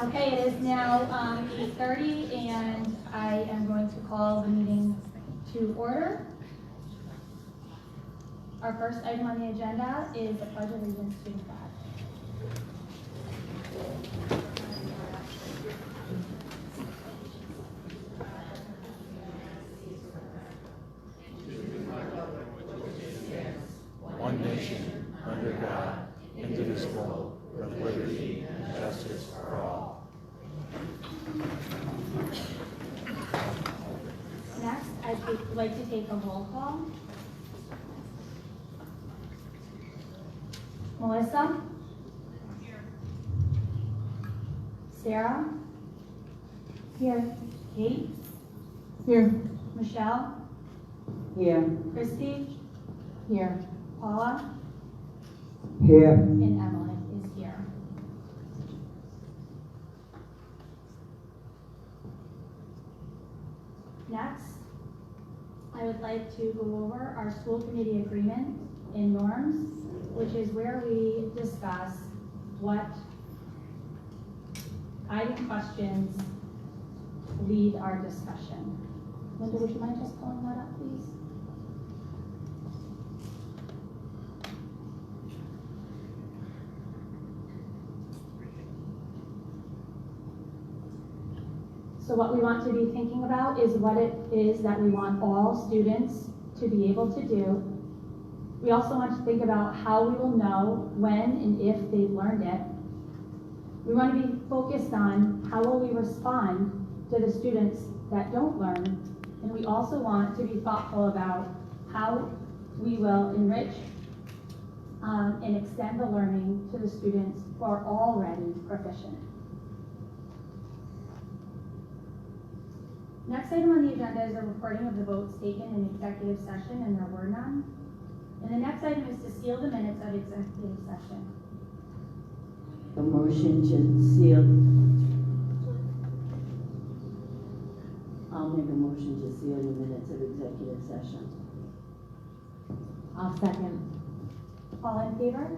Okay, it is now 8:30, and I am going to call the meeting to order. Our first item on the agenda is the Pledge of Allegiance to the flag. One nation, under God, indivisible, with liberty and justice for all. Next, I'd like to take a roll call. Melissa? Here. Sarah? Here. Kate? Here. Michelle? Here. Christy? Here. Paula? Here. And Evelyn is here. Next, I would like to go over our school committee agreement and norms, which is where we discuss what guiding questions lead our discussion. Linda, would you mind just pulling that up, please? So what we want to be thinking about is what it is that we want all students to be able to do. We also want to think about how we will know when and if they've learned it. We want to be focused on how will we respond to the students that don't learn. And we also want to be thoughtful about how we will enrich and extend the learning to the students who are already proficient. Next item on the agenda is a recording of the votes taken in executive session, and there were none. And the next item is to seal the minutes of executive session. A motion to seal. I'll make a motion to seal the minutes of executive session. I'll second. All in favor?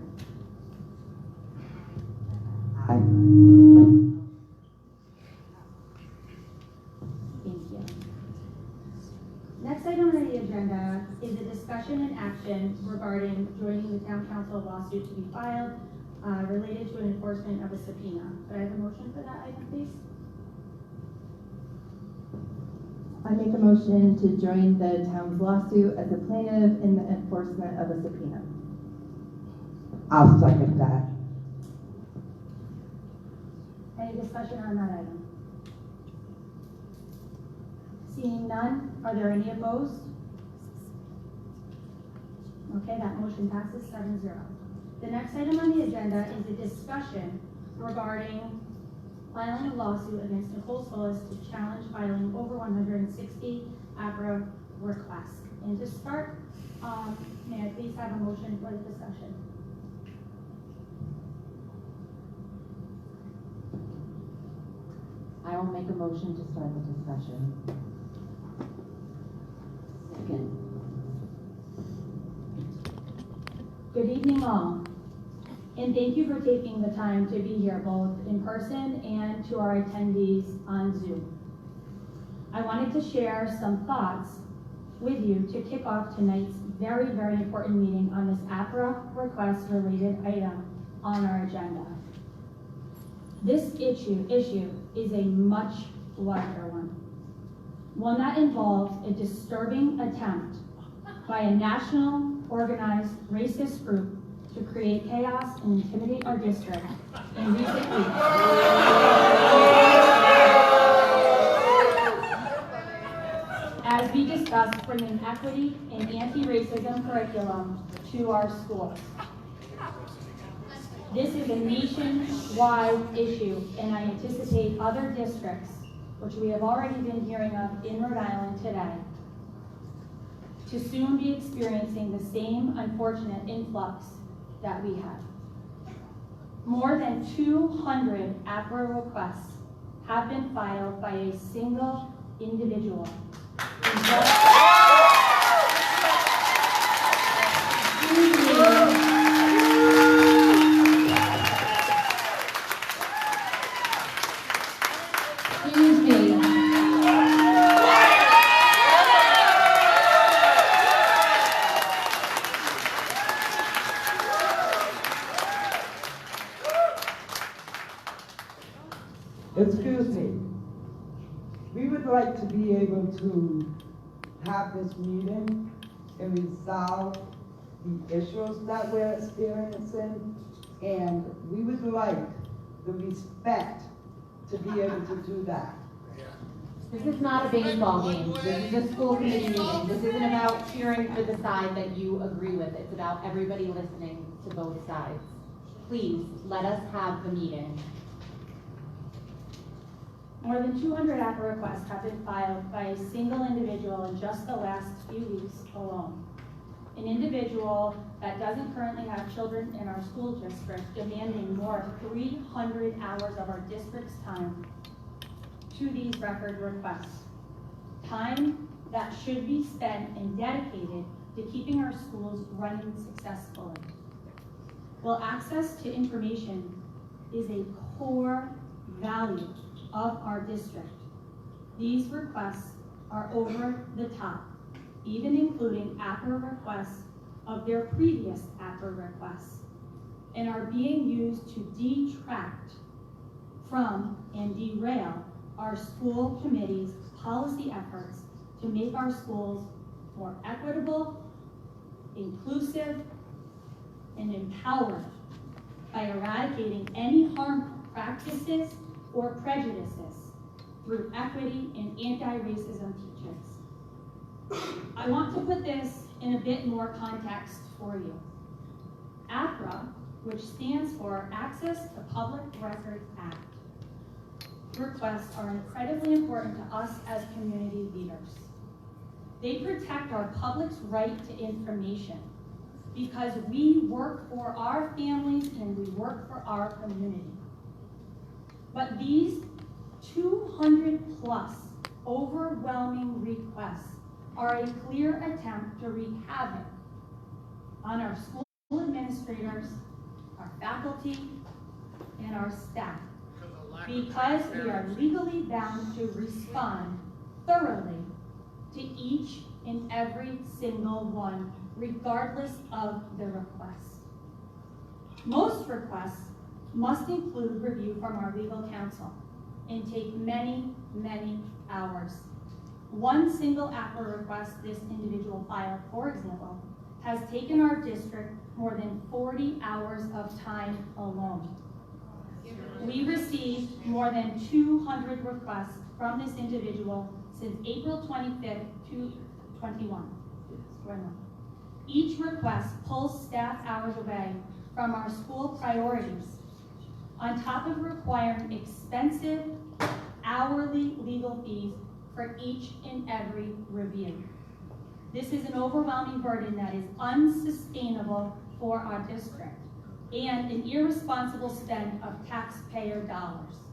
Aye. Next item on the agenda is a discussion and action regarding joining the town council lawsuit to be filed related to an enforcement of a subpoena. Could I have a motion for that item, please? I make a motion to join the town's lawsuit as a plaintiff in the enforcement of a subpoena. I'll second that. Any discussion on that item? Seeing none, are there any opposed? Okay, that motion passes 7-0. The next item on the agenda is a discussion regarding filing a lawsuit against Nicole Solas to challenge filing over 160 APRA requests. And to start, may I please have a motion for the discussion? I will make a motion to start the discussion. Second. Good evening all, and thank you for taking the time to be here both in person and to our attendees on Zoom. I wanted to share some thoughts with you to kick off tonight's very, very important meeting on this APRA request related item on our agenda. This issue is a much larger one that involves a disturbing attempt by a national organized racist group to create chaos and intimidate our district in recent weeks. As we discuss bringing equity and anti-racism curriculum to our schools. This is a nationwide issue, and I anticipate other districts, which we have already been hearing of in Rhode Island today, to soon be experiencing the same unfortunate influx that we have. More than 200 APRA requests have been filed by a single individual. In just Excuse me. We would like to be able to have this meeting and resolve the issues that we're experiencing, and we would like the respect to be able to do that. This is not a baseball game. This is a school committee meeting. This isn't about cheering for the side that you agree with. It's about everybody listening to both sides. Please, let us have the meeting. More than 200 APRA requests have been filed by a single individual in just the last few weeks alone. An individual that doesn't currently have children in our school district demanding more than 300 hours of our district's time to these record requests. Time that should be spent and dedicated to keeping our schools running successfully. Well, access to information is a core value of our district. These requests are over the top, even including APRA requests of their previous APRA requests, and are being used to detract from and derail our school committee's policy efforts to make our schools more equitable, inclusive, and empowered by eradicating any harmful practices or prejudices through equity and anti-racism teachings. I want to put this in a bit more context for you. APRA, which stands for Access to Public Records Act, requests are incredibly important to us as community leaders. They protect our public's right to information because we work for our families and we work for our community. But these 200 plus overwhelming requests are a clear attempt to wreak havoc on our school administrators, our faculty, and our staff, because we are legally bound to respond thoroughly to each and every single one, regardless of the request. Most requests must include review from our legal counsel and take many, many hours. One single APRA request this individual filed, for example, has taken our district more than 40 hours of time alone. We received more than 200 requests from this individual since April 25th, 2021. Each request pulls staff hours away from our school priorities, on top of requiring expensive hourly legal fees for each and every review. This is an overwhelming burden that is unsustainable for our district and an irresponsible spend of taxpayer dollars.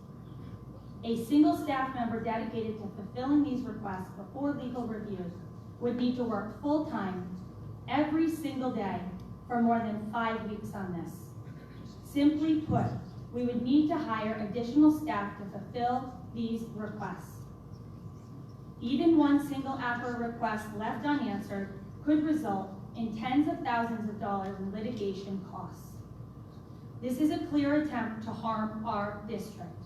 A single staff member dedicated to fulfilling these requests before legal reviews would need to work full-time every single day for more than 5 weeks on this. Simply put, we would need to hire additional staff to fulfill these requests. Even one single APRA request left unanswered could result in tens of thousands of dollars in litigation costs. This is a clear attempt to harm our district.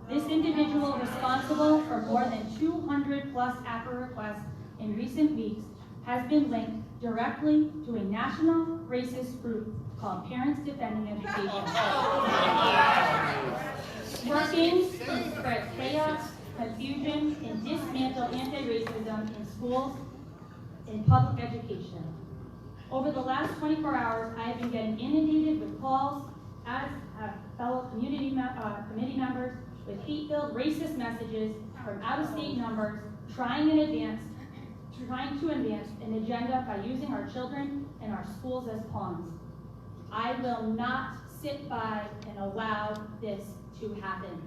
This individual responsible for more than 200 plus APRA requests in recent weeks has been linked directly to a national racist group called Parents Defending Education, working to spread chaos, confusion, and dismantle anti-racism in schools and public education. Over the last 24 hours, I have been getting inundated with calls, as have fellow committee members, with hate-filled racist messages from out-of-state numbers trying to advance an agenda by using our children and our schools as pawns. I will not sit by and allow this to happen.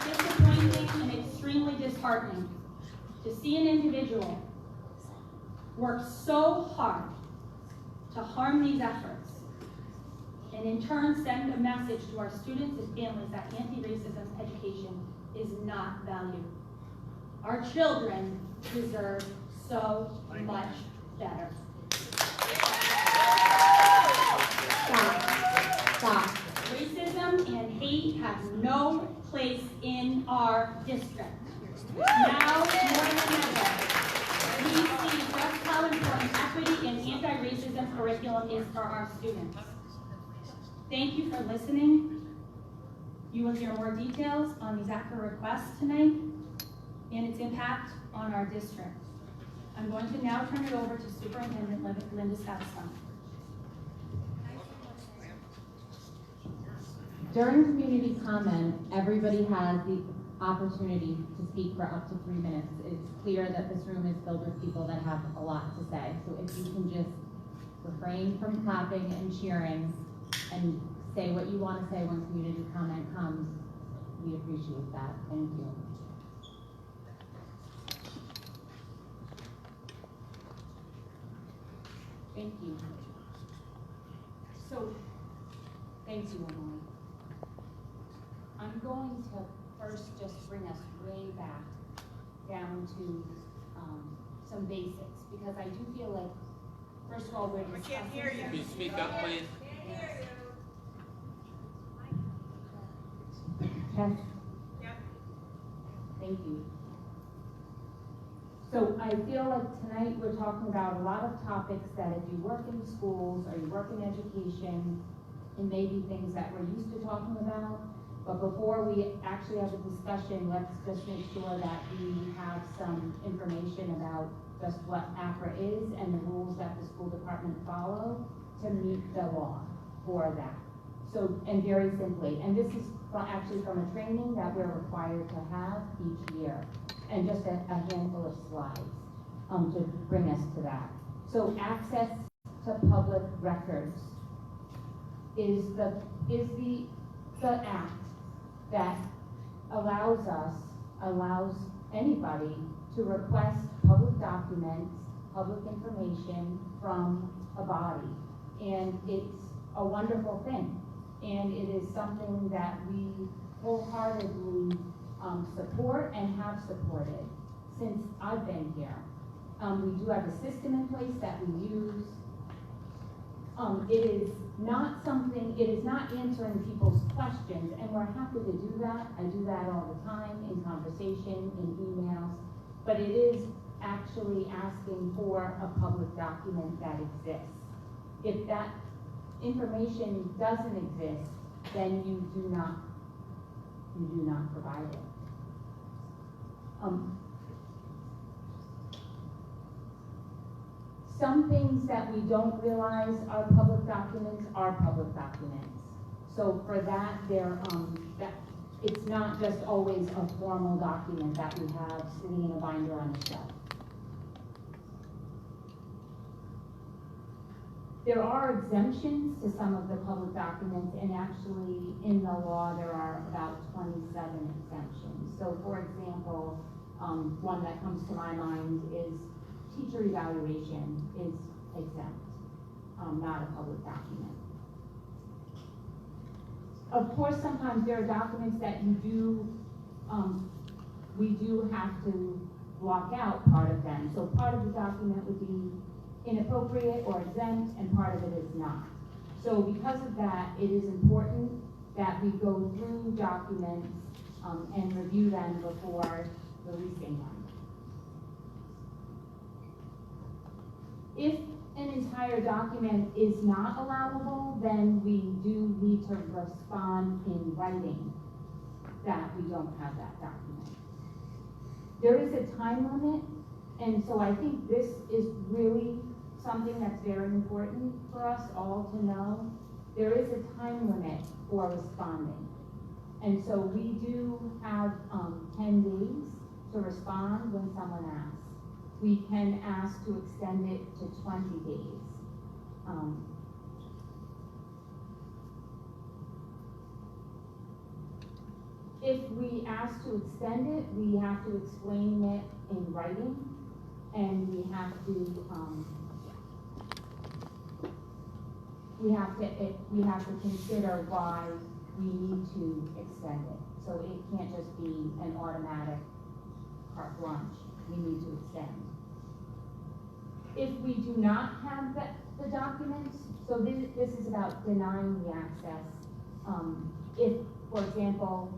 It is disappointing and extremely disheartening to see an individual work so hard to harm these efforts and in turn send a message to our students and families that anti-racism education is not valued. Our children deserve so much better. Stop. Racism and hate have no place in our district. Now more than ever, we see just how important equity and anti-racism curriculum is for our students. Thank you for listening. You will hear more details on these ACRA requests tonight and its impact on our district. I'm going to now turn it over to Superintendent Linda Stavson. During community comment, everybody has the opportunity to speak for up to 3 minutes. It's clear that this room is filled with people that have a lot to say. So if you can just refrain from clapping and cheering and say what you want to say when community comment comes, we appreciate that. Thank you. Thank you. So, thank you, Emily. I'm going to first just bring us way back down to some basics, because I do feel like, first of all, we're discussing. We can't hear you. Can you speak up, please? Yes. Yep. Thank you. So I feel like tonight we're talking about a lot of topics that if you work in schools or you work in education, it may be things that we're used to talking about. But before we actually have a discussion, let's just make sure that we have some information about just what ACRA is and the rules that the school department follow to meet the law for that. So, and very simply, and this is actually from a training that we're required to have each year, and just a handful of slides to bring us to that. So access to public records is the act that allows anybody to request public documents, public information from a body. And it's a wonderful thing. And it is something that we wholeheartedly support and have supported since I've been here. We do have a system in place that we use. It is not answering people's questions, and we're happy to do that. I do that all the time in conversation, in emails, but it is actually asking for a public document that exists. If that information doesn't exist, then you do not provide it. Some things that we don't realize are public documents are public documents. So for that, it's not just always a formal document that we have sitting in a binder on a shelf. There are exemptions to some of the public documents, and actually in the law there are about 27 exemptions. So for example, one that comes to my mind is teacher evaluation is exempt, not a public document. Of course, sometimes there are documents that we do have to block out part of them. So part of the document would be inappropriate or exempt, and part of it is not. So because of that, it is important that we go through documents and review them before releasing them. If an entire document is not allowable, then we do need to respond in writing that we don't have that document. There is a time limit, and so I think this is really something that's very important for us all to know. There is a time limit for responding. And so we do have 10 days to respond when someone asks. We can ask to extend it to 20 days. If we ask to extend it, we have to explain it in writing, and we have to consider why we need to extend it. So it can't just be an automatic carte blanche. We need to extend. If we do not have the documents, so this is about denying the access. If, for example,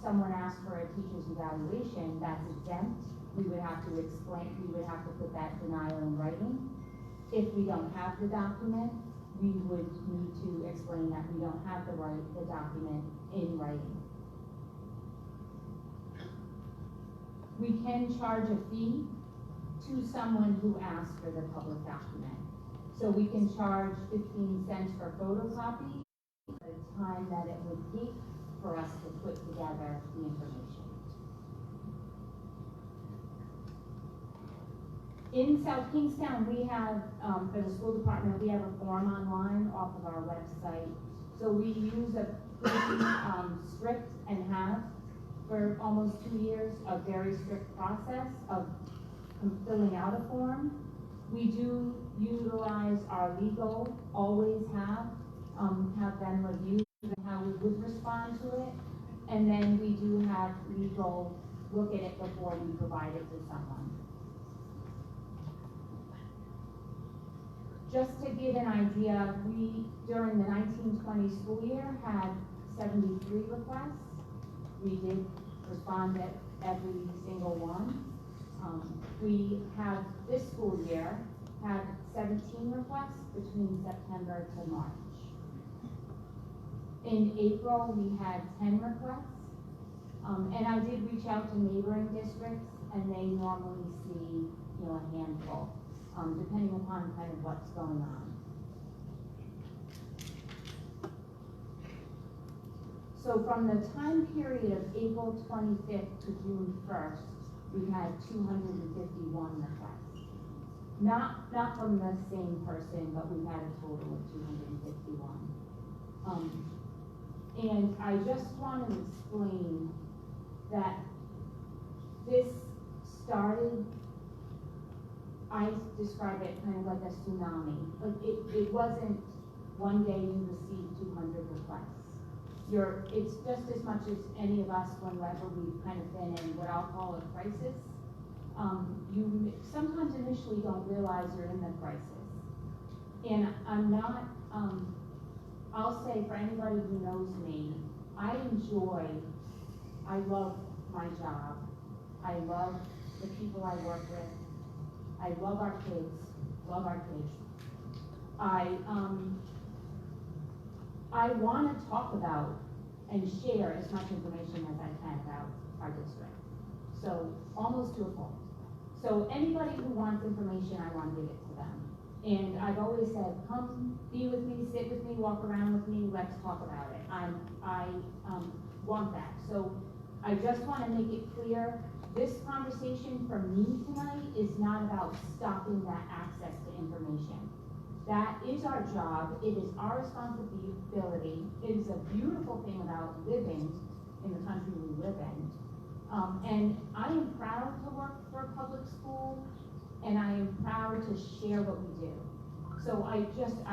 someone asked for a teacher's evaluation, that's exempt, we would have to explain, we would have to put that denial in writing. If we don't have the document, we would need to explain that we don't have the document in writing. We can charge a fee to someone who asks for the public document. So we can charge 15 cents for photocopy, the time that it would take for us to put together the information. In South Kingstown, we have, for the school department, we have a form online off of our website. So we use a pretty strict, and have for almost 2 years, a very strict process of filling out a form. We do utilize our legal, always have them review how we would respond to it. And then we do have legal look at it before we provide it to someone. Just to give an idea, we, during the 1920 school year, had 73 requests. We did respond to every single one. We have, this school year, had 17 requests between September to March. In April, we had 10 requests. And I did reach out to neighboring districts, and they normally see, a handful, depending upon kind of what's going on. So from the time period of April 25th to June 1st, we had 251 requests. Not from the same person, but we had a total of 251. And I just want to explain that this started, I describe it kind of like a tsunami. Like it wasn't one day you received 200 requests. It's just as much as any of us, whenever we've kind of been in what I'll call a crisis. You sometimes initially don't realize you're in the crisis. And I'm not, I'll say for anybody who knows me, I love my job. I love the people I work with. I love our kids. I want to talk about and share as much information as I can about our district. So almost to a fault. So anybody who wants information, I want to give it to them. And I've always said, come be with me, sit with me, walk around with me, let's talk about it. I want that. So I just want to make it clear, this conversation for me tonight is not about stopping that access to information. That is our job. It is our responsibility. It is a beautiful thing about living in the country we live in. And I am proud to work for a public school, and I am proud to share what we do. So I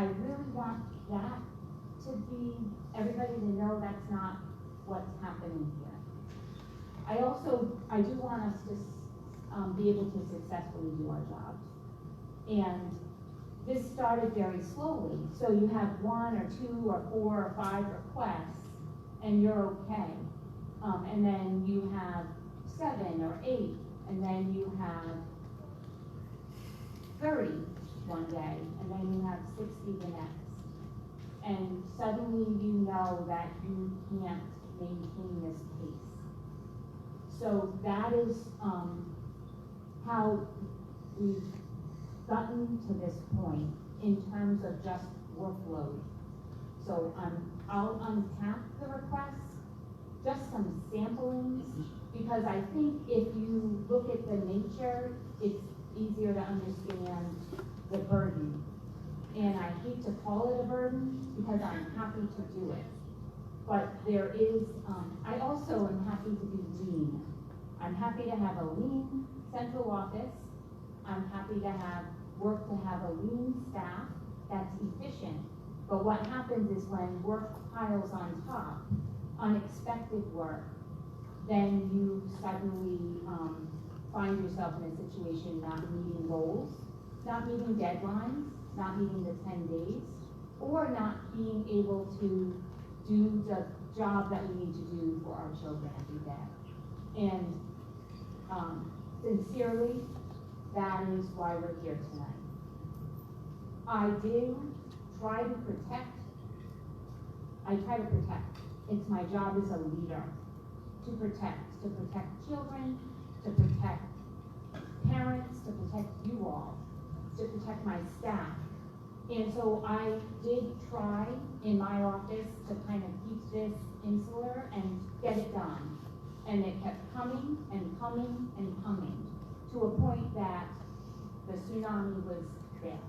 really want that to be, everybody to know that's not what's happening here. I do want us to be able to successfully do our jobs. And this started very slowly. So you have 1 or 2 or 4 or 5 requests, and you're okay. And then you have 7 or 8, and then you have 30 one day, and then you have 60 the next. And suddenly you know that you can't maintain this pace. So that is how we've gotten to this point in terms of just workload. So I'll unpack the requests, just some samplings, because I think if you look at the nature, it's easier to understand the burden. And I hate to call it a burden because I'm happy to do it. But there is, I also am happy to be lean. I'm happy to have a lean central office. I'm happy to have a lean staff that's efficient. But what happens is when work piles on top, unexpected work, then you suddenly find yourself in a situation not meeting goals not meeting deadlines, not meeting the 10 days, or not being able to do the job that we need to do for our children every day. And sincerely, that is why we're here tonight. I try to protect. It's my job as a leader to protect children, to protect parents, to protect you all, to protect my staff. And so I did try in my office to kind of keep this insular and get it done. And it kept coming and coming and coming to a point that the tsunami was there.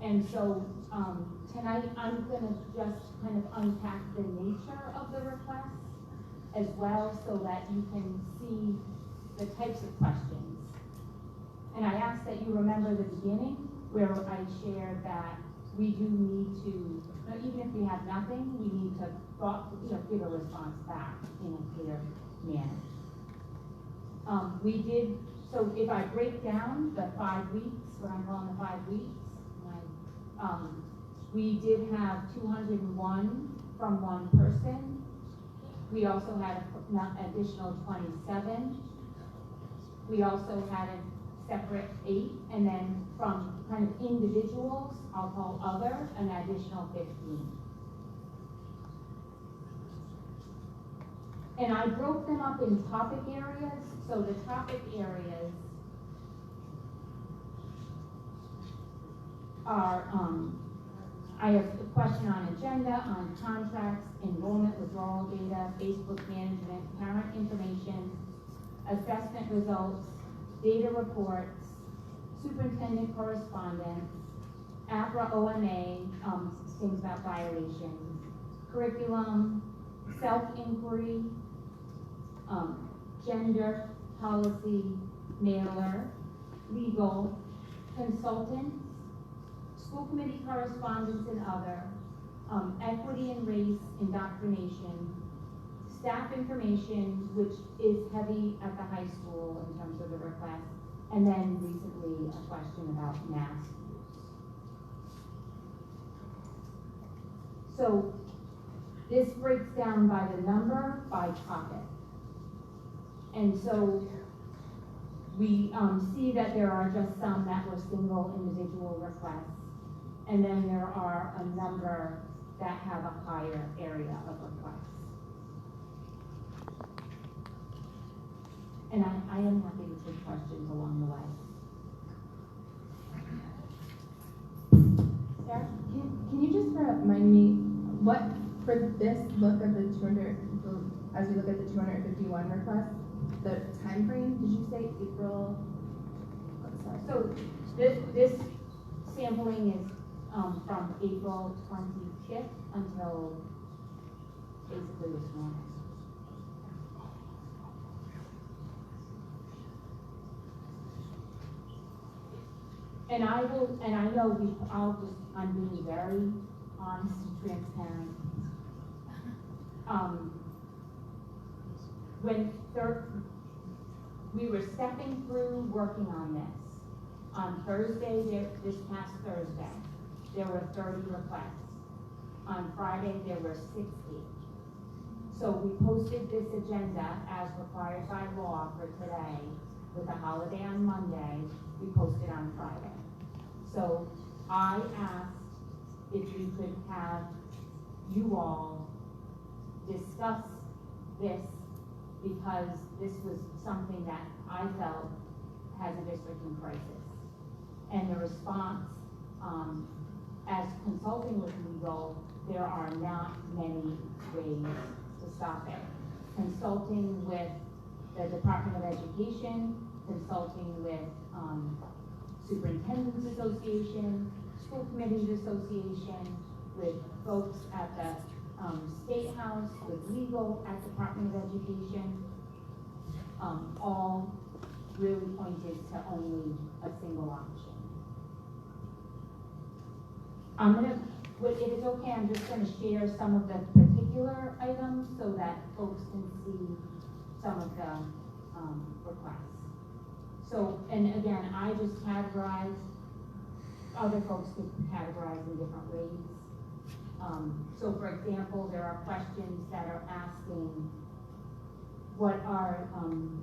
And so tonight I'm going to just kind of unpack the nature of the request as well, so that you can see the types of questions. And I ask that you remember the beginning where I shared that we do need to, even if we have nothing, we need to give a response back in a clear manner. So if I break down the 5 weeks, what I'm calling the 5 weeks, we did have 201 from one person. We also had an additional 27. We also had a separate 8, and then from kind of individuals, I'll call other, an additional 15. And I broke them up in topic areas. So the topic areas are, I have a question on agenda, on contracts, enrollment withdrawal data, Facebook management, parent information, assessment results, data reports, superintendent correspondence, APRA OMA, things about violations, curriculum, self-inquiry, gender, policy, mailer, legal, consultants, school committee correspondence and other, equity and race, indoctrination, staff information, which is heavy at the high school in terms of the request, and then recently a question about mask use. So this breaks down by the number, by topic. And so we see that there are just some that were single individual requests, and then there are a number that have a higher area of requests. And I am happy to take questions along the way. Sarah? Can you just remind me what, for this look of the 200, as we look at the 251 requests, the time frame, did you say April? So this sampling is from April 25th until basically this morning. And I know I'm being very honest and transparent. We were stepping through working on this. On Thursday, this past Thursday, there were 30 requests. On Friday, there were 60. So we posted this agenda as required by law for today. With a holiday on Monday, we posted on Friday. So I asked if we could have you all discuss this, because this was something that I felt has a district in crisis. And the response, as consulting with legal, there are not many ways to stop it. Consulting with the Department of Education, consulting with Superintendents Association, School Committees Association, with folks at the State House, with legal at Department of Education, all really pointed to only a single option. If it's okay, I'm just gonna share some of the particular items so that folks can see some of the requests. So, and again, I just categorized other folks could categorize in different ways. So for example, there are questions that are asking, what are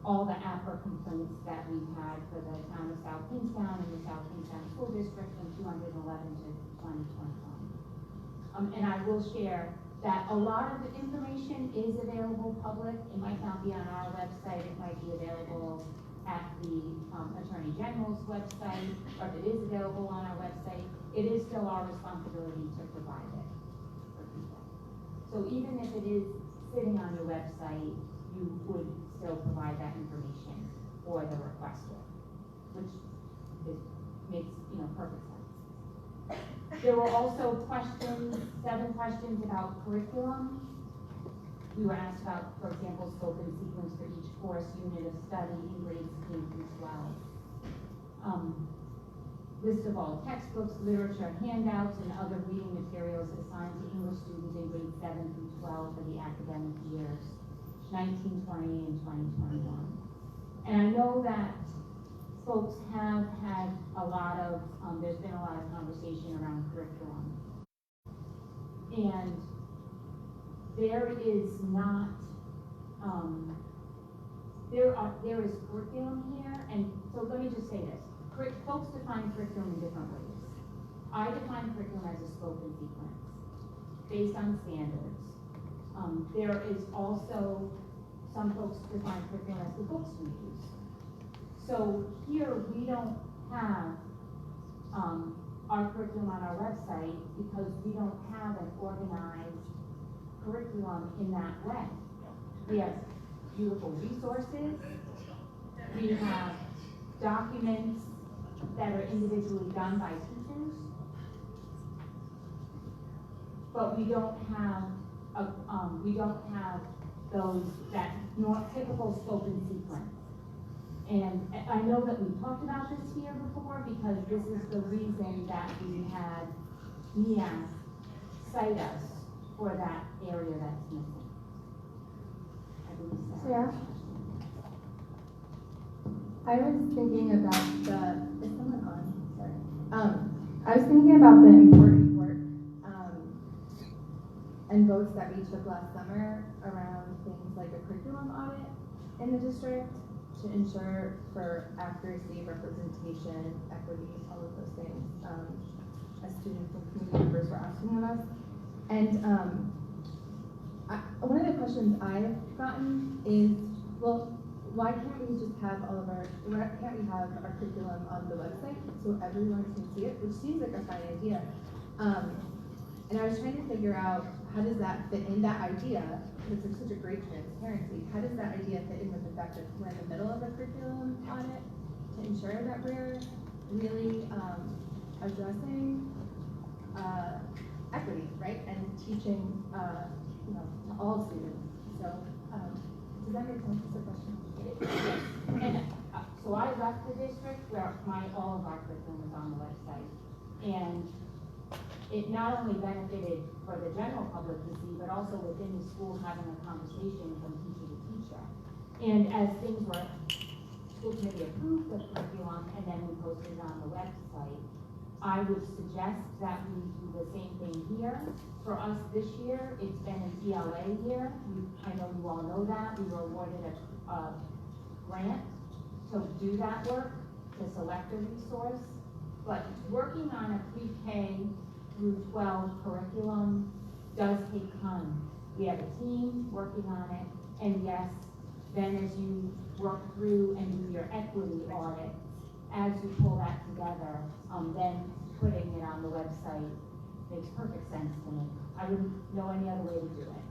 all the APRA complaints that we've had for the town of South Kingstown and the South Kingstown School District from 2011 to 2021. And I will share that a lot of the information is available public. It might not be on our website, it might be available at the Attorney General's website, or if it is available on our website, it is still our responsibility to provide it for people. So even if it is sitting on your website, you would still provide that information for the requester, which makes perfect sense. There were also questions, 7 questions about curriculum. We were asked about, for example, scope and sequence for each course unit of study in grades K through 12. List of all textbooks, literature, handouts, and other reading materials assigned to English students in grades 7 through 12 for the academic years 1920 and 2021. And I know that folks have had a lot of, there's been a lot of conversation around curriculum. And there is not, there is curriculum here, and so let me just say this. Folks define curriculum in different ways. I define curriculum as a scope and sequence, based on standards. There is also, some folks define curriculum as the books we use. So here we don't have our curriculum on our website because we don't have an organized curriculum in that way. We have beautiful resources, we have documents that are individually done by teachers, but we don't have those typical scope and sequence. And I know that we talked about this here before because this is the reason that we had NEAS cite us for that area that's missing. I believe so. Sarah? I was thinking about is someone on? Sorry. I was thinking about the important work and votes that we took last summer around things like a curriculum audit in the district to ensure for accuracy, representation, equity, all of those things, as students and community members were asking of us. And one of the questions I've gotten is, well, why can't we just have why can't we have our curriculum on the website so everyone can see it, which seems like a fine idea. And I was trying to figure out, how does that fit in that idea, because there's such a great transparency, how does that idea fit in with the fact that we're in the middle of a curriculum audit to ensure that we're really addressing equity, right, and teaching to all students. So does that make sense? Is the question? And so I left the district where all of our curriculum was on the website, and it not only benefited for the general public to see, but also within the school having a conversation from teacher to teacher. And as things were, school committee approved the curriculum and then we posted it on the website, I would suggest that we do the same thing here. For us this year, it's been an ELA year. I know you all know that. We were awarded a grant to do that work, to select a resource. But working on a pre-K through 12 curriculum does take time. We have a team working on it, and yes, then as you work through and do your equity audits, as you pull that together, then putting it on the website makes perfect sense to me. I wouldn't know any other way to do it.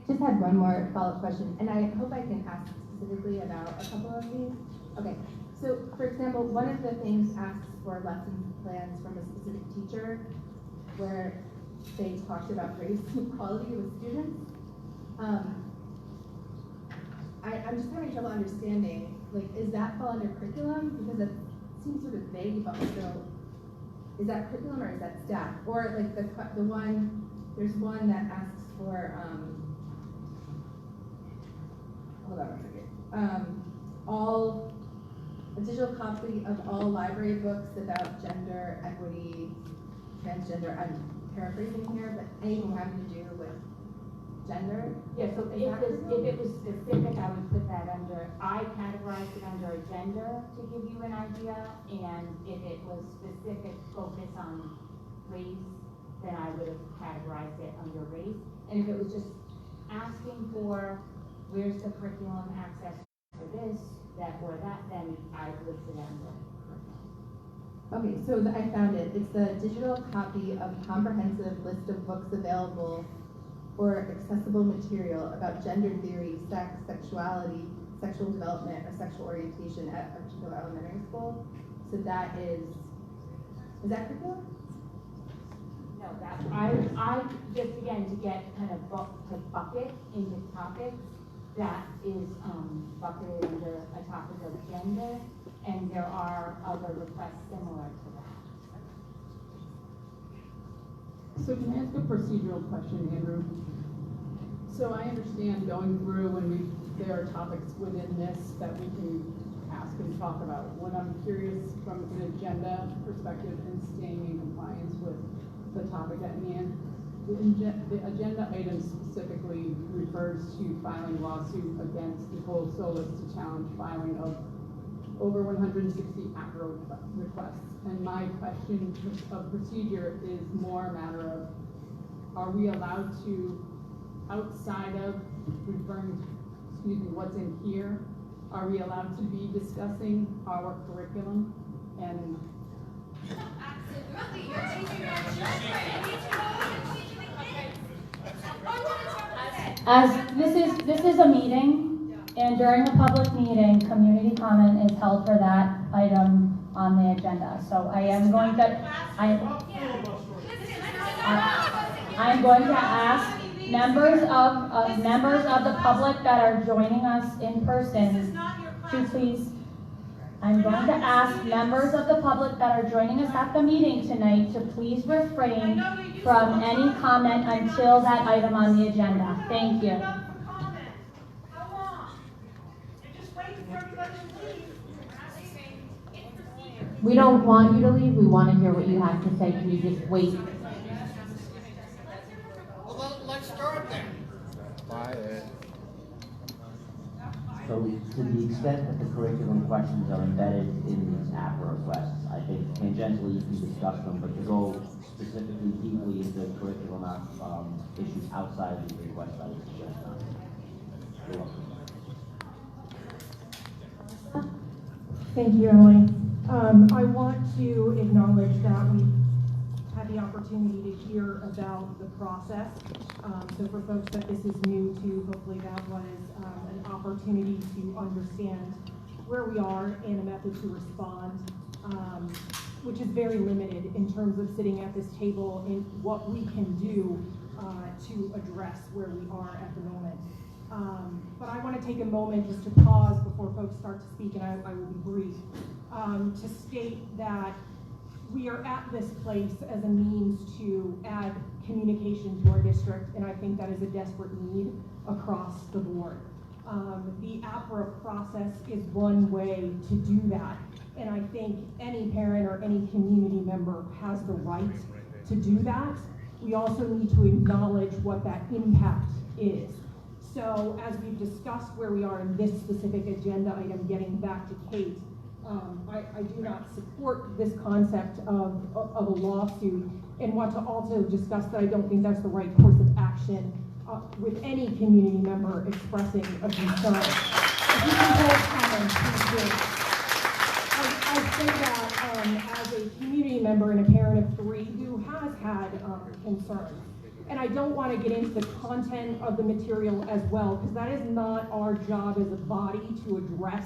Just had one more follow-up question, and I hope I can ask specifically about a couple of these. Okay, so for example, one of the things asks for lesson plans from a specific teacher where they talked about race equality with students. I'm just having trouble understanding, like, is that fall under curriculum? Because it seems sort of vague, but also, is that curriculum or is that staff? Or like the one, there's one that asks for, hold on one second. All digital copy of all library books about gender, equity, transgender, I'm paraphrasing here, but anything having to do with gender. Yeah, so if it was specific, I would put that under, I categorized it under agenda to give you an idea, and if it was specific focus on race, then I would have categorized it under race. And if it was just asking for, where's the curriculum access for this, that, or that, then I listed it under curriculum. Okay, so I found it. It's the digital copy of a comprehensive list of books available or accessible material about gender theory, sex, sexuality, sexual development, or sexual orientation at a particular elementary school. So that is that curriculum? No, that, I just, again, to get kind of to bucket into topics, that is bucketed under a topic of gender, and there are other requests similar to that. So can I ask a procedural question, Andrew? So I understand going through when there are topics within this that we can ask and talk about. What I'm curious from an agenda perspective and staying in compliance with the topic at hand, the agenda item specifically refers to filing lawsuit against Nicole Solas to challenge filing of over 160 APRO requests. And my question of procedure is more a matter of, are we allowed to, outside of referring, what's in here, are we allowed to be discussing our curriculum and Absolutely, you're teaching our children. You need to know what you're teaching the kids. As this is a meeting, and during a public meeting, community comment is held for that item on the agenda. So I am going to, I'm going to ask members of the public that are joining us in person to please. I'm going to ask members of the public that are joining us at the meeting tonight to please refrain from any comment until that item on the agenda. Thank you. We don't want you to leave, we want to hear what you have to say. Can you just wait? Well, let's start then. So to the extent that the curriculum questions are embedded in these APRA requests, I think tangentially you can discuss them, but to go specifically deeply into curriculum issues outside of the request, I would suggest not. You're welcome. Thank you, Emily. I want to acknowledge that we had the opportunity to hear about the process. So for folks that this is new to, hopefully that was an opportunity to understand where we are and a method to respond, which is very limited in terms of sitting at this table and what we can do to address where we are at the moment. But I want to take a moment just to pause before folks start to speak, and I will be brief, to state that we are at this place as a means to add communication to our district, and I think that is a desperate need across the board. The APRA process is one way to do that, and I think any parent or any community member has the right to do that. We also need to acknowledge what that impact is. So as we've discussed where we are in this specific agenda item, getting back to Kate, I do not support this concept of a lawsuit, and want to also discuss that I don't think that's the right course of action with any community member expressing a concern. If you can hold comments, please do. I say that as a community member and a parent of 3 who has had concerns. And I don't want to get into the content of the material as well, because that is not our job as a body to address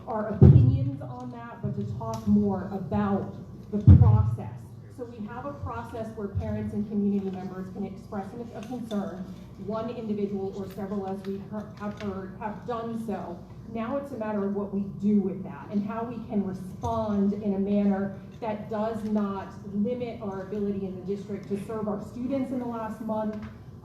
our opinions on that, but to talk more about the process. So we have a process where parents and community members can express a concern. One individual or several, as we have heard, have done so. Now it's a matter of what we do with that and how we can respond in a manner that does not limit our ability in the district to serve our students in the last month,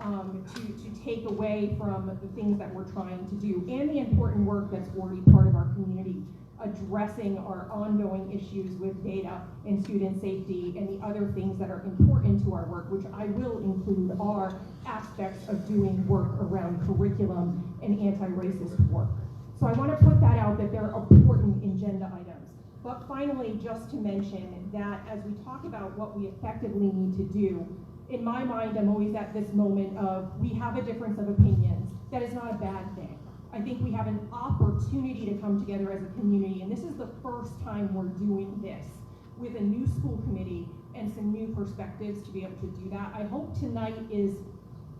to take away from the things that we're trying to do, and the important work that's already part of our community addressing addressing our ongoing issues with data and student safety and the other things that are important to our work, which I will include are aspects of doing work around curriculum and anti-racist work. So I want to put that out that they're important agenda items. But finally, just to mention that as we talk about what we effectively need to do, in my mind, I'm always at this moment of we have a difference of opinions. That is not a bad thing. I think we have an opportunity to come together as a community, and this is the first time we're doing this with a new school committee and some new perspectives to be able to do that. I hope tonight is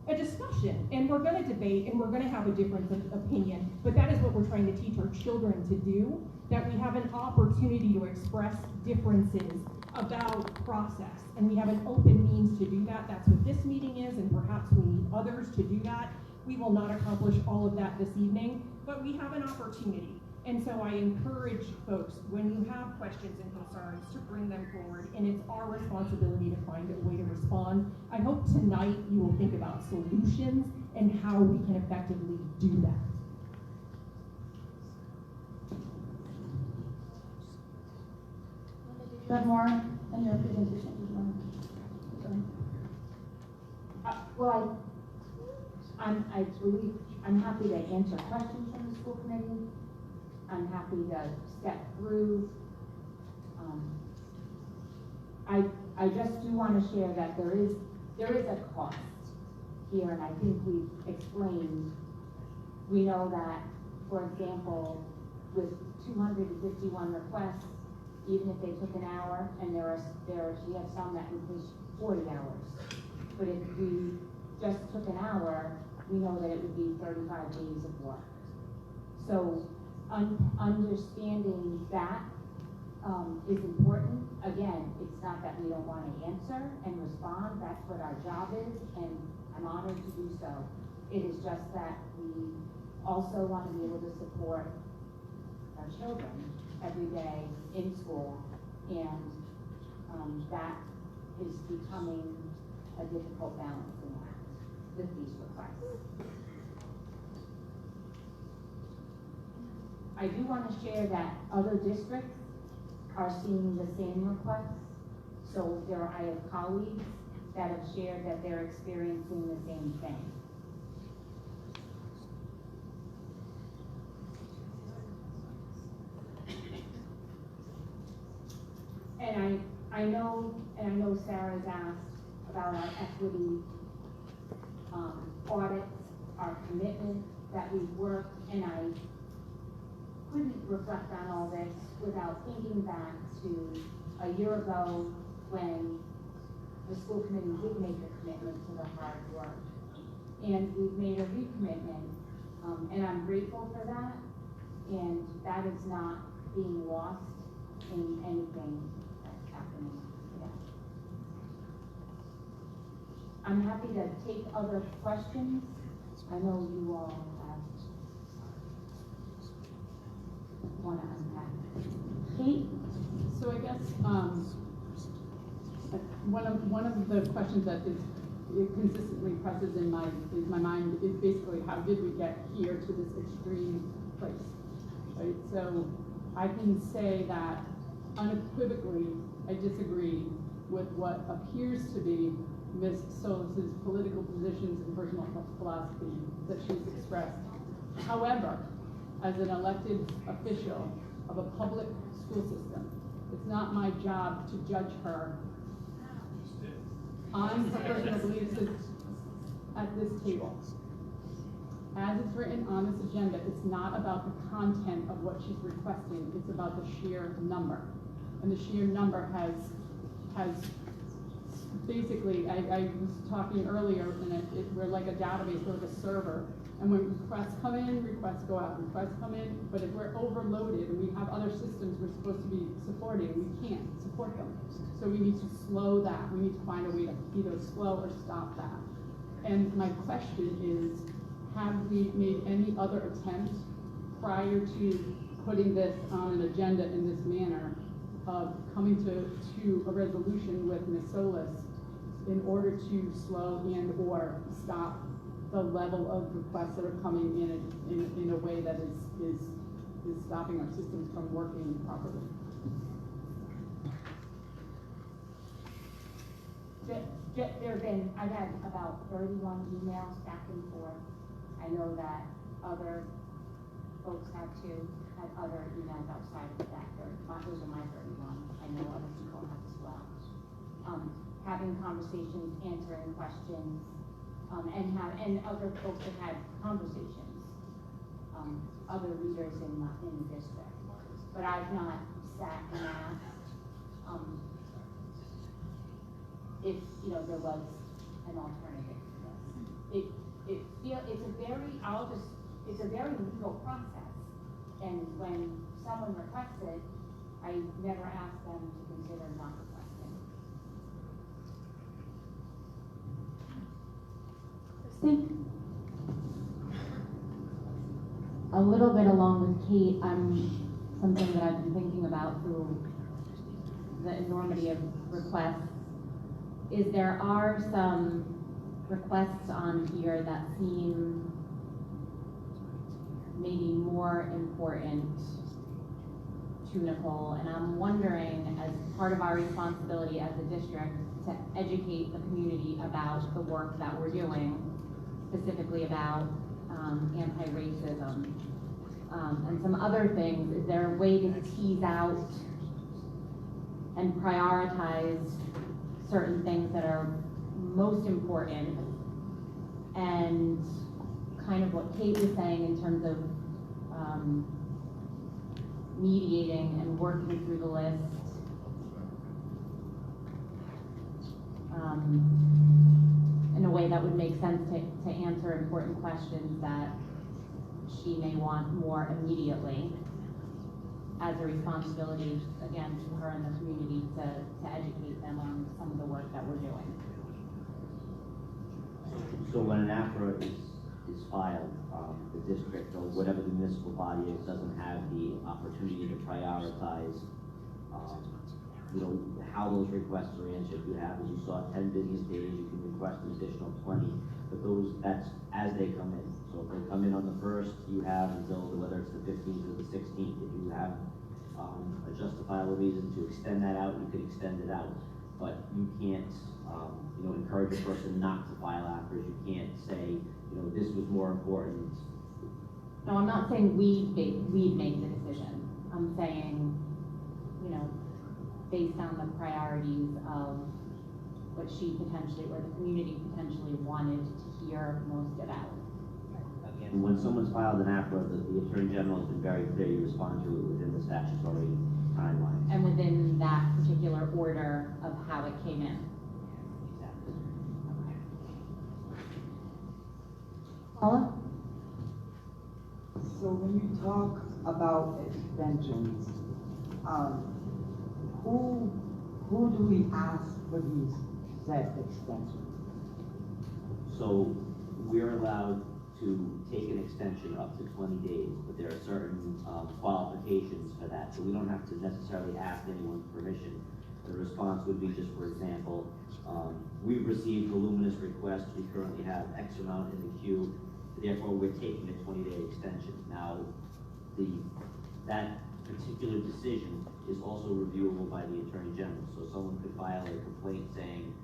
a discussion, and we're going to debate, and we're going to have a difference of opinion, but that is what we're trying to teach our children to do, that we have an opportunity to express differences about process, and we have an open means to do that. That's what this meeting is, and perhaps we need others to do that. We will not accomplish all of that this evening, but we have an opportunity. And so I encourage folks, when you have questions and concerns, to bring them forward, and it's our responsibility to find a way to respond. I hope tonight you will think about solutions and how we can effectively do that. Do you have more in your presentation? I'm happy to answer questions from the school committee. I'm happy to step through. I just do want to share that there is a cost here, and I think we've explained. We know that, for example, with 251 requests, even if they took an hour, and we have some that would take 40 hours. But if we just took an hour, we know that it would be 35 days of work. So understanding that is important. Again, it's not that we don't want to answer and respond. That's what our job is, and I'm honored to do so. It is just that we also want to be able to support our children every day in school, and that is becoming a difficult balancing act with these requests. I do want to share that other districts are seeing the same requests. So I have colleagues that have shared that they're experiencing the same thing. And I know Sarah's asked about our equity audits, our commitment that we've worked, and I couldn't reflect on all this without thinking back to a year ago when the school committee did make a commitment to the hard work. And we've made a recommitment, and I'm grateful for that, and that is not being lost in anything that's happening today. I'm happy to take other questions. I know you all want to unpack. Kate? So I guess one of the questions that it consistently presses in my mind is basically how did we get here to this extreme place, right? So I can say that unequivocally I disagree with what appears to be Ms. Solas' political positions and personal philosophy that she's expressed. However, as an elected official of a public school system, it's not my job to judge her on her personal beliefs at this table. As it's written on this agenda, it's not about the content of what she's requesting, it's about the sheer number. And the sheer number has basically, I was talking earlier, and we're like a database, we're like a server. And when requests come in, requests go out, requests come in, but if we're overloaded and we have other systems we're supposed to be supporting, we can't support them. So we need to slow that. We need to find a way to either slow or stop that. And my question is, have we made any other attempt prior to putting this on an agenda in this manner of coming to a resolution with Ms. Solas in order to slow and or stop the level of requests that are coming in a way that is is stopping our systems from working properly. I've had about 31 emails back and forth. I know that other folks have too, had other emails outside of that. Those are my 31. I know other people have as well. Having conversations, answering questions, and other folks have had conversations, other leaders in the district. But I've not sat and asked if there was an alternative to this. It's a very legal process, and when someone requests it, I never ask them to consider not requesting. Christy? A little bit along with Kate, something that I've been thinking about through the enormity of requests is there are some requests on here that seem maybe more important to Nicole, and I'm wondering, as part of our responsibility as a district to educate the community about the work that we're doing, specifically about anti-racism and some other things, is there a way to tease out and prioritize certain things that are most important, and kind of what Kate was saying in terms of mediating and working through the list, in a way that would make sense to answer important questions that she may want more immediately, as a responsibility, again, to her and the community to educate them on some of the work that we're doing. So when an APRA is filed, the district or whatever the municipal body is doesn't have the opportunity to prioritize, how those requests are answered. You have, as you saw, 10 business days, you can request an additional 20, but that's as they come in. So if they come in on the 1st, you have until whether it's the 15th or the 16th. If you have a justifiable reason to extend that out, you can extend it out. But you can't, encourage a person not to file APRAs. You can't say, this was more important. No, I'm not saying we'd make the decision. I'm saying, based on the priorities of what she potentially, or the community potentially wanted to hear most about. Again, when someone's filed an APRA, the Attorney General has been very clear, you respond to it within the statutory timeline. And within that particular order of how it came in. Exactly. Paula? So when you talk about extensions, who do we ask for these said extensions? So we're allowed to take an extension up to 20 days, but there are certain qualifications for that. So we don't have to necessarily ask anyone's permission. The response would be just, for example, we've received voluminous requests. We currently have X amount in the queue. Therefore, we're taking a 20-day extension. Now, that particular decision is also reviewable by the Attorney General. So someone could file a complaint saying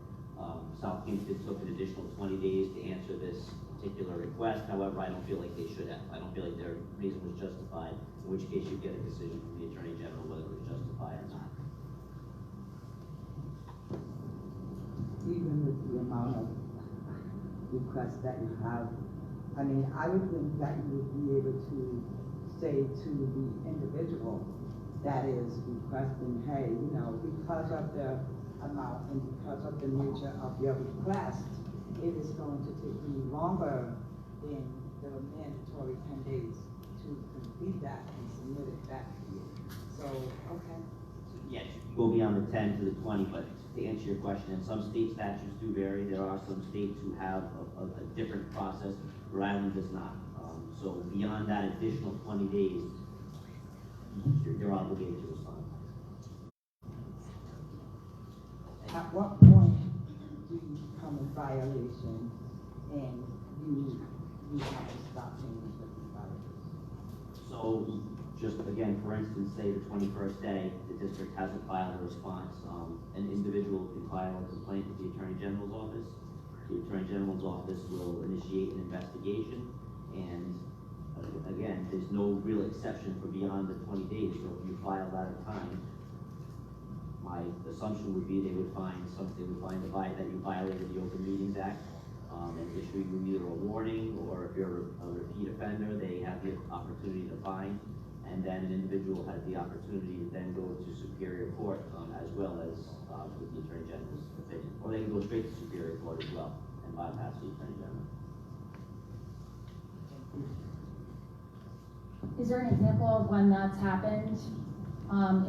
South Kingston took an additional 20 days to answer this particular request. However, I don't feel like they should have. I don't feel like their reason was justified, in which case you get a decision from the Attorney General whether it was justified or not. Even with the amount of requests that you have, I mean, I would think that you would be able to say to the individual that is requesting, hey, because of the amount and because of the nature of your request, it is going to take me longer than the mandatory 10 days to complete that and submit it back to you. So, okay. Yes, you can go beyond the 10 to the 20, but to answer your question, and some state statutes do vary. There are some states who have a different process. Rhode Island does not. So beyond that additional 20 days, you're obligated to respond. At what point do you become in violation and you have to stop paying for the violation? So just again, for instance, say the 21st day, the district hasn't filed a response, an individual can file a complaint with the Attorney General's office. The Attorney General's office will initiate an investigation, and again, there's no real exception for beyond the 20 days, so if you file out of time, my assumption would be they would find that you violated the Open Meetings Act, and issue you either a warning, or if you're a repeat offender, they have the opportunity to fine, and then an individual has the opportunity to then go to Superior Court, as well as with the Attorney General's opinion. Or they can go straight to Superior Court as well and bypass the Attorney General. Is there an example of when that's happened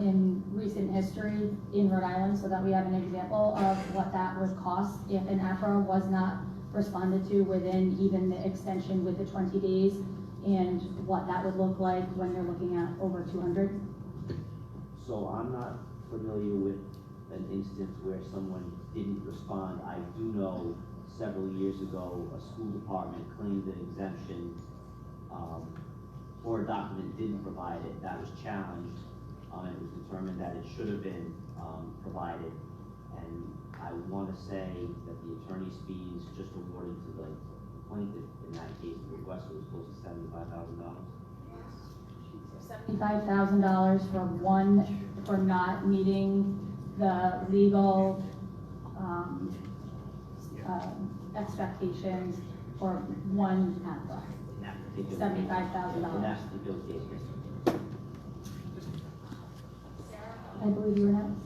in recent history in Rhode Island, so that we have an example of what that would cost if an APRA was not responded to within even the extension with the 20 days, and what that would look like when you're looking at over 200? So I'm not familiar with an instance where someone didn't respond. I do know several years ago, a school department claimed an exemption for a document, didn't provide it. That was challenged, and it was determined that it should have been provided. And I want to say that the attorney's fees just awarded to the plaintiff in that case, the request was close to $75,000. $75,000 for not meeting the legal expectations for one APRA. $75,000. In that particular case, yes. I believe you were next.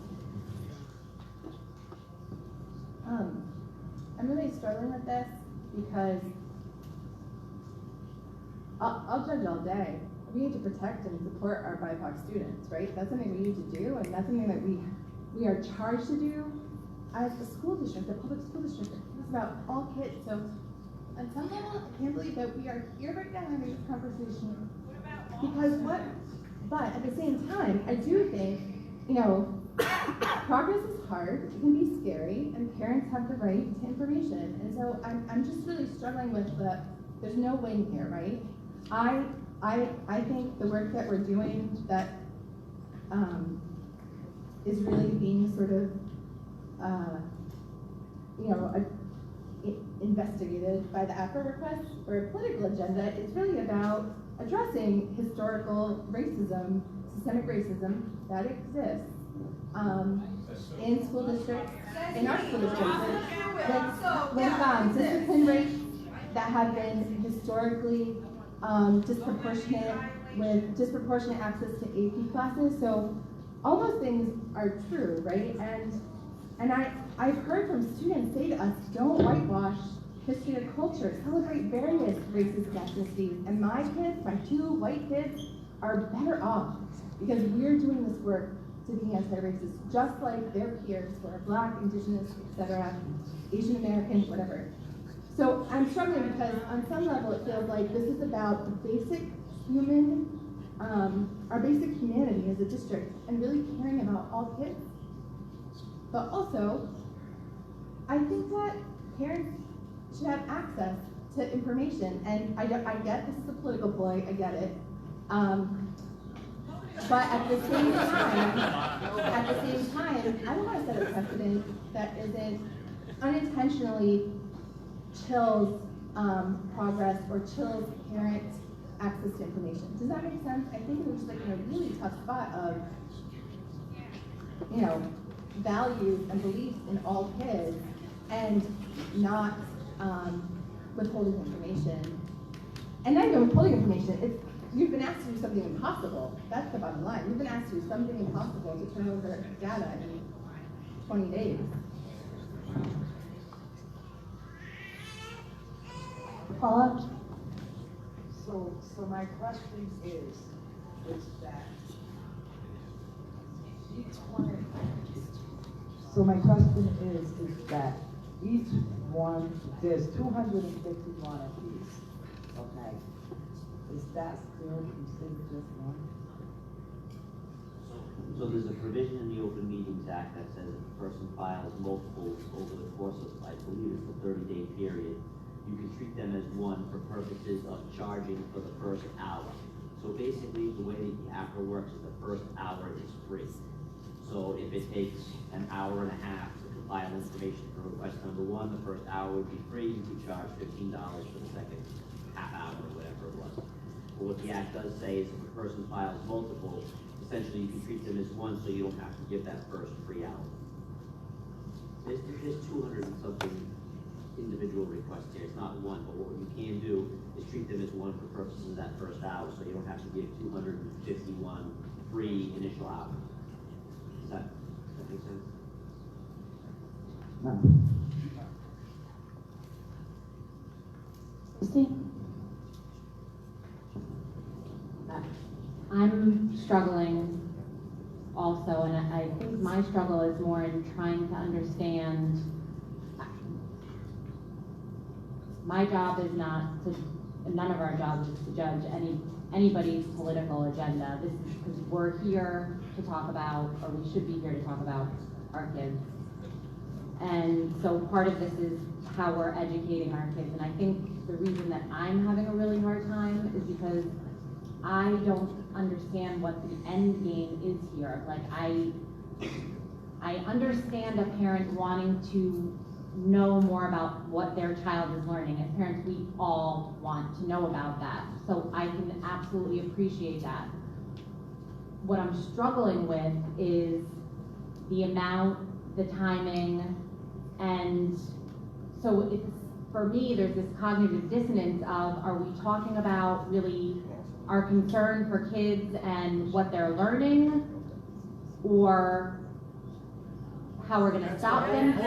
I'm really struggling with this because I'll judge all day. We need to protect and support our BIPOC students, right? That's something we need to do, and that's something that we are charged to do as a school district, a public school district. It's about all kids. So on some level, I can't believe that we are here right now having this conversation. Because but at the same time, I do think, progress is hard, it can be scary, and parents have the right to information. And so I'm just really struggling with there's no win here, right? I think the work that we're doing that is really being sort of, investigated by the APRA request for a political agenda is really about addressing historical racism, systemic racism that exists in school districts, in our school districts, with discipline rates that have been historically disproportionate, with disproportionate access to AP classes. So all those things are true, right? And I've heard from students say to us, don't whitewash history or culture, celebrate various races and ethnicities. And my kids, my two white kids, are better off because we're doing this work to be anti-racist, just like their peers who are Black, Indigenous, etc., Asian American, whatever. So I'm struggling because on some level it feels like this is about the basic human, our basic humanity as a district, and really caring about all kids. But also, I think that parents should have access to information, and I get this is a political ploy, I get it. But at the same time, I don't want to set a precedent that isn't unintentionally chills progress or chills parent access to information. Does that make sense? I think we're just like in a really tough spot of, values and beliefs in all kids and not withholding information. And not even withholding information, you've been asked to do something impossible. That's the bottom line. You've been asked to do something impossible to turn over data in 20 days. Paula? So my question is that each one. So my question is that each one, there's 251 of these, okay? Is that still considered just one? So there's a provision in the Open Meetings Act that says if a person files multiples over the course of, I believe it's a 30-day period, you can treat them as one for purposes of charging for the first hour. So basically, the way the after works is the first hour is free. So if it takes an hour and a half to compile information for request number 1, the first hour would be free. You could charge $15 for the second half hour or whatever it was. But what the act does say is if a person files multiple, essentially you can treat them as one, so you don't have to give that first free hour. There's 200 and something individual requests here. It's not one, but what you can do is treat them as one for purposes of that first hour, so you don't have to give 251 free initial hours. Does that make sense? No. Christy? I'm struggling also, and I think my struggle is more in trying to understand. My job is not to, none of our jobs is to judge anybody's political agenda. This is because we're here to talk about, or we should be here to talk about our kids. And so part of this is how we're educating our kids. And I think the reason that I'm having a really hard time is because I don't understand what the end game is here. Like I understand a parent wanting to know more about what their child is learning. As parents, we all want to know about that. So I can absolutely appreciate that. What I'm struggling with is the amount, the timing, and so it's, for me, there's this cognitive dissonance of, are we talking about really our concern for kids and what they're learning, or how we're gonna stop them?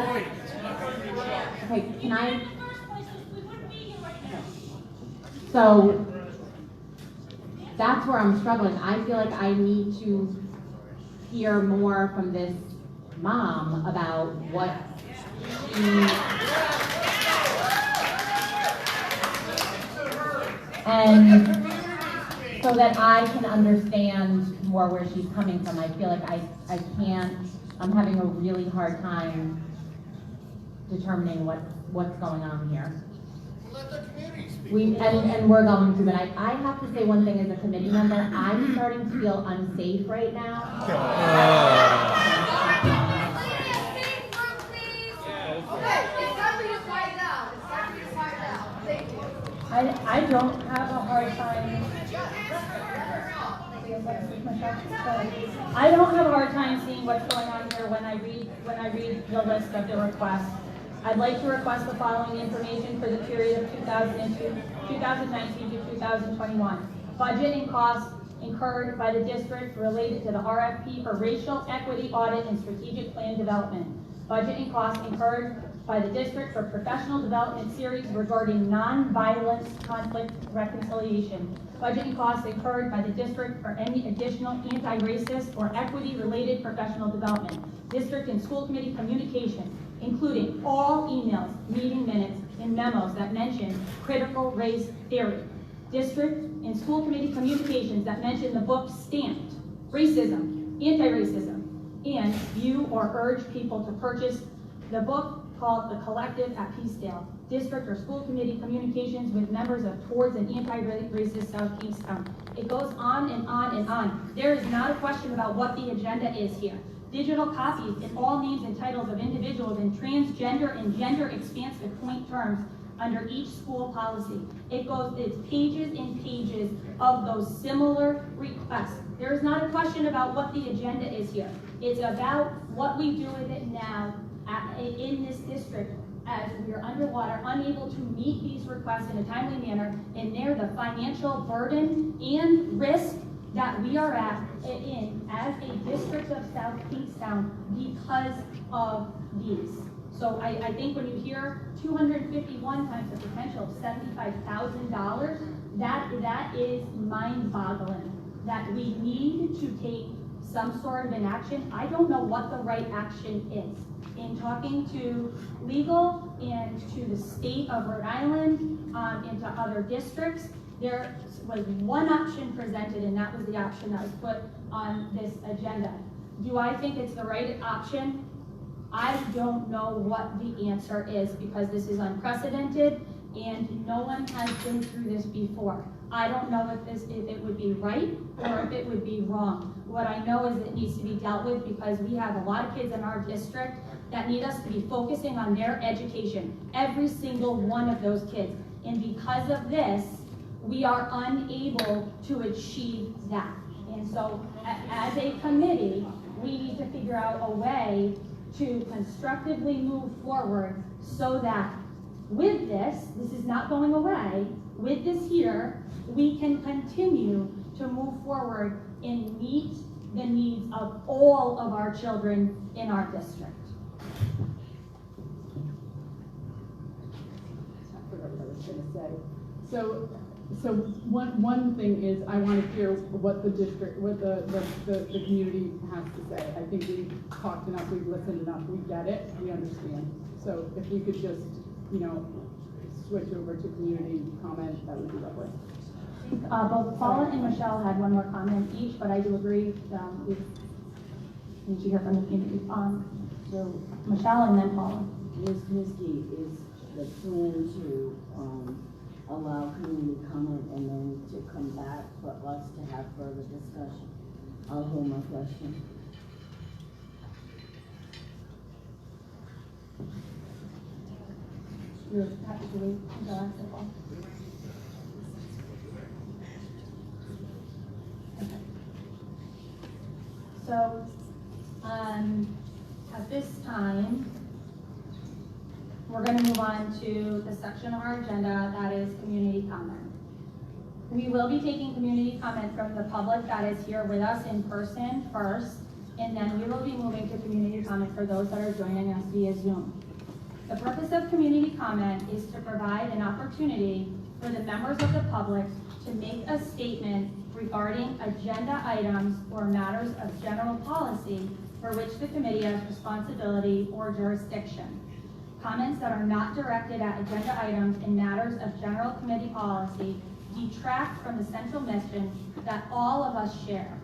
Okay, can I? So that's where I'm struggling. I feel like I need to hear more from this mom about what and so that I can understand more where she's coming from. I feel like I can't, I'm having a really hard time determining what's going on here. Let the community speak. And we're going to, but I have to say one thing as a committee member, I'm starting to feel unsafe right now. I don't have a hard time. I don't have a hard time seeing what's going on here when I read the list of the requests. I'd like to request the following information for the period of 2019 to 2021. Budget and costs incurred by the district related to the RFP for racial equity audit and strategic plan development. Budget and costs incurred by the district for professional development series regarding non-violence conflict reconciliation. Budget and costs incurred by the district for any additional anti-racist or equity-related professional development. District and school committee communication, including all emails, meeting minutes, and memos that mention critical race theory. District and school committee communications that mention the book Stamped, Racism, Anti-Racism, and view or urge people to purchase the book called The Collective at Peacedale. District or school committee communications with members of Towards an Anti-Racist South Kingstown. It goes on and on and on. There is not a question about what the agenda is here. Digital copies in all names and titles of individuals in transgender and gender expansive point terms under each school policy. It's pages and pages of those similar requests. There is not a question about what the agenda is here. It's about what we do with it now in this district as we are underwater, unable to meet these requests in a timely manner, and they're the financial burden and risk that we are in as a district of South Kingstown because of these. So I think when you hear 251 times the potential of $75,000, that is mind-boggling. That we need to take some sort of an action. I don't know what the right action is. In talking to legal and to the state of Rhode Island and to other districts, there was one option presented, and that was the option that was put on this agenda. Do I think it's the right option? I don't know what the answer is because this is unprecedented and no one has been through this before. I don't know if it would be right or if it would be wrong. What I know is it needs to be dealt with because we have a lot of kids in our district that need us to be focusing on their education, every single one of those kids. And because of this, we are unable to achieve that. And so as a committee, we need to figure out a way to constructively move forward so that with this is not going away, with this here, we can continue to move forward and meet the needs of all of our children in our district. I forgot what I was gonna say. So one thing is I want to hear what the district, what the community has to say. I think we've talked enough, we've listened enough, we get it, we understand. So if we could just, switch over to community comment, that would be lovely. Both Paula and Michelle had one more comment each, but I do agree, we need to hear from the community. So Michelle and then Paula. Ms. Miskey, is the plan to allow community comment and then to come back for us to have further discussion? I'll hold my question. You're happy to wait until after Paul? Okay. So, at this time, we're going to move on to the section of our agenda that is community comment. We will be taking community comment from the public that is here with us in person first, and then we will be moving to community comment for those that are joining us via Zoom. The purpose of community comment is to provide an opportunity for the members of the public to make a statement regarding agenda items or matters of general policy for which the committee has responsibility or jurisdiction. Comments that are not directed at agenda items and matters of general committee policy detract from the central mission that all of us share,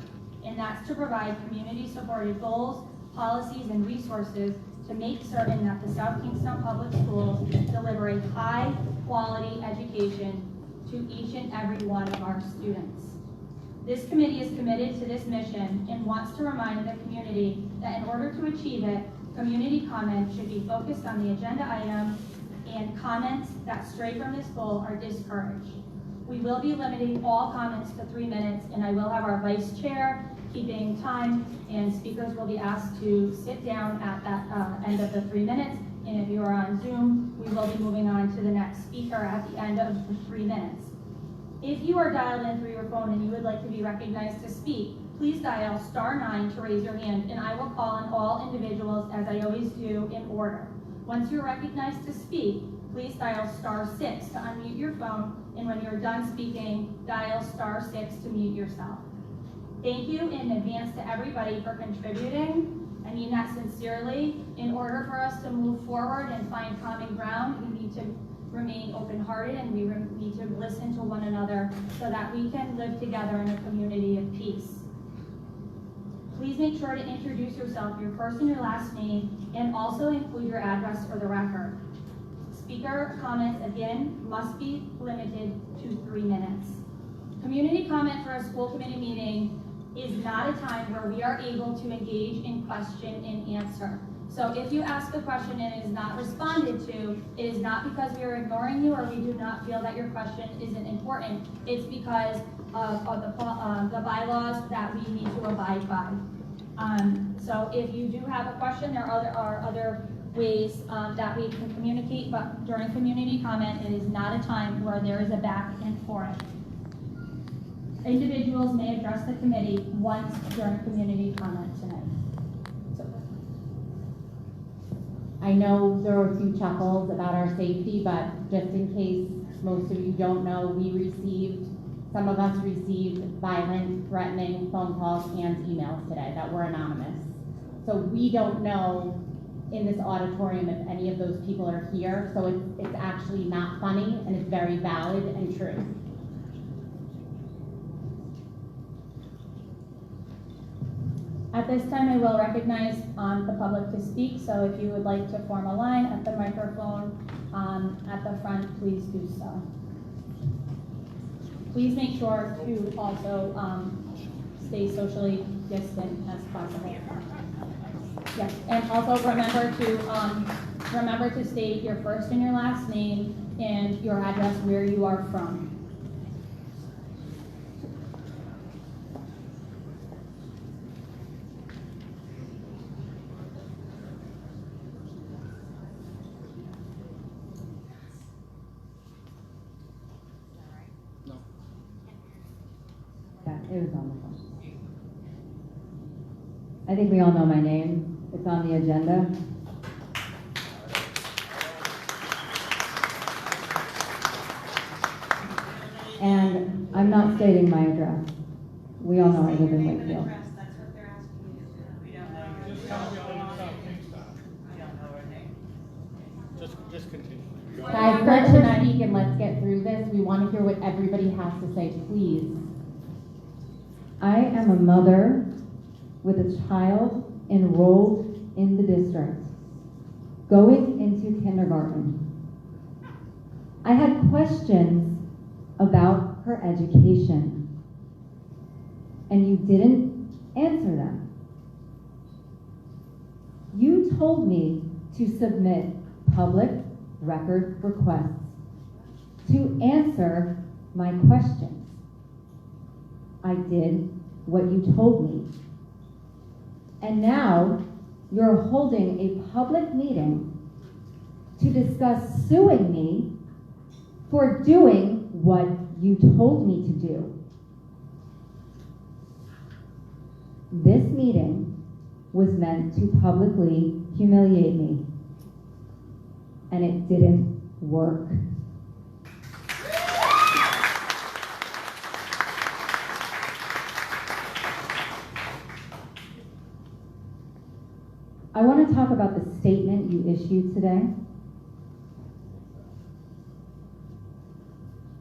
and that's to provide community-supported goals, policies, and resources to make certain that the South Kingstown Public Schools deliver a high-quality education to each and every one of our students. This committee is committed to this mission and wants to remind the community that in order to achieve it, community comment should be focused on the agenda items, and comments that stray from this goal are discouraged. We will be limiting all comments to 3 minutes, and I will have our vice chair keeping time, and speakers will be asked to sit down at that end of the 3 minutes. And if you are on Zoom, we will be moving on to the next speaker at the end of the 3 minutes. If you are dialed in through your phone and you would like to be recognized to speak, please dial *9 to raise your hand, and I will call on all individuals as I always do in order. Once you're recognized to speak, please dial *6 to unmute your phone, and when you're done speaking, dial *6 to mute yourself. Thank you in advance to everybody for contributing. I mean that sincerely. In order for us to move forward and find common ground, we need to remain open-hearted, and we need to listen to one another so that we can live together in a community of peace. Please make sure to introduce yourself, your first and your last name, and also include your address for the record. Speaker comments, again, must be limited to 3 minutes. Community comment for a school committee meeting is not a time where we are able to engage in question and answer. So if you ask a question and it is not responded to, it is not because we are ignoring you or we do not feel that your question isn't important. It's because of the bylaws that we need to abide by. So if you do have a question, there are other ways that we can communicate, but during community comment, it is not a time where there is a back and forth. Individuals may address the committee once during community comment tonight. I know there were a few chuckles about our safety, but just in case most of you don't know, some of us received violent, threatening phone calls and emails today that were anonymous. So we don't know in this auditorium if any of those people are here, so it's actually not funny, and it's very valid and true. At this time, I will recognize the public to speak, so if you would like to form a line at the microphone at the front, please do so. Please make sure to also stay socially distant as possible. Yes, and also remember to state your first and your last name and your address where you are from. Yeah, it was on the phone. I think we all know my name. It's on the agenda. And I'm not stating my address. We all know I live in Wakefield. That's what they're asking you to do. We don't know. Just tell me all about Kingstown. We don't know her name. Just continue. Guys, let her speak and let's get through this. We want to hear what everybody has to say, please. I am a mother with a child enrolled in the district, going into kindergarten. I had questions about her education, and you didn't answer them. You told me to submit public record requests to answer my questions. I did what you told me. And now you're holding a public meeting to discuss suing me for doing what you told me to do. This meeting was meant to publicly humiliate me, and it didn't work. I want to talk about the statement you issued today.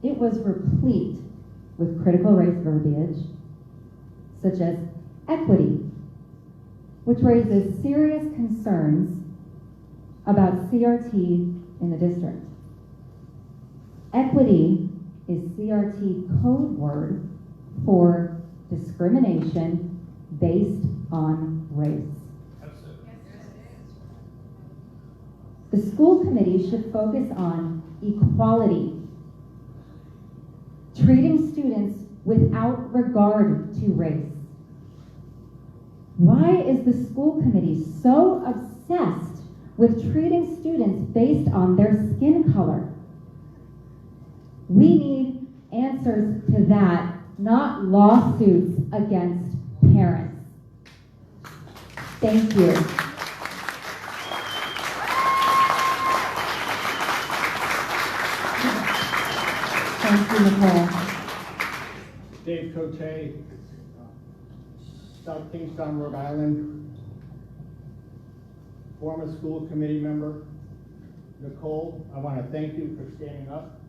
It was replete with critical race verbiage, such as equity, which raises serious concerns about CRT in the district. Equity is CRT code word for discrimination based on race. The school committee should focus on equality, treating students without regard to race. Why is the school committee so obsessed with treating students based on their skin color? We need answers to that, not lawsuits against parents. Thank you. Thank you, Nicole. Dave Cote, South Kingstown, Rhode Island, former school committee member. Nicole, I want to thank you for standing up.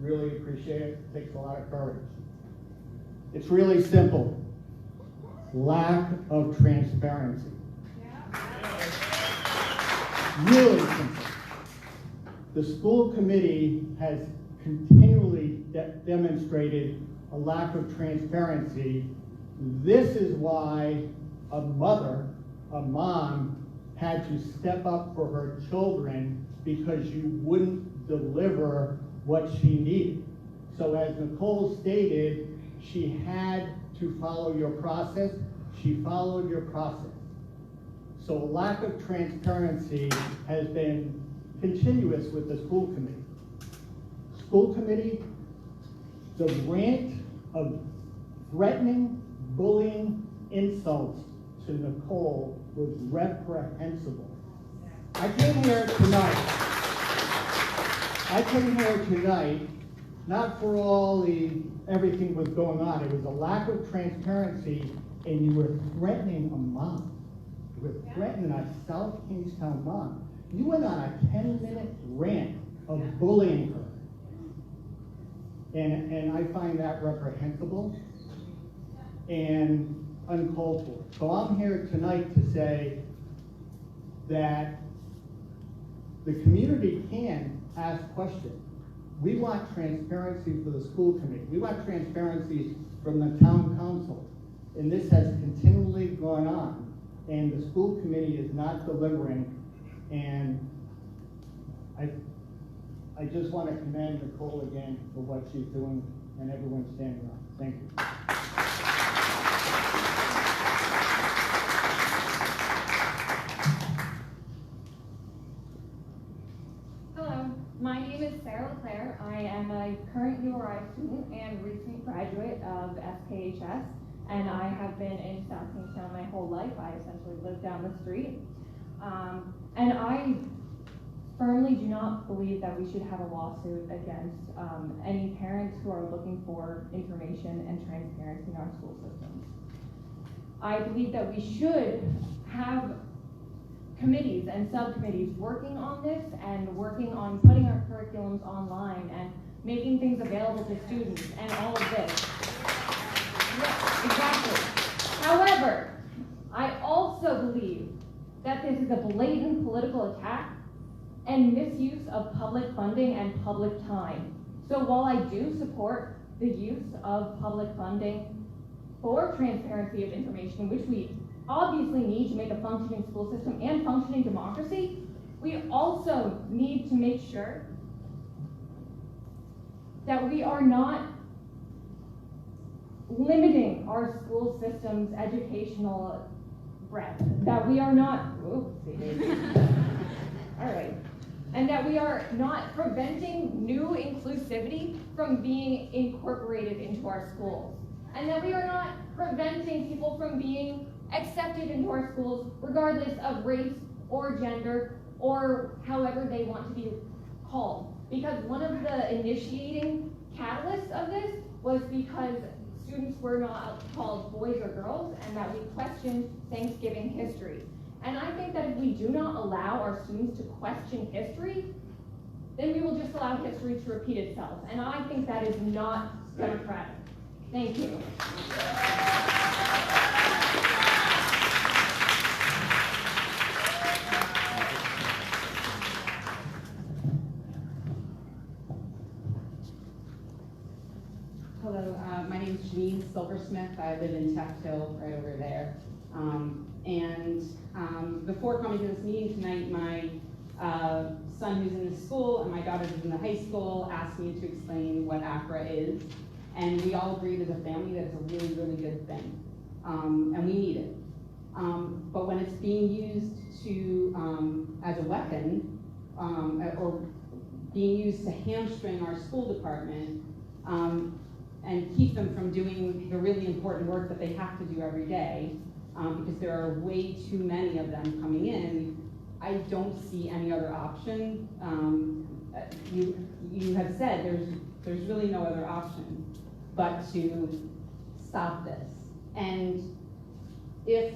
Really appreciate it. It takes a lot of courage. It's really simple. Lack of transparency. Really simple. The school committee has continually demonstrated a lack of transparency. This is why a mom, had to step up for her children because you wouldn't deliver what she needed. So as Nicole stated, she had to follow your process. She followed your process. So a lack of transparency has been continuous with the school committee. School committee, the rant of threatening, bullying, insults to Nicole was reprehensible. I came here tonight, not for all everything was going on. It was a lack of transparency, and you were threatening a mom. You were threatening a South Kingstown mom. You went on a 10-minute rant of bullying her. And I find that reprehensible and uncalled for. So I'm here tonight to say that the community can ask questions. we want transparency for the school committee. We want transparency from the town council. And this has continually gone on, and the school committee is not delivering. And I just want to commend Nicole again for what she's doing and everyone standing up. Thank you. Hello, my name is Sarah Leclaire. I am a current URI student and recent graduate of SKHS, and I have been in South Kingstown my whole life. I essentially live down the street. And I firmly do not believe that we should have a lawsuit against any parents who are looking for information and transparency in our school systems. I believe that we should have committees and subcommittees working on this and working on putting our curriculums online and making things available to students and all of this. Yes, exactly. However, I also believe that this is a blatant political attack and misuse of public funding and public time. So while I do support the use of public funding for transparency of information, which we obviously need to make a functioning school system and functioning democracy, we also need to make sure that we are not limiting our school system's educational breadth, that we are not, all right, and that we are not preventing new inclusivity from being incorporated into our schools, and that we are not preventing people from being accepted into our schools regardless of race or gender or however they want to be called. Because one of the initiating catalysts of this was because students were not called boys or girls, and that we questioned Thanksgiving history. And I think that if we do not allow our students to question history, then we will just allow history to repeat itself. And I think that is not democratic. Thank you. Hello, my name is Janine Silversmith. I live in Tech Hill, right over there. Before coming to this meeting tonight, my son who's in the school and my daughter who's in the high school asked me to explain what ACRA is. And we all agreed as a family that it's a really, really good thing. And we need it. But when it's being used to, as a weapon, or being used to hamstring our school department, and keep them from doing the really important work that they have to do every day, because there are way too many of them coming in, I don't see any other option. You have said there's really no other option but to stop this. And if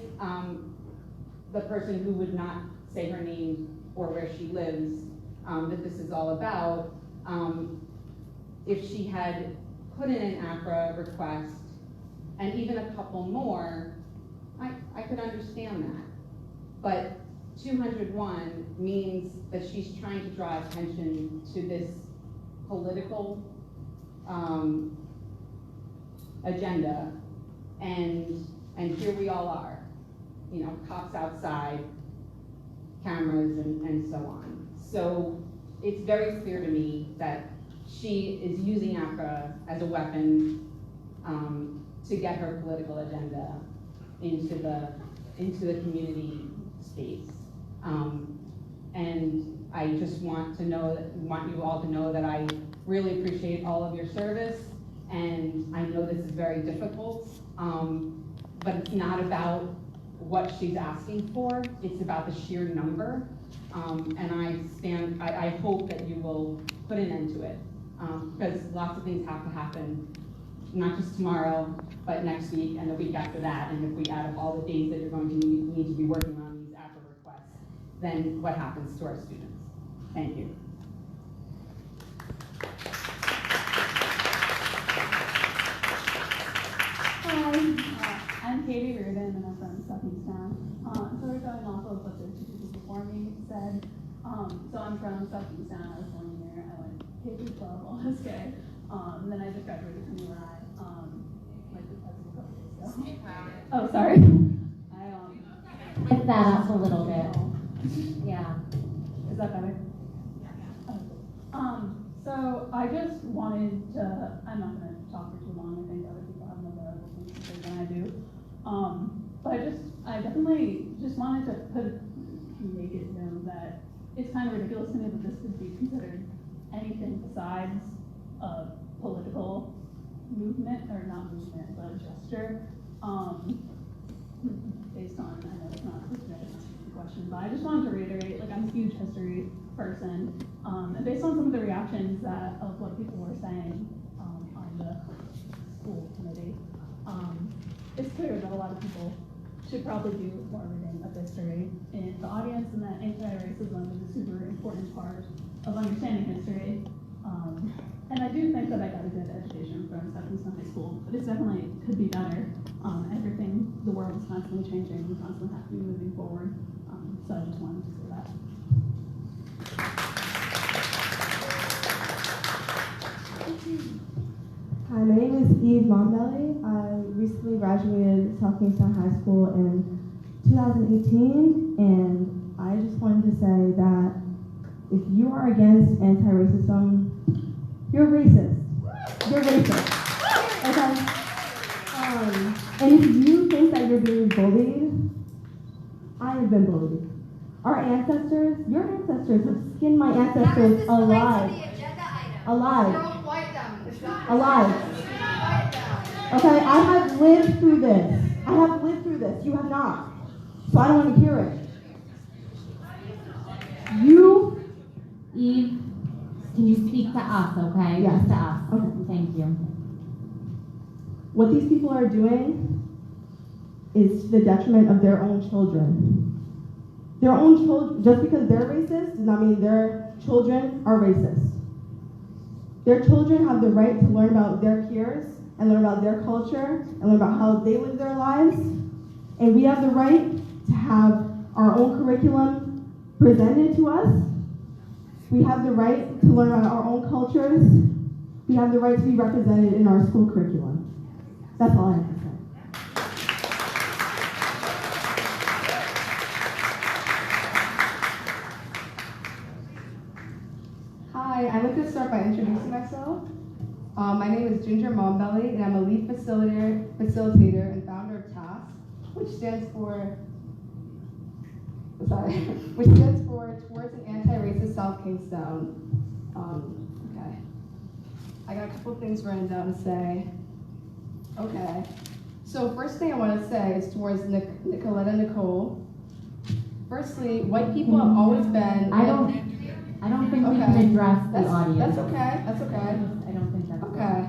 the person who would not say her name or where she lives, that this is all about, if she had put in an ACRA request and even a couple more, I could understand that. But 201 means that she's trying to draw attention to this political agenda, and here we all are, you know, cops outside, cameras, and so on. So it's very clear to me that she is using ACRA as a weapon to get her political agenda into the community space. And I just want you all to know that I really appreciate all of your service, and I know this is very difficult, but it's not about what she's asking for, it's about the sheer number, and I hope that you will put an end to it, because lots of things have to happen, not just tomorrow, but next week and the week after that, and if we add up all the days that you're going to need to be working on these ACRA requests, then what happens to our students? Thank you. Hi, I'm Katie Reardon, and I'm from South Kingstown. Sort of going off of what the two people before me said. So I'm from South Kingstown. I was born here. I went K through 12, all SK. Then I just graduated from URI, like a couple days ago. Oh, sorry. Lift that up a little bit. Yeah. Is that better? So I just wanted to, I'm not going to talk for too long. I think other people have more valuable things to say than I do. But I definitely just wanted to make it known that it's kind of ridiculous to me that this could be considered anything besides a political movement, or not movement, but a gesture. Based on, I know it's not the question, but I just wanted to reiterate, like, I'm a huge history person, and based on some of the reactions of what people were saying on the school committee, it's clear that a lot of people should probably do more reading of history in the audience, and that anti-racism is a super important part of understanding history. And I do think that I got a good education from Stephenston High School, but it definitely could be better. Everything, the world is constantly changing, we constantly have to be moving forward. So I just wanted to say that. Hi, my name is Eve Monbelly. I recently graduated South Kingstown High School in 2018, and I just wanted to say that if you are against anti-racism, you're racist. You're racist. Okay? And if you think that you're being bullied, I have been bullied. Our ancestors, your ancestors have skinned my ancestors alive. Alive. Alive. Okay, I have lived through this. I have lived through this. You have not. So I don't want to hear it. Eve, can you speak to us, okay? Yes. Just to us. Okay. Thank you. What these people are doing is to the detriment of their own children. Their own children, just because they're racist, does not mean their children are racist. Their children have the right to learn about their peers and learn about their culture and learn about how they live their lives. And we have the right to have our own curriculum presented to us. We have the right to learn about our own cultures. We have the right to be represented in our school curriculum. That's all I have to say. Hi, I'd like to start by introducing myself. My name is Ginger Monbelly, and I'm a lead facilitator and founder of TASK, which stands for Towards an Anti-Racist South Kingstown. Okay. I got a couple things written down to say. Okay. So first thing I want to say is towards Nicole. Firstly, white people have always been. I don't think we can address the audience. That's okay. That's okay. I don't think that's okay.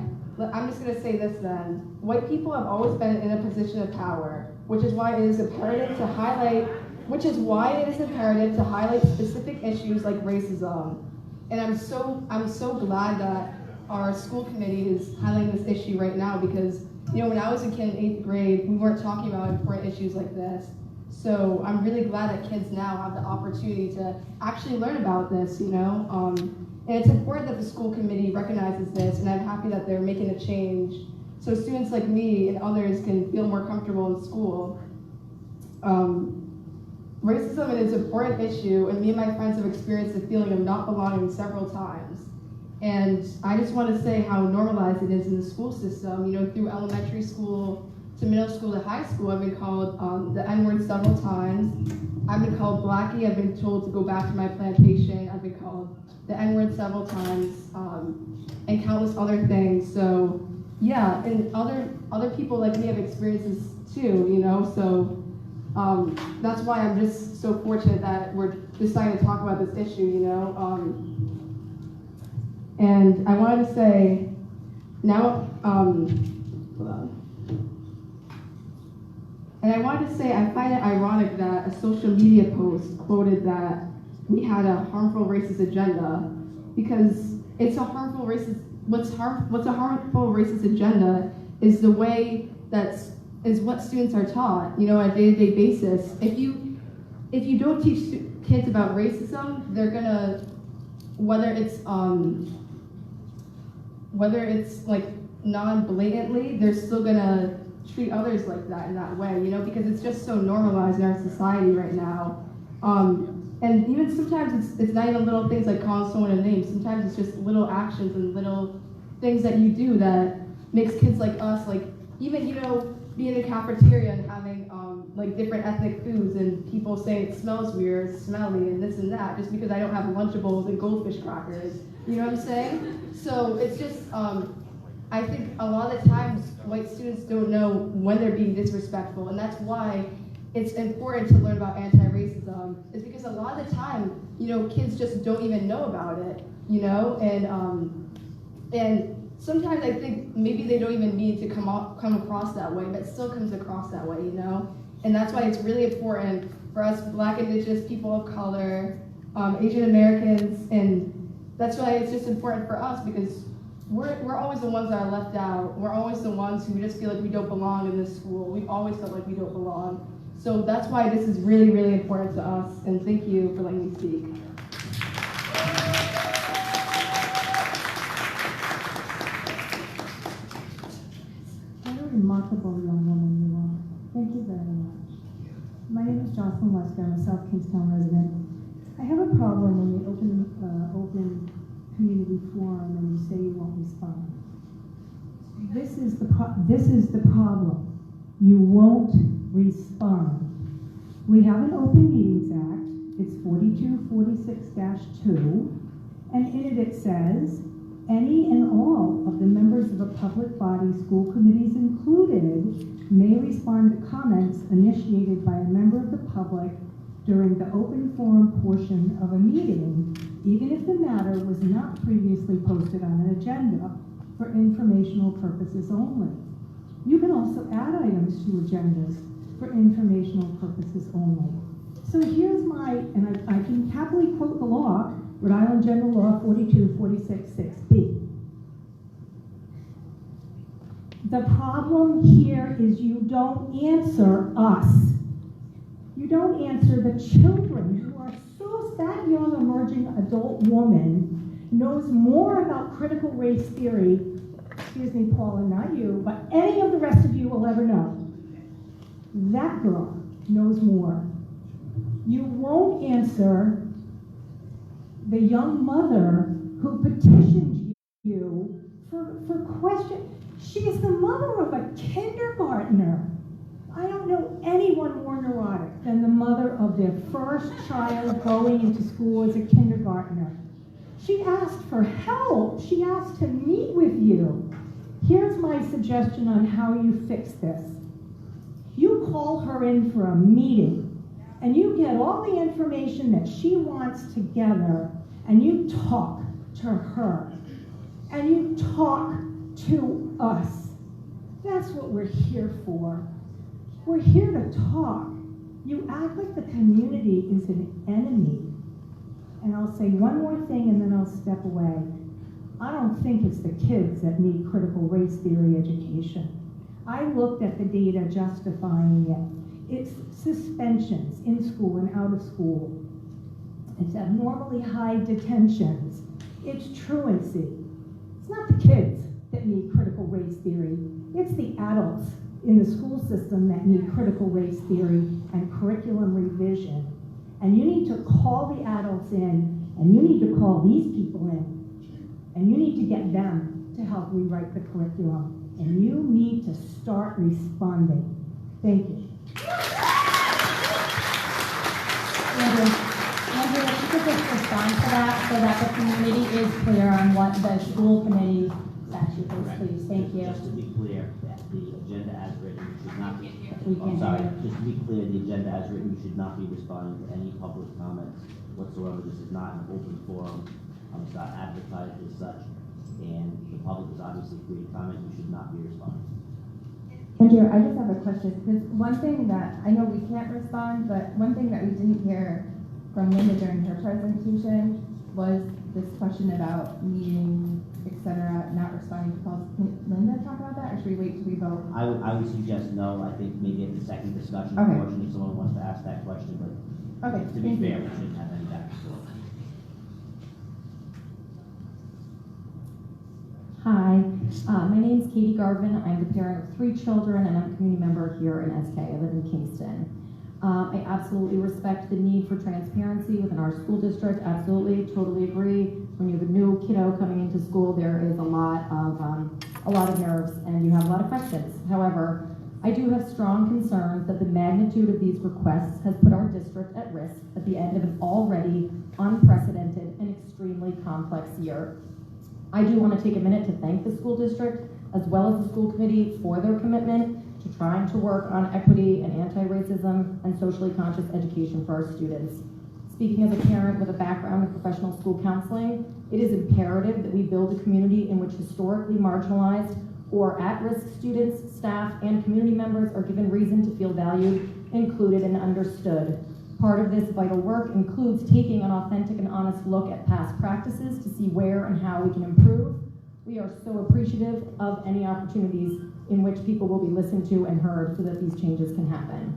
I'm just going to say this then. White people have always been in a position of power, which is why it is imperative to highlight specific issues like racism. And I'm so glad that our school committee is highlighting this issue right now, because when I was a kid in 8th grade, we weren't talking about important issues like this. So I'm really glad that kids now have the opportunity to actually learn about this, And it's important that the school committee recognizes this, and I'm happy that they're making a change so students like me and others can feel more comfortable in school. Racism is an important issue, and me and my friends have experienced the feeling of not belonging several times. And I just want to say how normalized it is in the school system. Through elementary school to middle school to high school, I've been called the N-word several times. I've been called Blackie. I've been told to go back to my plantation. I've been called the N-word several times, and countless other things. So yeah, and other people like me have experienced this too. So that's why I'm just so fortunate that we're deciding to talk about this issue. And I wanted to say now. Hold on. And I wanted to say, I find it ironic that a social media post quoted that we had a harmful racist agenda, because it's a harmful racist. What's a harmful racist agenda is the way is what students are taught, on a day-to-day basis. If you don't teach kids about racism, they're gonna, whether it's whether it's like non-blatantly, they're still gonna treat others like that in that way, you know, because it's just so normalized in our society right now. And even sometimes it's not even little things like calling someone a name. Sometimes it's just little actions and little things that you do that makes kids like us, like even, you know, being in a cafeteria and having like different ethnic foods and people saying it smells weird, it's smelly, and this and that, just because I don't have Lunchables and goldfish crackers. You know what I'm saying? So it's just, I think a lot of times white students don't know when they're being disrespectful, and that's why it's important to learn about anti-racism. It's because a lot of the time, you know, kids just don't even know about it, you know, and sometimes I think maybe they don't even need to come across that way, but it still comes across that way, you know? And that's why it's really important for us Black, Indigenous, people of color, Asian Americans, and that's why it's just important for us because we're always the ones that are left out. We're always the ones who just feel like we don't belong in this school. We've always felt like we don't belong. So that's why this is really, really important to us, and thank you for letting me speak. What a remarkable young woman you are. Thank you very much. My name is Jocelyn Lester. I'm a South Kingstown resident. I have a problem when you open community forum and you say you won't respond. This is the problem. You won't respond. We have an Open Meetings Act. It's 4246-2, and in it says, any and all of the members of a public body, school committees included, may respond to comments initiated by a member of the public during the open forum portion of a meeting, even if the matter was not previously posted on an agenda for informational purposes only. You can also add items to agendas for informational purposes only. So here's and I can happily quote the law, Rhode Island General Law 42466B. The problem here is you don't answer us. You don't answer the children who are that young emerging adult woman knows more about critical race theory, excuse me, Paula, not you, but any of the rest of you will ever know. That girl knows more. You won't answer the young mother who petitioned you for questions. She is the mother of a kindergartner. I don't know anyone more neurotic than the mother of their first child going into school as a kindergartner. She asked for help. She asked to meet with you. Here's my suggestion on how you fix this. You call her in for a meeting, and you get all the information that she wants together, and you talk to her, and you talk to us. That's what we're here for. We're here to talk. You act like the community is an enemy. And I'll say one more thing and then I'll step away. I don't think it's the kids that need critical race theory education. I looked at the data justifying it. It's suspensions in school and out of school. It's abnormally high detentions. It's truancy. It's not the kids that need critical race theory. It's the adults in the school system that need critical race theory and curriculum revision. And you need to call the adults in, and you need to call these people in, and you need to get them to help rewrite the curriculum. And you need to start responding. Thank you. Andrew, if you could just respond to that so that the community is clear on what the school committee statute is, please. Thank you. Just to be clear, the agenda as written should not be, We can't I'm sorry, hear you. just to be clear, the agenda as written should not be responding to any public comments whatsoever. This is not an open forum. It's not advertised as such. And the public is obviously free to comment. You should not be responding. Andrew, I just have a question, because one thing that, I know we can't respond, but one thing that we didn't hear from Linda during her presentation was this question about meetings, etc., not responding to calls. Can Linda talk about that, or should we wait till we vote? I would suggest no. I think maybe at the second discussion portion, if someone wants to ask that question, but to be fair, we shouldn't have any back and forth. Hi, My name's Katie Garvin. I'm the parent of 3 children, and I'm a community member here in SK. I live in Kingston. I absolutely respect the need for transparency within our school district. Absolutely, totally agree. When you have a new kiddo coming into school, there is a lot of nerves, and you have a lot of questions. However, I do have strong concerns that the magnitude of these requests has put our district at risk at the end of an already unprecedented and extremely complex year. I do want to take a minute to thank the school district as well as the school committee for their commitment to trying to work on equity and anti-racism and socially conscious education for our students. Speaking as a parent with a background in professional school counseling, it is imperative that we build a community in which historically marginalized or at-risk students, staff, and community members are given reason to feel valued, included, and understood. Part of this vital work includes taking an authentic and honest look at past practices to see where and how we can improve. We are so appreciative of any opportunities in which people will be listened to and heard so that these changes can happen.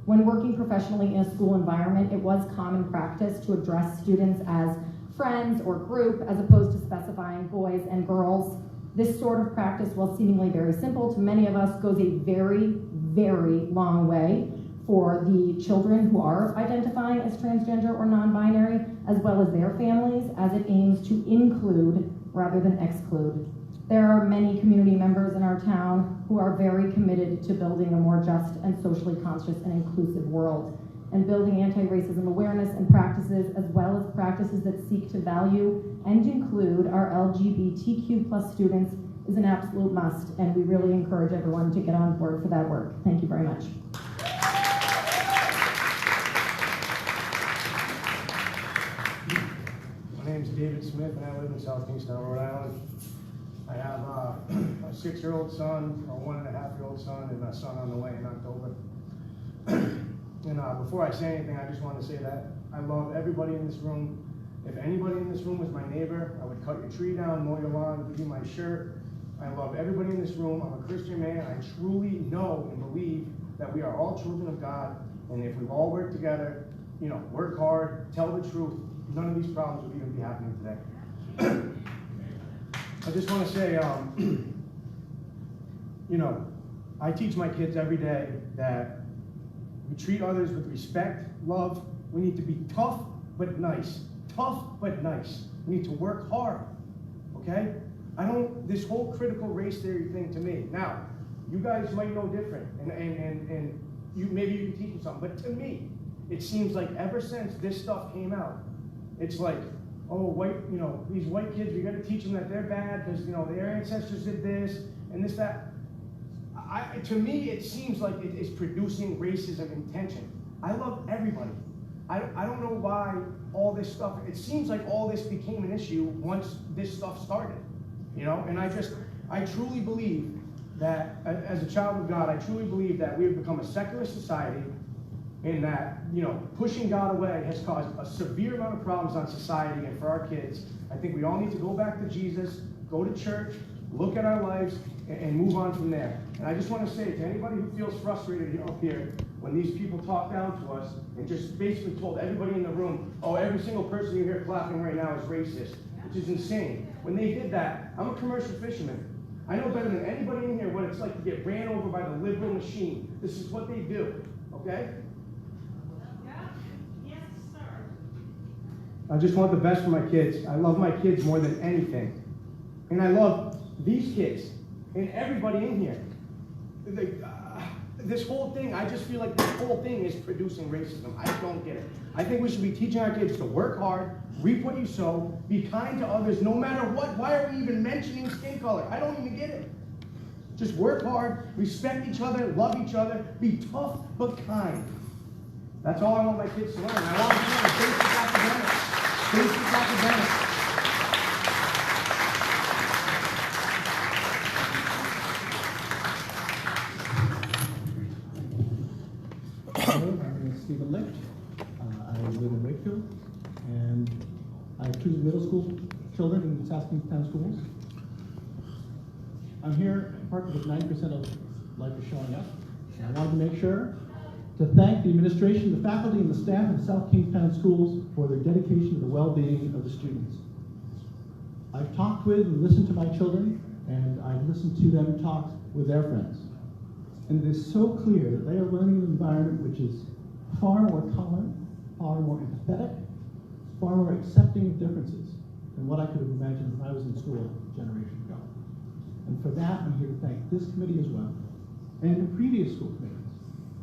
When working professionally in a school environment, it was common practice to address students as friends or group as opposed to specifying boys and girls. This sort of practice, while seemingly very simple to many of us, goes a very, very long way for the children who are identifying as transgender or non-binary, as well as their families, as it aims to include rather than exclude. There are many community members in our town who are very committed to building a more just and socially conscious and inclusive world, and building anti-racism awareness and practices, as well as practices that seek to value and include our LGBTQ+ students, is an absolute must, and we really encourage everyone to get on board for that work. Thank you very much. My name's David Smith, and I live in South Kingstown, Rhode Island. I have a 6-year-old son, a 1.5-year-old son, and a son on the way in October. And before I say anything, I just want to say that I love everybody in this room. If anybody in this room was my neighbor, I would cut your tree down, mow your lawn, give you my shirt. I love everybody in this room. I'm a Christian man. I truly know and believe that we are all children of God, and if we all work together, work hard, tell the truth, none of these problems would even be happening today. I just want to say, I teach my kids every day that we treat others with respect, love. We need to be tough but nice. Tough but nice. We need to work hard, okay? This whole critical race theory thing to me. Now, you guys might know different, and maybe you can teach them something, but to me, it seems like ever since this stuff came out, it's like, oh, these white kids, we got to teach them that they're bad because, their ancestors did this and this, that. To me, it seems like it is producing racism intention. I love everybody. I don't know why all this stuff, it seems like all this became an issue once this stuff started, and I truly believe that, as a child of God, I truly believe that we have become a secular society, and that, pushing God away has caused a severe amount of problems on society and for our kids. I think we all need to go back to Jesus, go to church, look at our lives, and move on from there. And I just want to say to anybody who feels frustrated up here when these people talk down to us and just basically told everybody in the room, oh, every single person you hear clapping right now is racist, which is insane. When they did that, I'm a commercial fisherman. I know better than anybody in here what it's like to get ran over by the liberal machine. This is what they do, okay? I just want the best for my kids. I love my kids more than anything. And I love these kids and everybody in here. This whole thing, I just feel like this whole thing is producing racism. I don't get it. I think we should be teaching our kids to work hard, reap what you sow, be kind to others no matter what. Why are we even mentioning skin color? I don't even get it. Just work hard, respect each other, love each other, be tough but kind. That's all I want my kids to learn. I want them to learn basic academics. Basic academics. Hello, my name is Stephen Licht. I live in Wakefield, and I have 2 middle school children in South Kingstown schools. I'm here partly because 90% of life is showing up. And I wanted to make sure to thank the administration, the faculty, and the staff of South Kingstown schools for their dedication to the well-being of the students. I've talked with and listened to my children, and I listened to them talk with their friends. And it is so clear that they are learning an environment which is far more tolerant, far more empathetic, far more accepting of differences than what I could have imagined when I was in school a generation ago. And for that, I'm here to thank this committee as well, and the previous school committees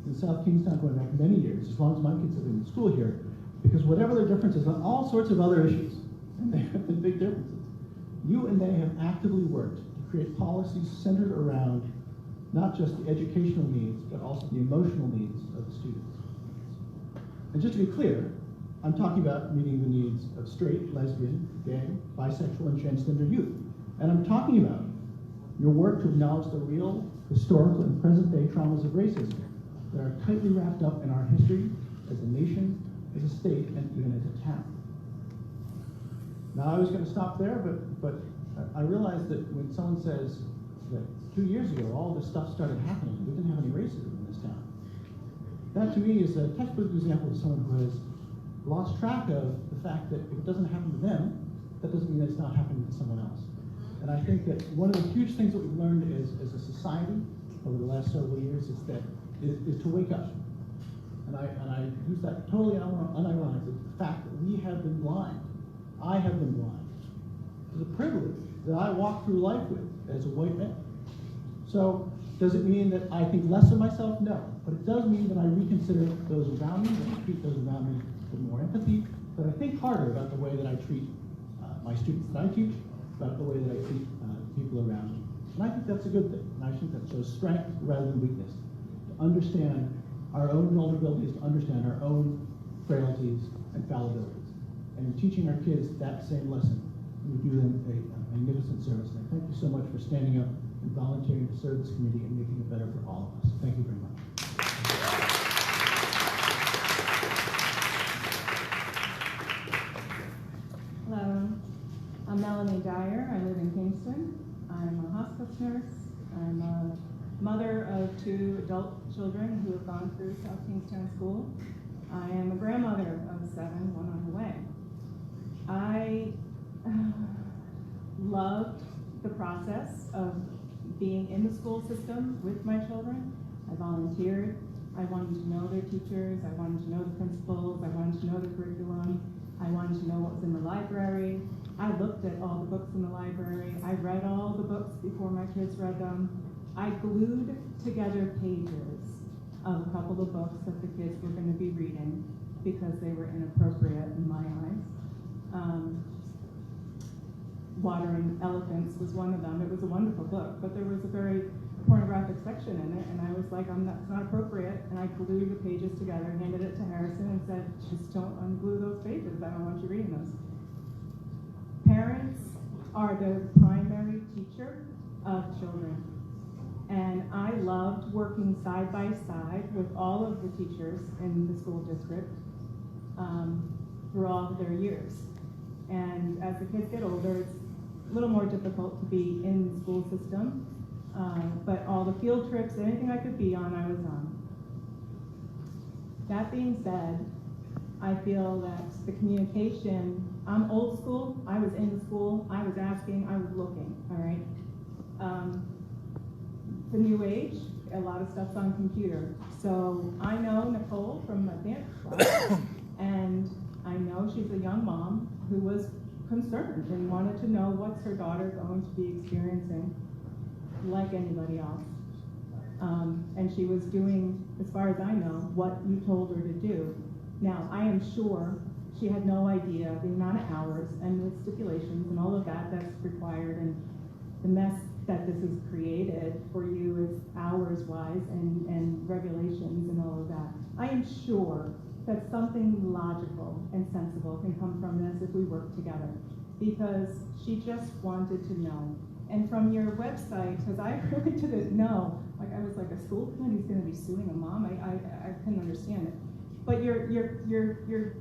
in South Kingstown going back many years, as long as my kids have been in school here, because whatever their differences on all sorts of other issues, and they have been big differences, you and they have actively worked to create policies centered around not just the educational needs, but also the emotional needs of the students. And just to be clear, I'm talking about meeting the needs of straight, lesbian, gay, bisexual, and transgender youth. And I'm talking about your work to acknowledge the real, historical, and present-day traumas of racism that are tightly wrapped up in our history as a nation, as a state, and even as a town. Now, I was going to stop there, but I realized that when someone says that 2 years ago, all this stuff started happening, we didn't have any racism in this town. That, to me, is a textbook example of someone who has lost track of the fact that if it doesn't happen to them, that doesn't mean it's not happening to someone else. And I think that one of the huge things that we've learned as a society over the last several years is to wake up. And I use that totally unironically, the fact that we have been blind. I have been blind. It's a privilege that I walk through life with as a white man. So, does it mean that I think less of myself? No. But it does mean that I reconsider those around me, that I treat those around me with more empathy, that I think harder about the way that I treat my students that I teach, about the way that I treat people around me. And I think that's a good thing. And I think that shows strength rather than weakness. To understand our own vulnerabilities, to understand our own frailties and fallibilities. And in teaching our kids that same lesson, we do them a magnificent service. And I thank you so much for standing up and volunteering to serve this community and making it better for all of us. Thank you very much. Hello, I'm Melanie Dyer. I live in Kingston. I'm a hospice nurse. I'm a mother of 2 adult children who have gone through South Kingstown School. I am a grandmother of 7, one on the way. I loved the process of being in the school system with my children. I volunteered. I wanted to know their teachers. I wanted to know the principals. I wanted to know the curriculum. I wanted to know what was in the library. I looked at all the books in the library. I read all the books before my kids read them. I glued together pages of a couple of books that the kids were going to be reading because they were inappropriate in my eyes. Watering Elephants was one of them. It was a wonderful book, but there was a very pornographic section in it, and I was like, it's not appropriate, and I glued the pages together, handed it to Harrison, and said, just don't unglue those pages. I don't want you reading those. Parents are the primary teacher of children, and I loved working side by side with all of the teachers in the school district through all of their years. And as the kids get older, it's a little more difficult to be in the school system, but all the field trips, anything I could be on, I was on. That being said, I feel that the communication, I'm old school, I was in the school, I was asking, I was looking, all right? The new age, a lot of stuff's on computer. So I know Nicole from my dance class, and I know she's a young mom who was concerned and wanted to know what's her daughter going to be experiencing like anybody else. And she was doing, as far as I know, what you told her to do. Now, I am sure she had no idea the amount of hours and the stipulations and all of that that's required, and the mess that this has created for you is hours-wise and regulations and all of that. I am sure that something logical and sensible can come from this if we work together, because she just wanted to know. And from your website, because I really didn't know, like I was like, a school committee's going to be suing a mom. I couldn't understand it. But your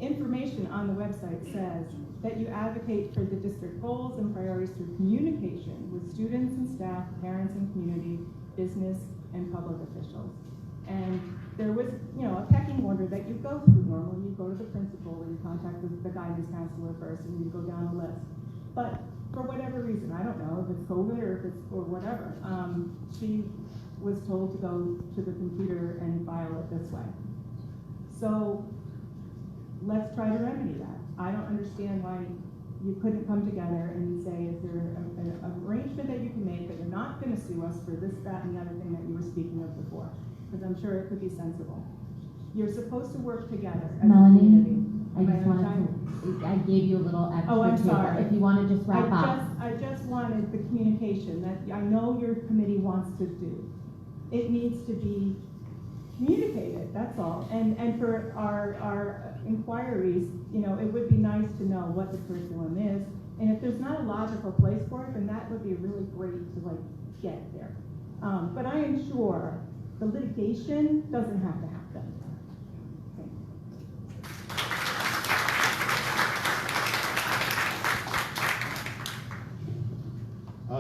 information on the website says that you advocate for the district goals and priorities through communication with students and staff, parents and community, business and public officials. And there was, a pecking order that you go through normally. You go to the principal and you contact the guidance counselor first, and you go down the list. But for whatever reason, I don't know if it's COVID or whatever, she was told to go to the computer and file it this way. So let's try to remedy that. I don't understand why you couldn't come together and say, is there an arrangement that you can make that you're not going to sue us for this, that, and the other thing that you were speaking of before? Because I'm sure it could be sensible. You're supposed to work together as Melanie, a community. I gave you a little extra. Oh, I'm too, sorry. but if you want to just wrap up. I just wanted the communication that I know your committee wants to do. It needs to be communicated, that's all. And for our inquiries, you know, it would be nice to know what the curriculum is. And if there's not a logical place for it, then that would be really great to like get there. But I am sure the litigation doesn't have to happen.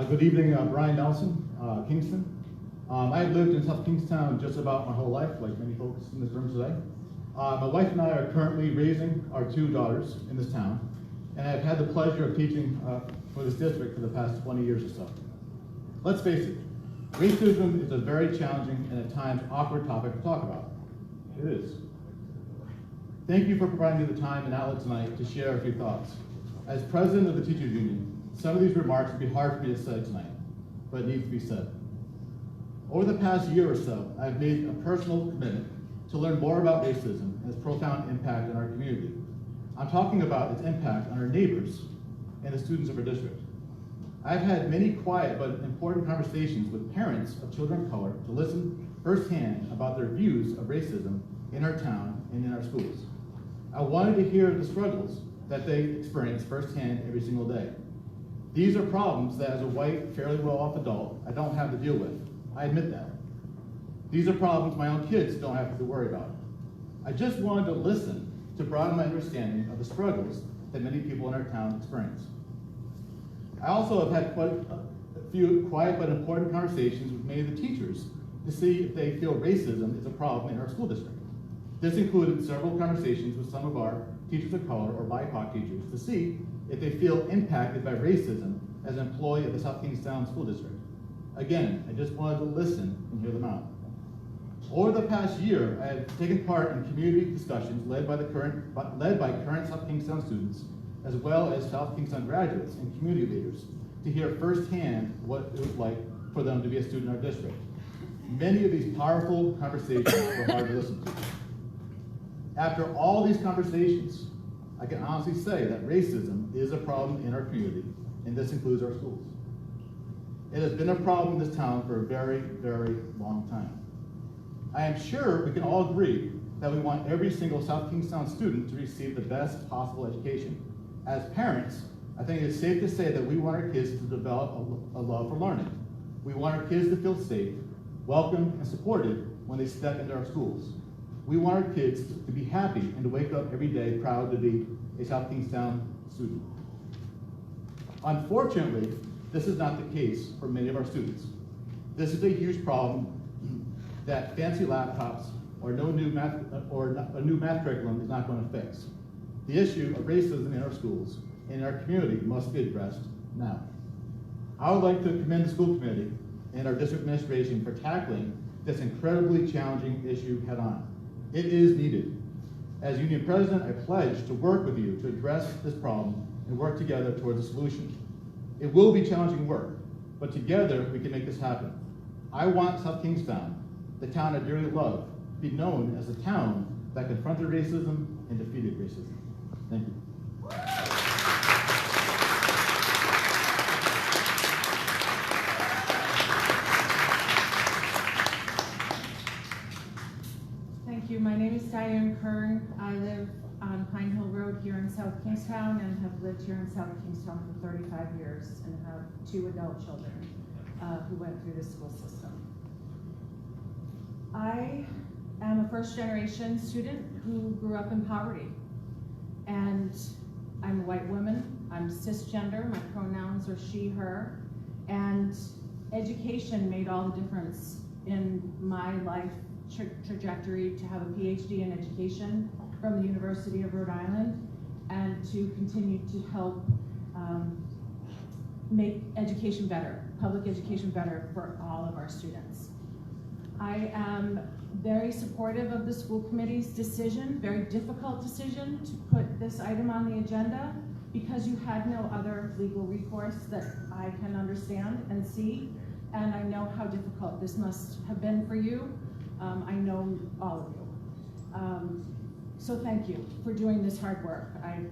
Good evening, Brian Nelson, Kingston. I've lived in South Kingstown just about my whole life, like many folks in this room today. My wife and I are currently raising our 2 daughters in this town, and I've had the pleasure of teaching for this district for the past 20 years or so. Let's face it, racism is a very challenging and at times awkward topic to talk about. It is. Thank you for providing me the time and outlet tonight to share a few thoughts. As president of the Teachers Union, some of these remarks would be hard for me to say tonight, but it needs to be said. Over the past year or so, I've made a personal commitment to learn more about racism and its profound impact on our community. I'm talking about its impact on our neighbors and the students of our district. I've had many quiet but important conversations with parents of children of color to listen firsthand about their views of racism in our town and in our schools. I wanted to hear the struggles that they experience firsthand every single day. These are problems that as a white, fairly well-off adult, I don't have to deal with. I admit that. These are problems my own kids don't have to worry about. I just wanted to listen to broaden my understanding of the struggles that many people in our town experience. I also have had quite a few quiet but important conversations with many of the teachers to see if they feel racism is a problem in our school district. This included several conversations with some of our teachers of color or BIPOC teachers to see if they feel impacted by racism as an employee of the South Kingstown School District. Again, I just wanted to listen and hear them out. Over the past year, I have taken part in community discussions led by current South Kingstown students, as well as South Kingstown graduates and community leaders, to hear firsthand what it was like for them to be a student in our district. Many of these powerful conversations were hard to listen to. After all these conversations, I can honestly say that racism is a problem in our community, and this includes our schools. It has been a problem in this town for a very, very long time. I am sure we can all agree that we want every single South Kingstown student to receive the best possible education. As parents, I think it's safe to say that we want our kids to develop a love for learning. We want our kids to feel safe, welcome, and supported when they step into our schools. We want our kids to be happy and to wake up every day proud to be a South Kingstown student. Unfortunately, this is not the case for many of our students. This is a huge problem that fancy laptops or a new math curriculum is not going to fix. The issue of racism in our schools and in our community must be addressed now. I would like to commend the school committee and our district administration for tackling this incredibly challenging issue head on. It is needed. As union president, I pledge to work with you to address this problem and work together towards a solution. It will be challenging work, but together we can make this happen. I want South Kingstown, the town I dearly love, to be known as the town that confronted racism and defeated racism. Thank you. Thank you. My name is Diane Kern. I live on Pine Hill Road here in South Kingstown and have lived here in South Kingstown for 35 years and have 2 adult children who went through the school system. I am a first-generation student who grew up in poverty, and I'm a white woman. I'm cisgender. My pronouns are she, her, and education made all the difference in my life trajectory to have a PhD in education from the University of Rhode Island and to continue to help make education better, public education better for all of our students. I am very supportive of the school committee's decision, very difficult decision, to put this item on the agenda because you had no other legal recourse that I can understand and see, and I know how difficult this must have been for you. I know all of you. So thank you for doing this hard work. I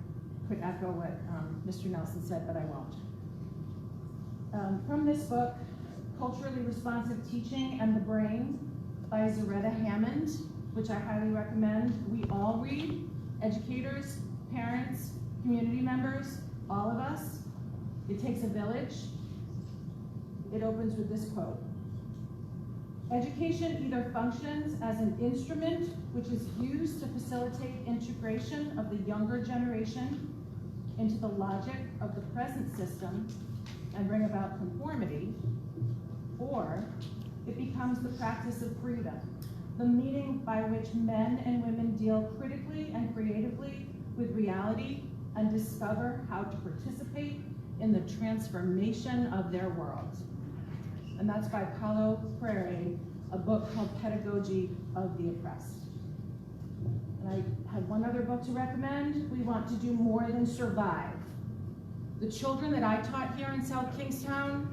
could echo what Mr. Nelson said, but I won't. From this book, Culturally Responsive Teaching and the Brain by Zaretta Hammond, which I highly recommend we all read, educators, parents, community members, all of us. It takes a village. It opens with this quote. Education either functions as an instrument which is used to facilitate integration of the younger generation into the logic of the present system and bring about conformity, or it becomes the practice of freedom, the meaning by which men and women deal critically and creatively with reality and discover how to participate in the transformation of their world. And that's by Paulo Freire, a book called Pedagogy of the Oppressed. And I have one other book to recommend. We want to do more than survive. The children that I taught here in South Kingstown,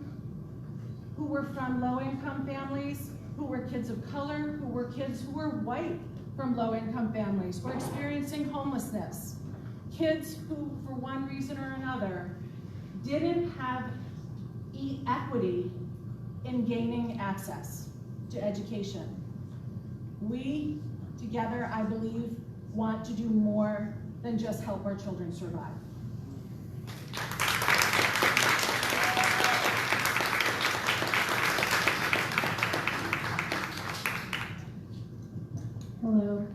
who were from low-income families, who were kids of color, who were kids who were white from low-income families, were experiencing homelessness. Kids who, for one reason or another, didn't have equity in gaining access to education. We, together, I believe, want to do more than just help our children survive. Hello,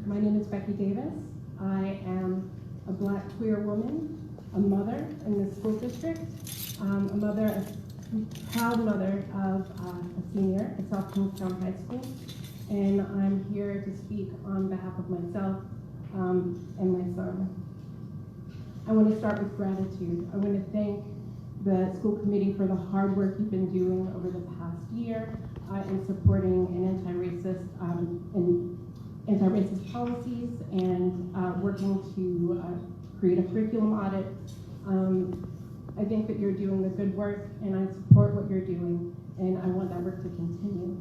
my name is Becky Davis. I am a Black queer woman, a mother in the school district, a mother, a proud mother of a senior at South Kingstown High School, and I'm here to speak on behalf of myself and my son. I want to start with gratitude. I want to thank the school committee for the hard work you've been doing over the past year in supporting an anti-racist policies and working to create a curriculum audit. I think that you're doing the good work, and I support what you're doing, and I want that work to continue.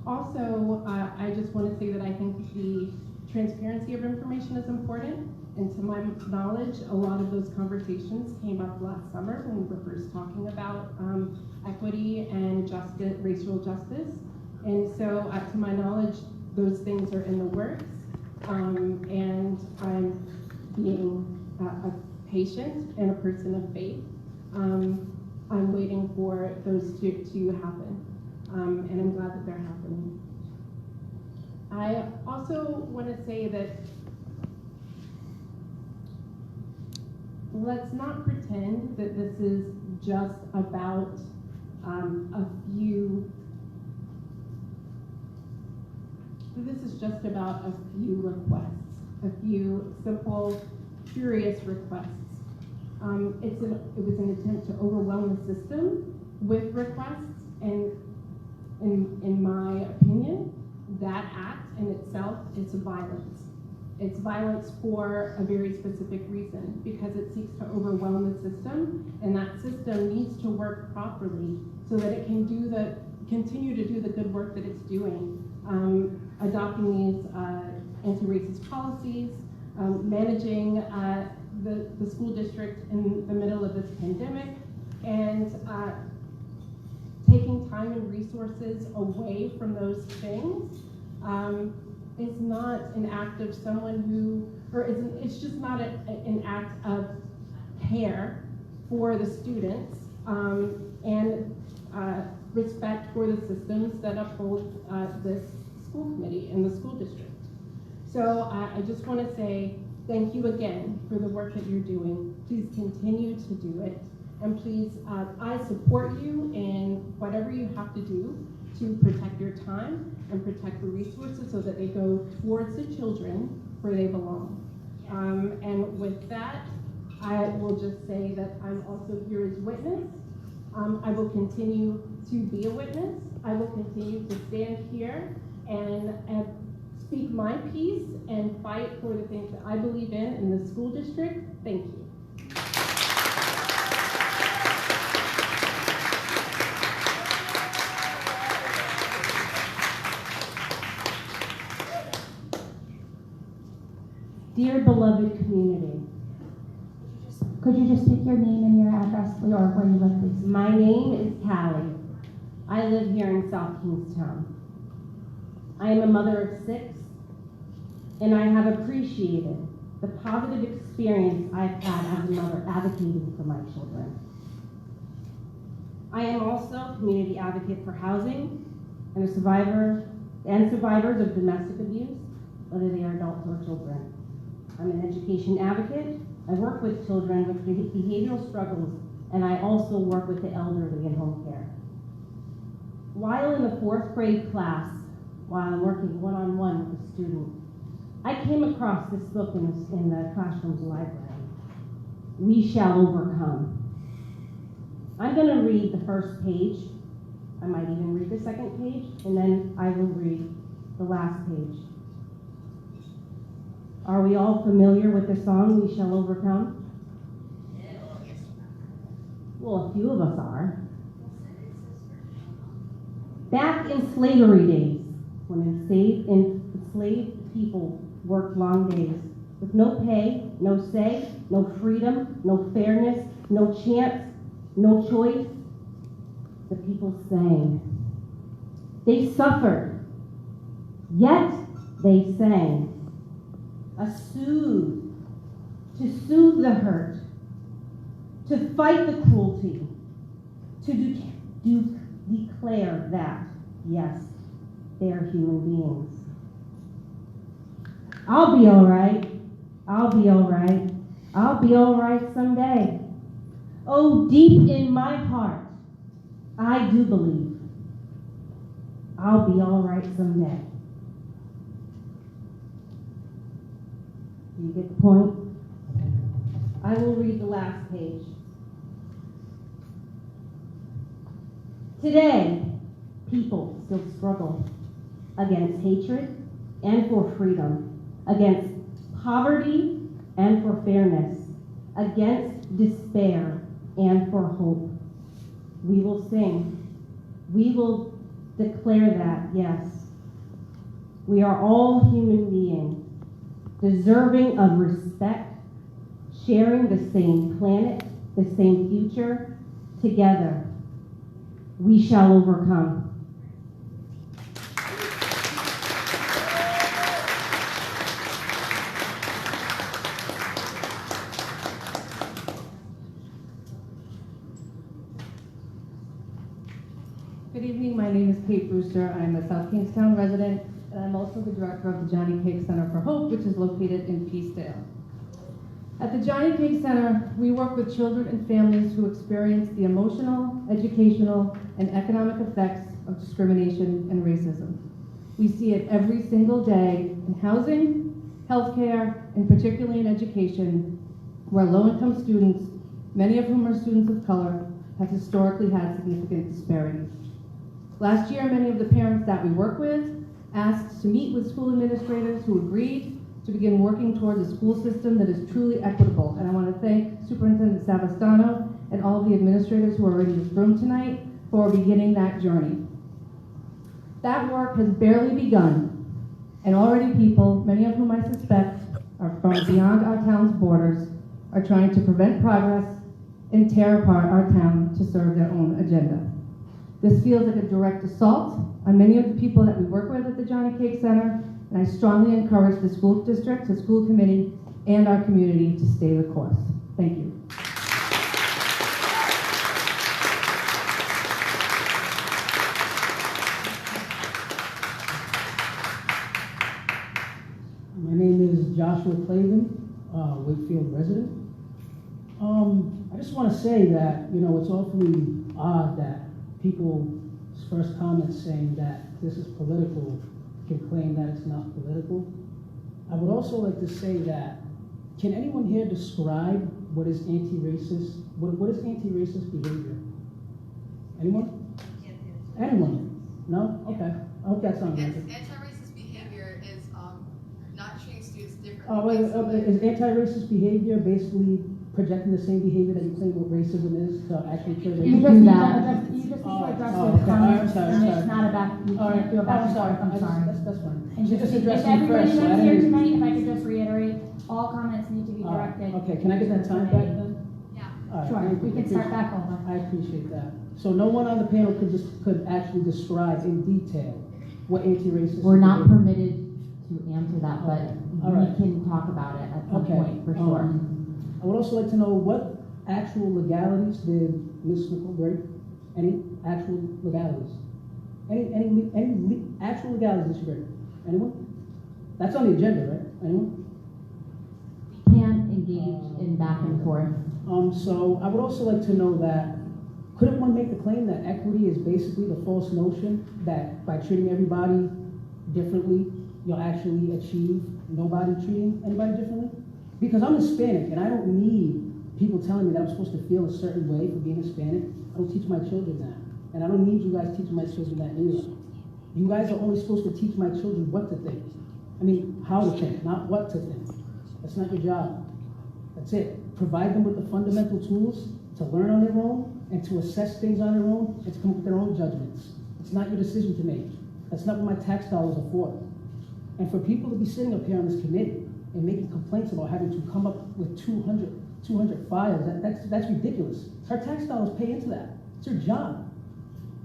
Also, I just want to say that I think the transparency of information is important, and to my knowledge, a lot of those conversations came up last summer when we were first talking about equity and justice, racial justice. And so, to my knowledge, those things are in the works, and I'm being a patient and a person of faith. I'm waiting for those to happen, and I'm glad that they're happening. I also want to say that let's not pretend that this is just about a few requests, a few simple, curious requests. It was an attempt to overwhelm the system with requests, and in my opinion, that act in itself is violence. It's violence for a very specific reason, because it seeks to overwhelm the system, and that system needs to work properly so that it can continue to do the good work that it's doing. Adopting these anti-racist policies, managing the school district in the middle of this pandemic, and taking time and resources away from those things is not an act of someone who, it's just not an act of care for the students and respect for the systems that uphold this school committee and the school district. So I just want to say thank you again for the work that you're doing. Please continue to do it. And please, I support you in whatever you have to do to protect your time and protect the resources so that they go towards the children where they belong. And with that, I will just say that I'm also here as witness. I will continue to be a witness. I will continue to stand here and speak my piece and fight for the things that I believe in the school district. Thank you. Dear beloved community, could you just take your name and your address or where you live, please? My name is Callie. I live here in South Kingstown. I am a mother of 6, and I have appreciated the positive experience I've had as a mother advocating for my children. I am also a community advocate for housing and survivors of domestic abuse, whether they are adults or children. I'm an education advocate. I work with children with behavioral struggles, and I also work with the elderly in home care. While in the 4th grade class, while I'm working one-on-one with a student, I came across this book in the classroom's library, We Shall Overcome. I'm going to read the first page. I might even read the second page, and then I will read the last page. Are we all familiar with the song, We Shall Overcome? Well, a few of us are. Back in slavery days, when enslaved people worked long days, with no pay, no say, no freedom, no fairness, no chance, no choice, the people sang. They suffered, yet they sang. To soothe the hurt, to fight the cruelty, to declare that, yes, they are human beings. I'll be all right. I'll be all right. I'll be all right someday. Oh, deep in my heart, I do believe I'll be all right someday. Do you get the point? I will read the last page. Today, people still struggle against hatred and for freedom, against poverty and for fairness, against despair and for hope. We will sing. We will declare that, yes, we are all human beings, deserving of respect, sharing the same planet, the same future, together. We shall overcome. Good evening, my name is Kate Brewster. I'm a South Kingstown resident, and I'm also the director of the Johnny Cake Center for Hope, which is located in Peacedale. At the Johnny Cake Center, we work with children and families who experience the emotional, educational, and economic effects of discrimination and racism. We see it every single day in housing, healthcare, and particularly in education, where low-income students, many of whom are students of color, have historically had significant disparities. Last year, many of the parents that we work with asked to meet with school administrators who agreed to begin working towards a school system that is truly equitable. And I want to thank Superintendent Savastano and all of the administrators who are in this room tonight for beginning that journey. That work has barely begun, and already people, many of whom I suspect are from beyond our town's borders, are trying to prevent progress and tear apart our town to serve their own agenda. This feels like a direct assault on many of the people that we work with at the Johnny Cake Center, and I strongly encourage the school district, the school committee, and our community to stay the course. Thank you. My name is Joshua Clavin, Wakefield resident. I just want to say that, it's awfully odd that people's first comments saying that this is political can claim that it's not political. I would also like to say that, can anyone here describe what is anti-racist? What is anti-racist behavior? Anyone? Anyone? No? Okay. I hope that's not right. Anti-racist behavior is not treating students differently. Oh, wait, is anti-racist behavior basically projecting the same behavior that you claim what racism is to actually kill You racism? just need to address those comments, and it's not about, you can't do a back and forth, I'm sorry. That's fine. And She just, just if addressed me everybody first, so I that's here didn't- tonight, if I could just reiterate, all comments need to be directed. Okay, can I get that time back then? All right, Sure, thank we you. can start back over. I appreciate that. So no one on the panel could actually describe in detail what anti-racist. We're not behavior- permitted to answer that, but All we right. can talk about it at some Okay. point, for sure. I would also like to know what actual legalities did Ms. Nicole break? Any actual legalities? Any actual legalities did she break? Anyone? That's on the agenda, right? Anyone? Can't engage in back and forth. So I would also like to know that, couldn't one make the claim that equity is basically the false notion that by treating everybody differently, you'll actually achieve nobody treating anybody differently? Because I'm Hispanic and I don't need people telling me that I'm supposed to feel a certain way for being Hispanic. I don't teach my children that. And I don't need you guys teaching my children that either. You guys are only supposed to teach my children what to think. I mean, how to think, not what to think. That's not your job. That's it. Provide them with the fundamental tools to learn on their own and to assess things on their own and to come up with their own judgments. It's not your decision to make. That's not what my tax dollars are for. And for people to be sitting up here on this committee and making complaints about having to come up with 200 files, that's ridiculous. Our tax dollars pay into that. It's your job.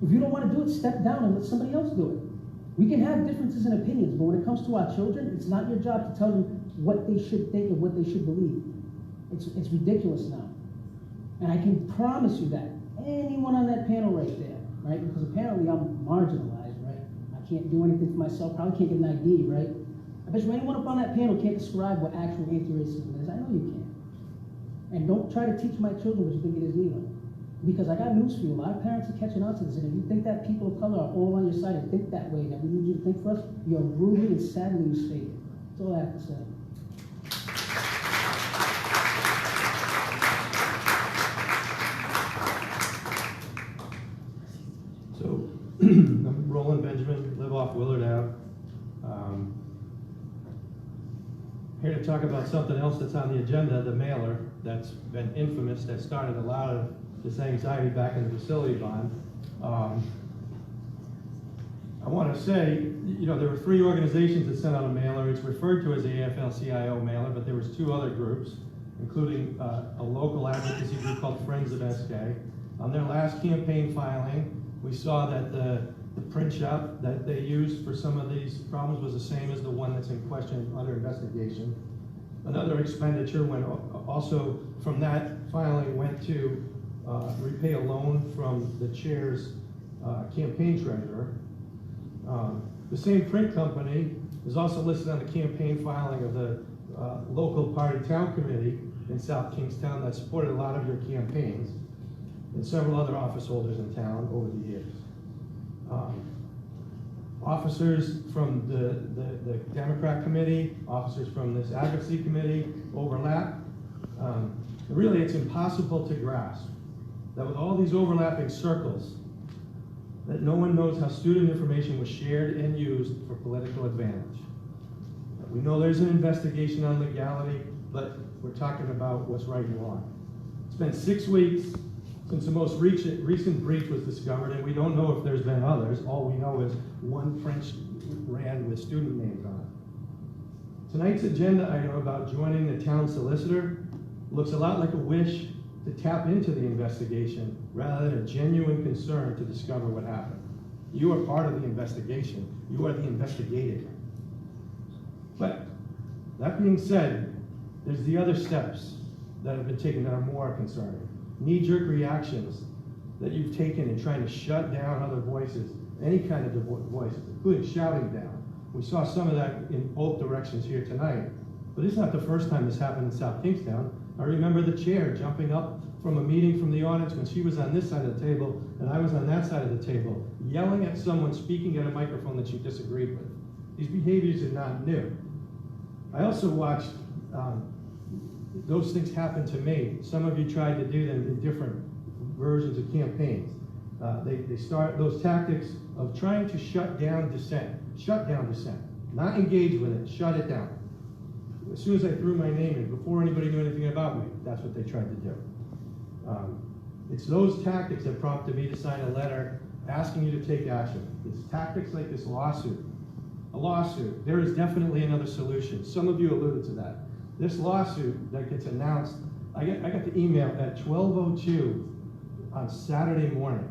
If you don't want to do it, step down and let somebody else do it. We can have differences in opinions, but when it comes to our children, it's not your job to tell them what they should think and what they should believe. It's ridiculous now. And I can promise you that anyone on that panel right there, right? Because apparently I'm marginalized, right? I can't do anything for myself, probably can't get an ID, right? I bet you anyone up on that panel can't describe what actual anti-racism is. I know you can't. And don't try to teach my children what you think it is either. Because I got news for you, a lot of parents are catching on to this, and if you think that people of color are all on your side and think that way, that we need you to think for us, you're rudely and sadly mistaken. That's all I have to say. So, I'm Roland Benjamin, live off Willard Ave. Here to talk about something else that's on the agenda, the mailer that's been infamous, that started a lot of this anxiety back in the facility bond. I want to say, you know, there were 3 organizations that sent out a mailer. It's referred to as the AFL-CIO mailer, but there was 2 other groups, including a local advocacy group called Friends of SK. On their last campaign filing, we saw that the print shop that they used for some of these problems was the same as the one that's in question under investigation. Another expenditure went also from that filing went to repay a loan from the chair's campaign treasurer. The same print company is also listed on the campaign filing of the local party town committee in South Kingstown that supported a lot of your campaigns and several other office holders in town over the years. Officers from the Democrat committee, officers from this advocacy committee overlap. Really, it's impossible to grasp that with all these overlapping circles, that no one knows how student information was shared and used for political advantage. We know there's an investigation on legality, but we're talking about what's right and wrong. It's been 6 weeks since the most recent breach was discovered, and we don't know if there's been others. All we know is one print ran with student names on it. Tonight's agenda item about joining the town solicitor looks a lot like a wish to tap into the investigation rather than a genuine concern to discover what happened. You are part of the investigation. You are the investigated. But that being said, there's the other steps that have been taken that are more concerning. Knee-jerk reactions that you've taken in trying to shut down other voices, any kind of voices, including shouting down. We saw some of that in both directions here tonight, but it's not the first time this happened in South Kingstown. I remember the chair jumping up from a meeting from the audience when she was on this side of the table and I was on that side of the table, yelling at someone speaking at a microphone that she disagreed with. These behaviors are not new. I also watched those things happened to me. Some of you tried to do them in different versions of campaigns. They start those tactics of trying to shut down dissent, not engage with it, shut it down. As soon as I threw my name in, before anybody knew anything about me, that's what they tried to do. It's those tactics that prompted me to sign a letter asking you to take action. It's tactics like this lawsuit. A lawsuit, there is definitely another solution. Some of you alluded to that. This lawsuit that gets announced, I got the email at 12:02 on Saturday morning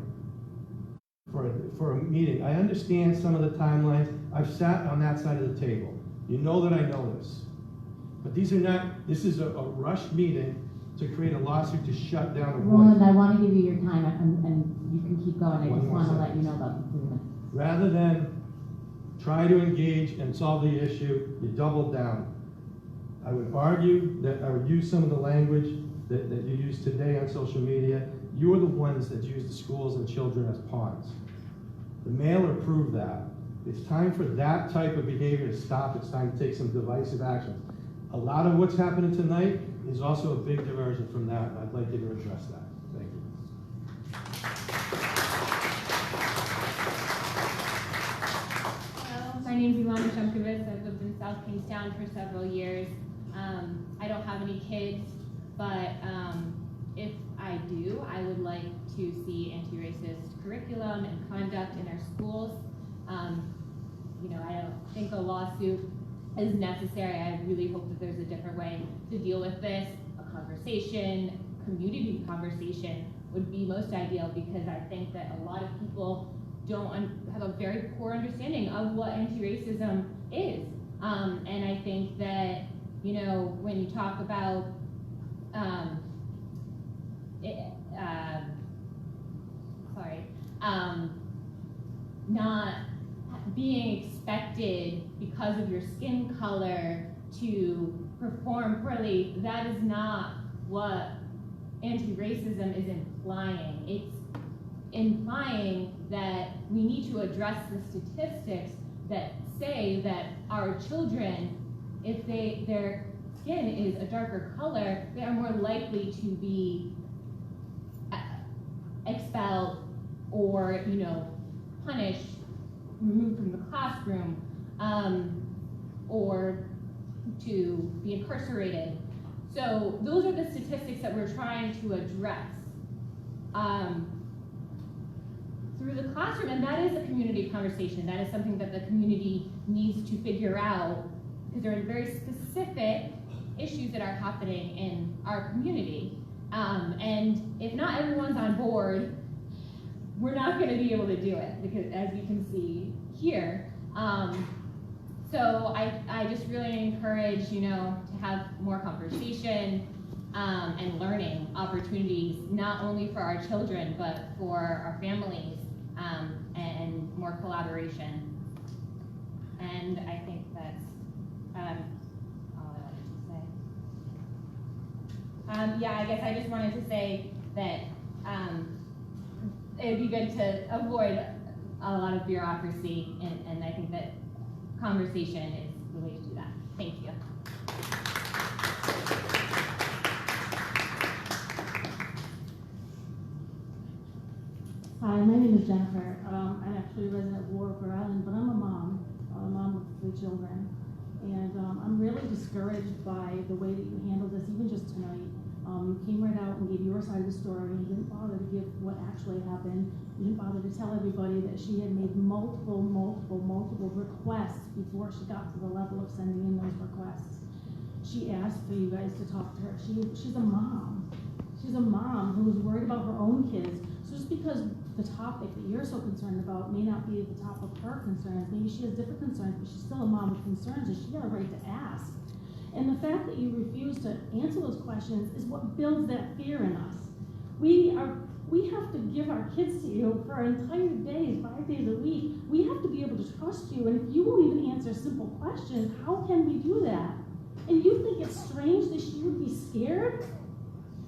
for a meeting. I understand some of the timelines. I've sat on that side of the table. You know that I know this. But this is a rushed meeting to create a lawsuit to shut down a voice. Roland, I want to give you your time, and you can keep going. I just want to let you know about the improvement. Rather than try to engage and solve the issue, you doubled down. I would argue that I would use some of the language that you use today on social media. You are the ones that use the schools and children as pawns. The mailer proved that. It's time for that type of behavior to stop. It's time to take some divisive actions. A lot of what's happening tonight is also a big diversion from that, and I'd like you to address that. Thank you. Hello, my name is Melanie Dyer. I've lived in South Kingstown for several years. I don't have any kids, but if I do, I would like to see anti-racist curriculum and conduct in our schools. I don't think a lawsuit is necessary. I really hope that there's a different way to deal with this. A conversation, community conversation would be most ideal, because I think that a lot of people don't have a very poor understanding of what anti-racism is. And I think that, when you talk about not being expected because of your skin color to perform poorly, that is not what anti-racism is implying. It's implying that we need to address the statistics that say that our children, if their skin is a darker color, they are more likely to be expelled or, punished, removed from the classroom, or to be incarcerated. So those are the statistics that we're trying to address through the classroom, and that is a community conversation. That is something that the community needs to figure out, because there are very specific issues that are happening in our community. And if not everyone's on board, we're not going to be able to do it, because as you can see here. So I just really encourage, to have more conversation and learning opportunities, not only for our children, but for our families, and more collaboration. And I think that's all I wanted to say. I guess I just wanted to say that it would be good to avoid a lot of bureaucracy, and I think that conversation is the way to do that. Thank you. Hi, my name is Jennifer. I'm actually a resident of Warwick, Rhode Island, but I'm a mom with 3 children. And I'm really discouraged by the way that you handled this, even just tonight. You came right out and gave your side of the story, and you didn't bother to give what actually happened. You didn't bother to tell everybody that she had made multiple requests before she got to the level of sending in those requests. She asked for you guys to talk to her. She's a mom. She's a mom who was worried about her own kids. So just because the topic that you're so concerned about may not be at the top of her concerns, maybe she has different concerns, but she's still a mom with concerns, and she got a right to ask. And the fact that you refuse to answer those questions is what builds that fear in us. We have to give our kids to you for entire days, 5 days a week. We have to be able to trust you, and if you won't even answer simple questions, how can we do that? And you think it's strange that she would be scared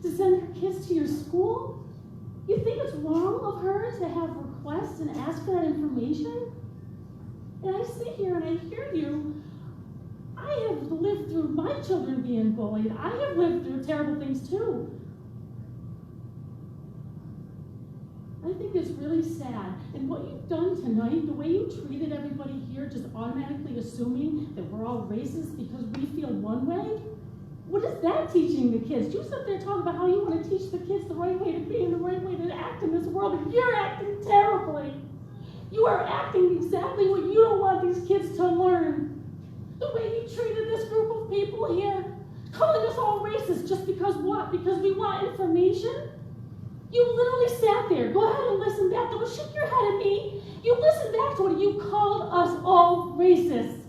to send her kids to your school? You think it's wrong of her to have requests and ask for that information? And I sit here and I hear you. I have lived through my children being bullied. I have lived through terrible things too. I think it's really sad. And what you've done tonight, the way you treated everybody here, just automatically assuming that we're all racist because we feel one way, what is that teaching the kids? You sit there talking about how you want to teach the kids the right way to be and the right way to act in this world, and you're acting terribly. You are acting exactly what you don't want these kids to learn. The way you treated this group of people here, calling us all racist just because what? Because we want information? You literally sat there. Go ahead and listen back. Don't shake your head at me. You listened back to it. You called us all racist.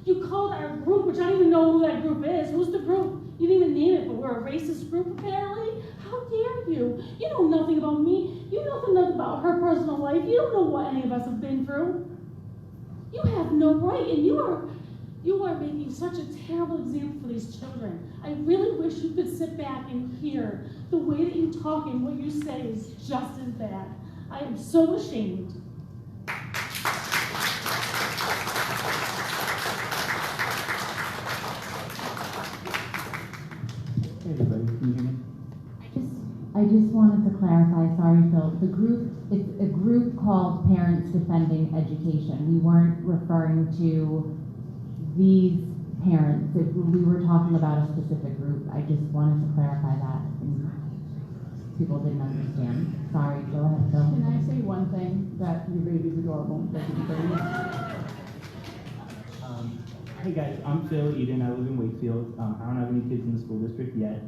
You called our group, which I don't even know who that group is. Who's the group? You didn't even name it, but we're a racist group apparently. How dare you? You know nothing about me. You know nothing about her personal life. You don't know what any of us have been through. You have no right, and you are making such a terrible example for these children. I really wish you could sit back and hear the way that you talk and what you say is just as bad. I am so ashamed. Hey everybody, can you hear me? I just wanted to clarify, sorry Phil, it's a group called Parents Defending Education. We weren't referring to these parents. We were talking about a specific group. I just wanted to clarify that. People didn't understand. Sorry, go ahead, Phil. Can I say one thing? That your baby's adorable. Hey guys, I'm Phil Eden. I live in Wakefield. I don't have any kids in the school district yet,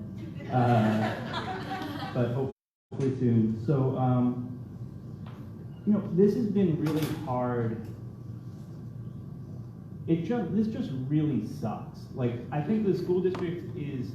but hopefully soon. So, this has been really hard. This just really sucks. Like, I think the school district is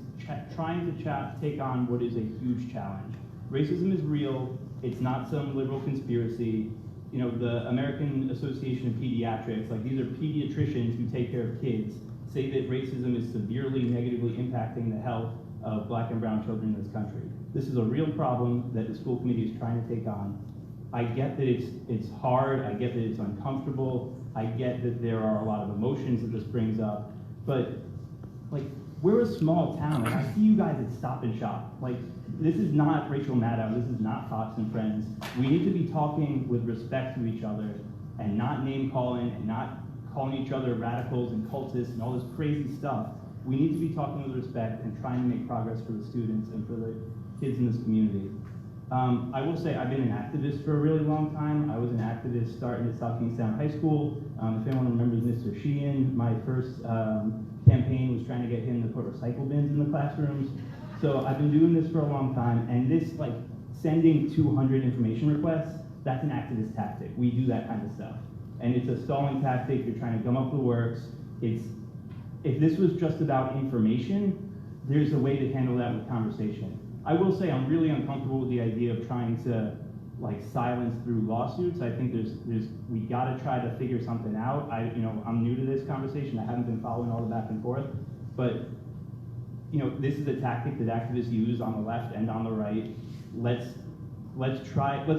trying to take on what is a huge challenge. Racism is real. It's not some liberal conspiracy. The American Association of Pediatrics, like these are pediatricians who take care of kids, say that racism is severely negatively impacting the health of Black and brown children in this country. This is a real problem that the school committee is trying to take on. I get that it's hard. I get that it's uncomfortable. I get that there are a lot of emotions that this brings up, but like, we're a small town. Like, I see you guys at Stop and Shop. Like, this is not Rachel Maddow. This is not Fox and Friends. We need to be talking with respect to each other and not name calling and not calling each other radicals and cultists and all this crazy stuff. We need to be talking with respect and trying to make progress for the students and for the kids in this community. I will say I've been an activist for a really long time. I was an activist starting at South Kingstown High School. If anyone remembers Mr. Sheehan, my first campaign was trying to get him to put recycle bins in the classrooms. So I've been doing this for a long time, and this, like, sending 200 information requests, that's an activist tactic. We do that kind of stuff. And it's a stalling tactic. You're trying to gum up the works. If this was just about information, there's a way to handle that with conversation. I will say I'm really uncomfortable with the idea of trying to silence through lawsuits. I think we got to try to figure something out. I'm new to this conversation. I haven't been following all the back and forth, but this is a tactic that activists use on the left and on the right. Let's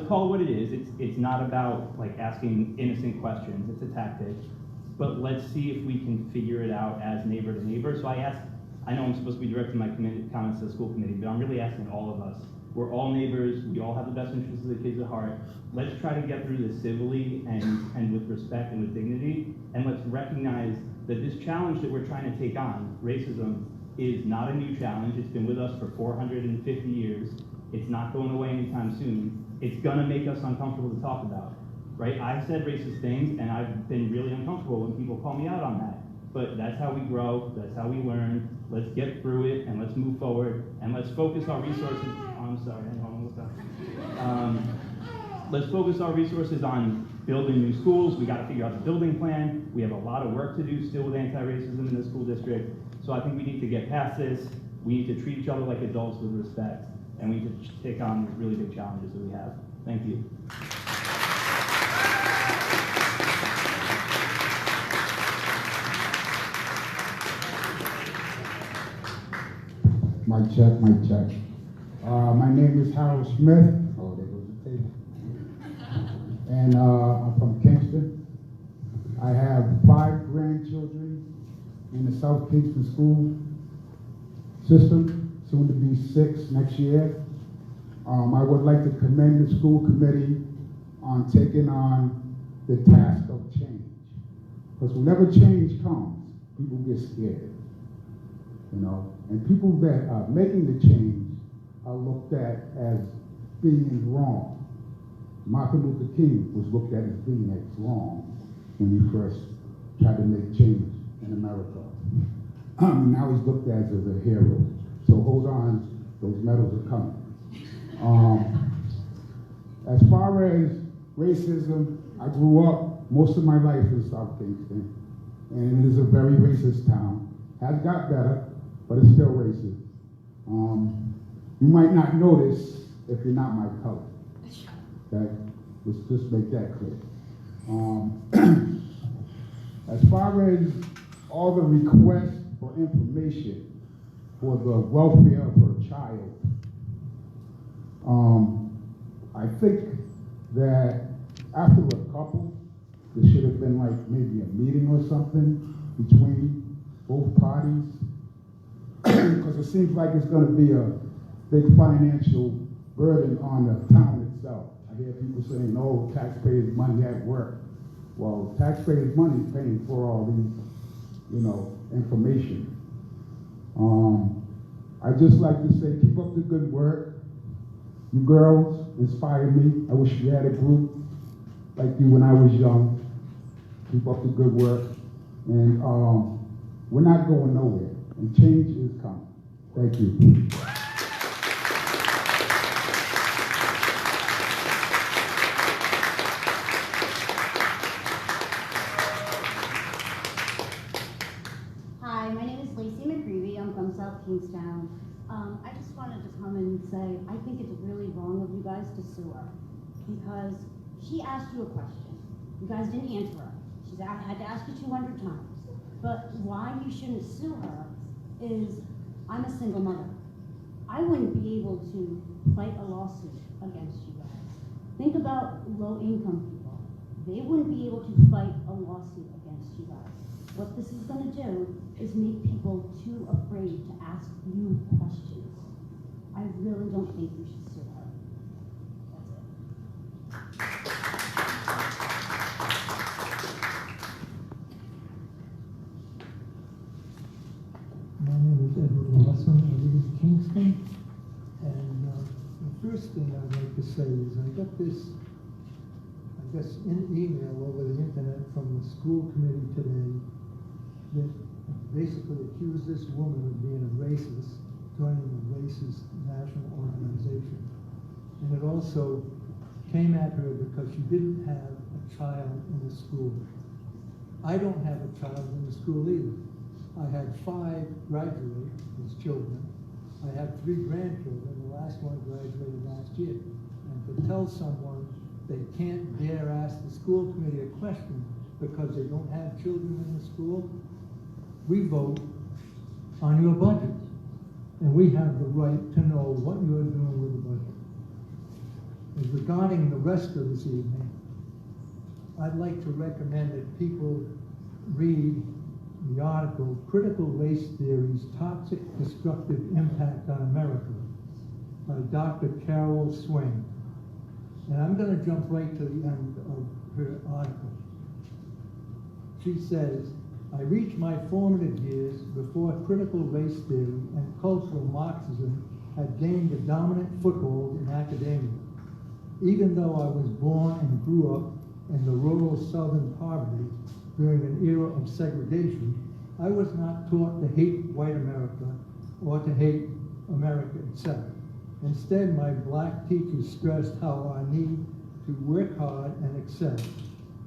call it what it is. It's not about asking innocent questions. It's a tactic, but let's see if we can figure it out as neighbor to neighbor. So I know I'm supposed to be directing my comments to the school committee, but I'm really asking all of us. We're all neighbors. We all have the best interests of the kids at heart. Let's try to get through this civilly and with respect and with dignity. And let's recognize that this challenge that we're trying to take on, racism, is not a new challenge. It's been with us for 450 years. It's not going away anytime soon. It's gonna make us uncomfortable to talk about, right? I've said racist things and I've been really uncomfortable when people call me out on that. But that's how we grow, that's how we learn. Let's get through it and let's move forward and let's focus our resources. Oh, I'm sorry, I almost got. Let's focus our resources on building new schools. We gotta figure out the building plan. We have a lot of work to do still with anti-racism in the school district. So I think we need to get past this. We need to treat each other like adults with respect. And we need to take on these really big challenges that we have. Thank you. Mic check, mic check. My name is Harold Smith. Oh, there goes the tape. And I'm from Kingston. I have 5 grandchildren in the South Kingston school system, soon to be 6 next year. I would like to commend the school committee on taking on the task of change. Because whenever change comes, people get scared, you know? And people that are making the change are looked at as being wrong. Martin Luther King was looked at as being wrong when he first tried to make change in America. Now he's looked at as a hero. So hold on, those medals are coming. As far as racism, I grew up most of my life in South Kingston, and it is a very racist town. Has got better, but it's still racist. You might not notice if you're not my color. Okay? Let's just make that clear. As far as all the requests for information for the welfare of her child, I think that after a couple, there should have been like maybe a meeting or something between both parties, because it seems like it's going to be a big financial burden on the town itself. I hear people saying, oh, taxpayers' money at work. Well, taxpayers' money is paying for all these, you know, information. I'd just like to say, keep up the good work. You girls inspire me. I wish we had a group like you when I was young. Keep up the good work. And we're not going nowhere. And change is coming. Thank you. Hi, my name is Lacey McGreevy. I'm from South Kingstown. I just wanted to come and say, I think it's really wrong of you guys to sue her, because she asked you a question. You guys didn't answer her. She's had to ask you 200 times. But why you shouldn't sue her is, I'm a single mother. I wouldn't be able to fight a lawsuit against you guys. Think about low-income people. They wouldn't be able to fight a lawsuit against you guys. What this is going to do is make people too afraid to ask you questions. I really don't think you should sue her. That's it. My name is Edward Lawson. I live in Kingston. And the first thing I'd like to say is I got this, email over the internet from the school committee today that basically accused this woman of being a racist, joining a racist national organization. And it also came at her because she didn't have a child in the school. I don't have a child in the school either. I had 5 graduate as children. I have 3 grandchildren. The last one graduated last year. And to tell someone they can't dare ask the school committee a question because they don't have children in the school, we vote on your budget. And we have the right to know what you're doing with the budget. And regarding the rest of this evening, I'd like to recommend that people read the article, Critical Race Theory's Toxic Destructive Impact on America by Dr. Carol Swain. And I'm going to jump right to the end of her article. She says, I reached my formative years before critical race theory and cultural Marxism had gained a dominant foothold in academia. Even though I was born and grew up in the rural southern poverty during an era of segregation, I was not taught to hate white America or to hate America itself. Instead, my black teachers stressed how I need to work hard and excel.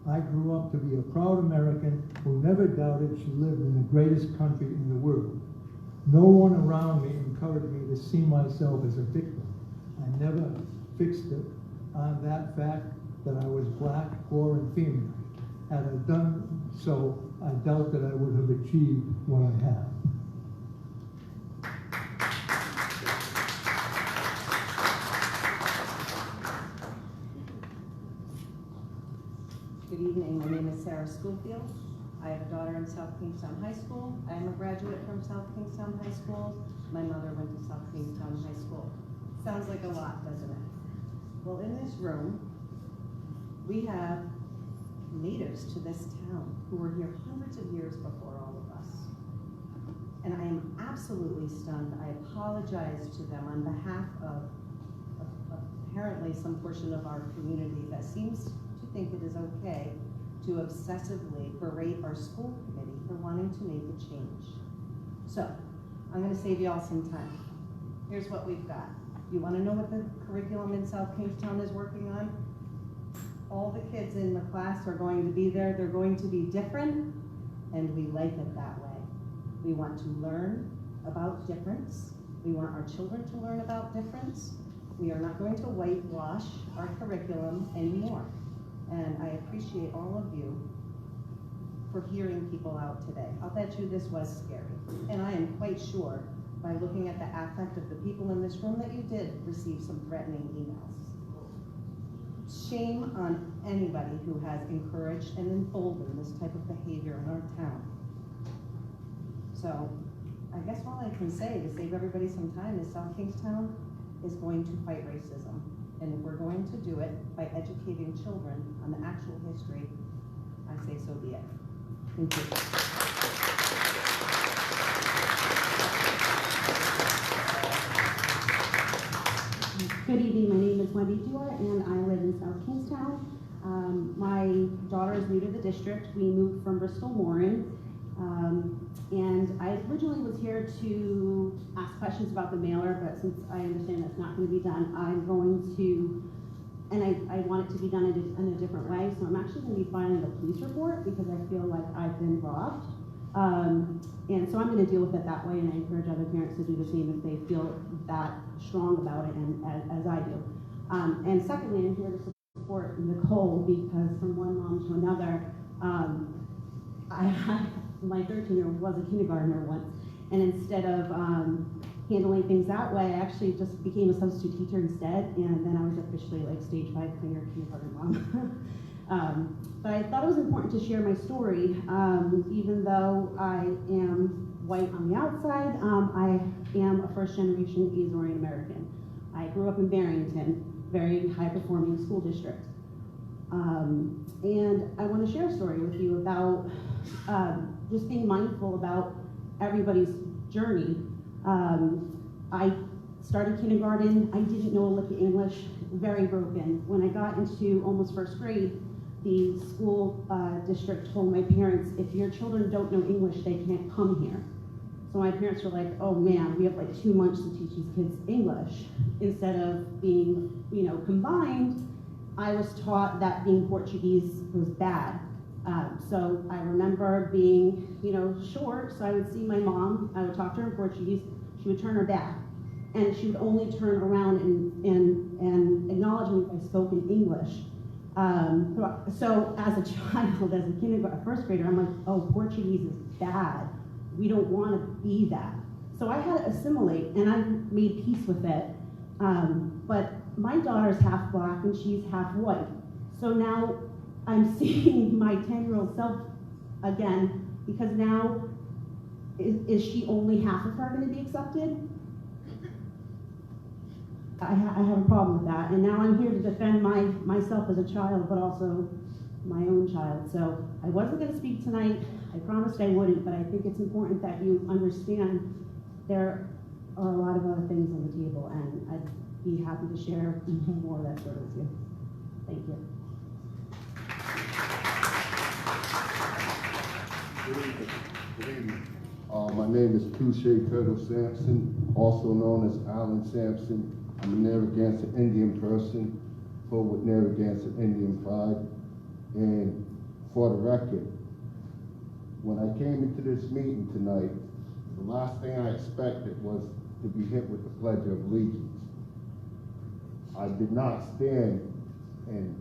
I grew up to be a proud American who never doubted she lived in the greatest country in the world. No one around me encouraged me to see myself as a victim. I never fixed it on that fact that I was black, poor, and female. Had I done so, I doubt that I would have achieved what I have. Good evening. My name is Sarah Schofield. I have a daughter in South Kingstown High School. I am a graduate from South Kingstown High School. My mother went to South Kingstown High School. Sounds like a lot, doesn't it? Well, in this room, we have natives to this town who were here hundreds of years before all of us. And I am absolutely stunned. I apologize to them on behalf of apparently some portion of our community that seems to think it is okay to obsessively berate our school committee for wanting to make a change. So, I'm gonna save you all some time. Here's what we've got. You wanna know what the curriculum in South Kingstown is working on? All the kids in the class are going to be there. They're going to be different, and we like it that way. We want to learn about difference. We want our children to learn about difference. We are not going to whitewash our curriculum anymore. And I appreciate all of you for hearing people out today. I'll bet you this was scary. And I am quite sure by looking at the affect of the people in this room that you did receive some threatening emails. Shame on anybody who has encouraged and emboldened this type of behavior in our town. So I guess all I can say to save everybody some time is South Kingstown is going to fight racism. And if we're going to do it by educating children on the actual history, I say so be it. Thank you. Good evening, my name is Melanie Dyer and I live in South Kingstown. My daughter is new to the district. We moved from Bristol Warren. And I originally was here to ask questions about the mailer, but since I understand that's not going to be done, I'm going to, and I want it to be done in a different way, so I'm actually going to be filing a police report because I feel like I've been robbed. And so I'm going to deal with it that way, and I encourage other parents to do the same if they feel that strong about it, and as I do. And secondly, I'm here to support Nicole because from one mom to another, my 13-year-old was a kindergartner once, and instead of handling things that way, I actually just became a substitute teacher instead, and then I was officially like stage 5 kindergarten mom. But I thought it was important to share my story, even though I am white on the outside. I am a first-generation Azorian American. I grew up in Barrington, very high-performing school district. And I want to share a story with you about just being mindful about everybody's journey. I started kindergarten. I didn't know a lick of English, very broken. When I got into almost first grade, the school district told my parents, if your children don't know English, they can't come here. So my parents were like, oh man, we have like 2 months to teach these kids English. Instead of being, combined, I was taught that being Portuguese was bad. So I remember being, short, so I would see my mom, I would talk to her in Portuguese, she would turn her back, and she would only turn around and acknowledge me if I spoke in English. So as a child, as a first grader, I'm like, oh, Portuguese is bad. We don't want to be that. So I had to assimilate, and I made peace with it. But my daughter's half black and she's half white. So now I'm seeing my 10-year-old self again, because now, is she only half of her going to be accepted? I have a problem with that, and now I'm here to defend myself as a child, but also my own child. So I wasn't going to speak tonight. I promised I wouldn't, but I think it's important that you understand there are a lot of other things on the table, and I'd be happy to share more of that story with you. Thank you. Good evening. My name is Touche Turtle Sampson, also known as Alan Sampson. I'm a Narragansett Indian person, full with Narragansett Indian pride. And for the record, when I came into this meeting tonight, the last thing I expected was to be hit with the Pledge of Allegiance. I did not stand and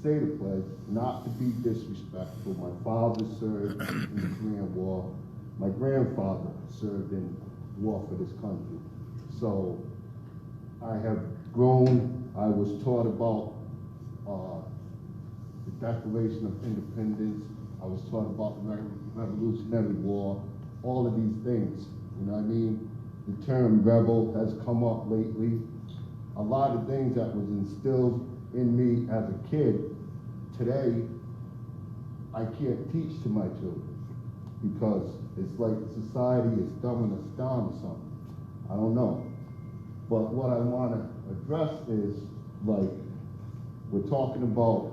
say the pledge, not to be disrespectful. My father served in the Korean War. My grandfather served in war for this country. So I have grown. I was taught about the Declaration of Independence. I was taught about the Revolutionary War, all of these things, you know what I mean? The term rebel has come up lately. A lot of things that was instilled in me as a kid, today, I can't teach to my children because it's like society is dumbing us down or something. I don't know. But what I want to address is, like, we're talking about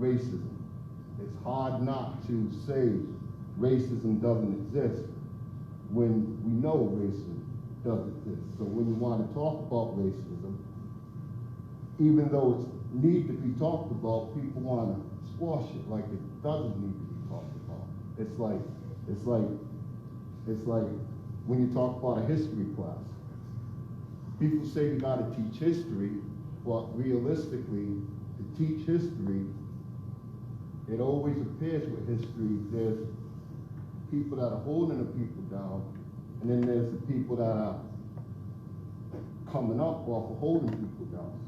racism. It's hard not to say racism doesn't exist when we know racism does exist. So when you want to talk about racism, even though it needs to be talked about, people want to squash it like it doesn't need to be talked about. It's like when you talk about a history class. People say you got to teach history, but realistically, to teach history, it always appears with history, there's people that are holding the people down, and then there's the people that are coming up off of holding people down.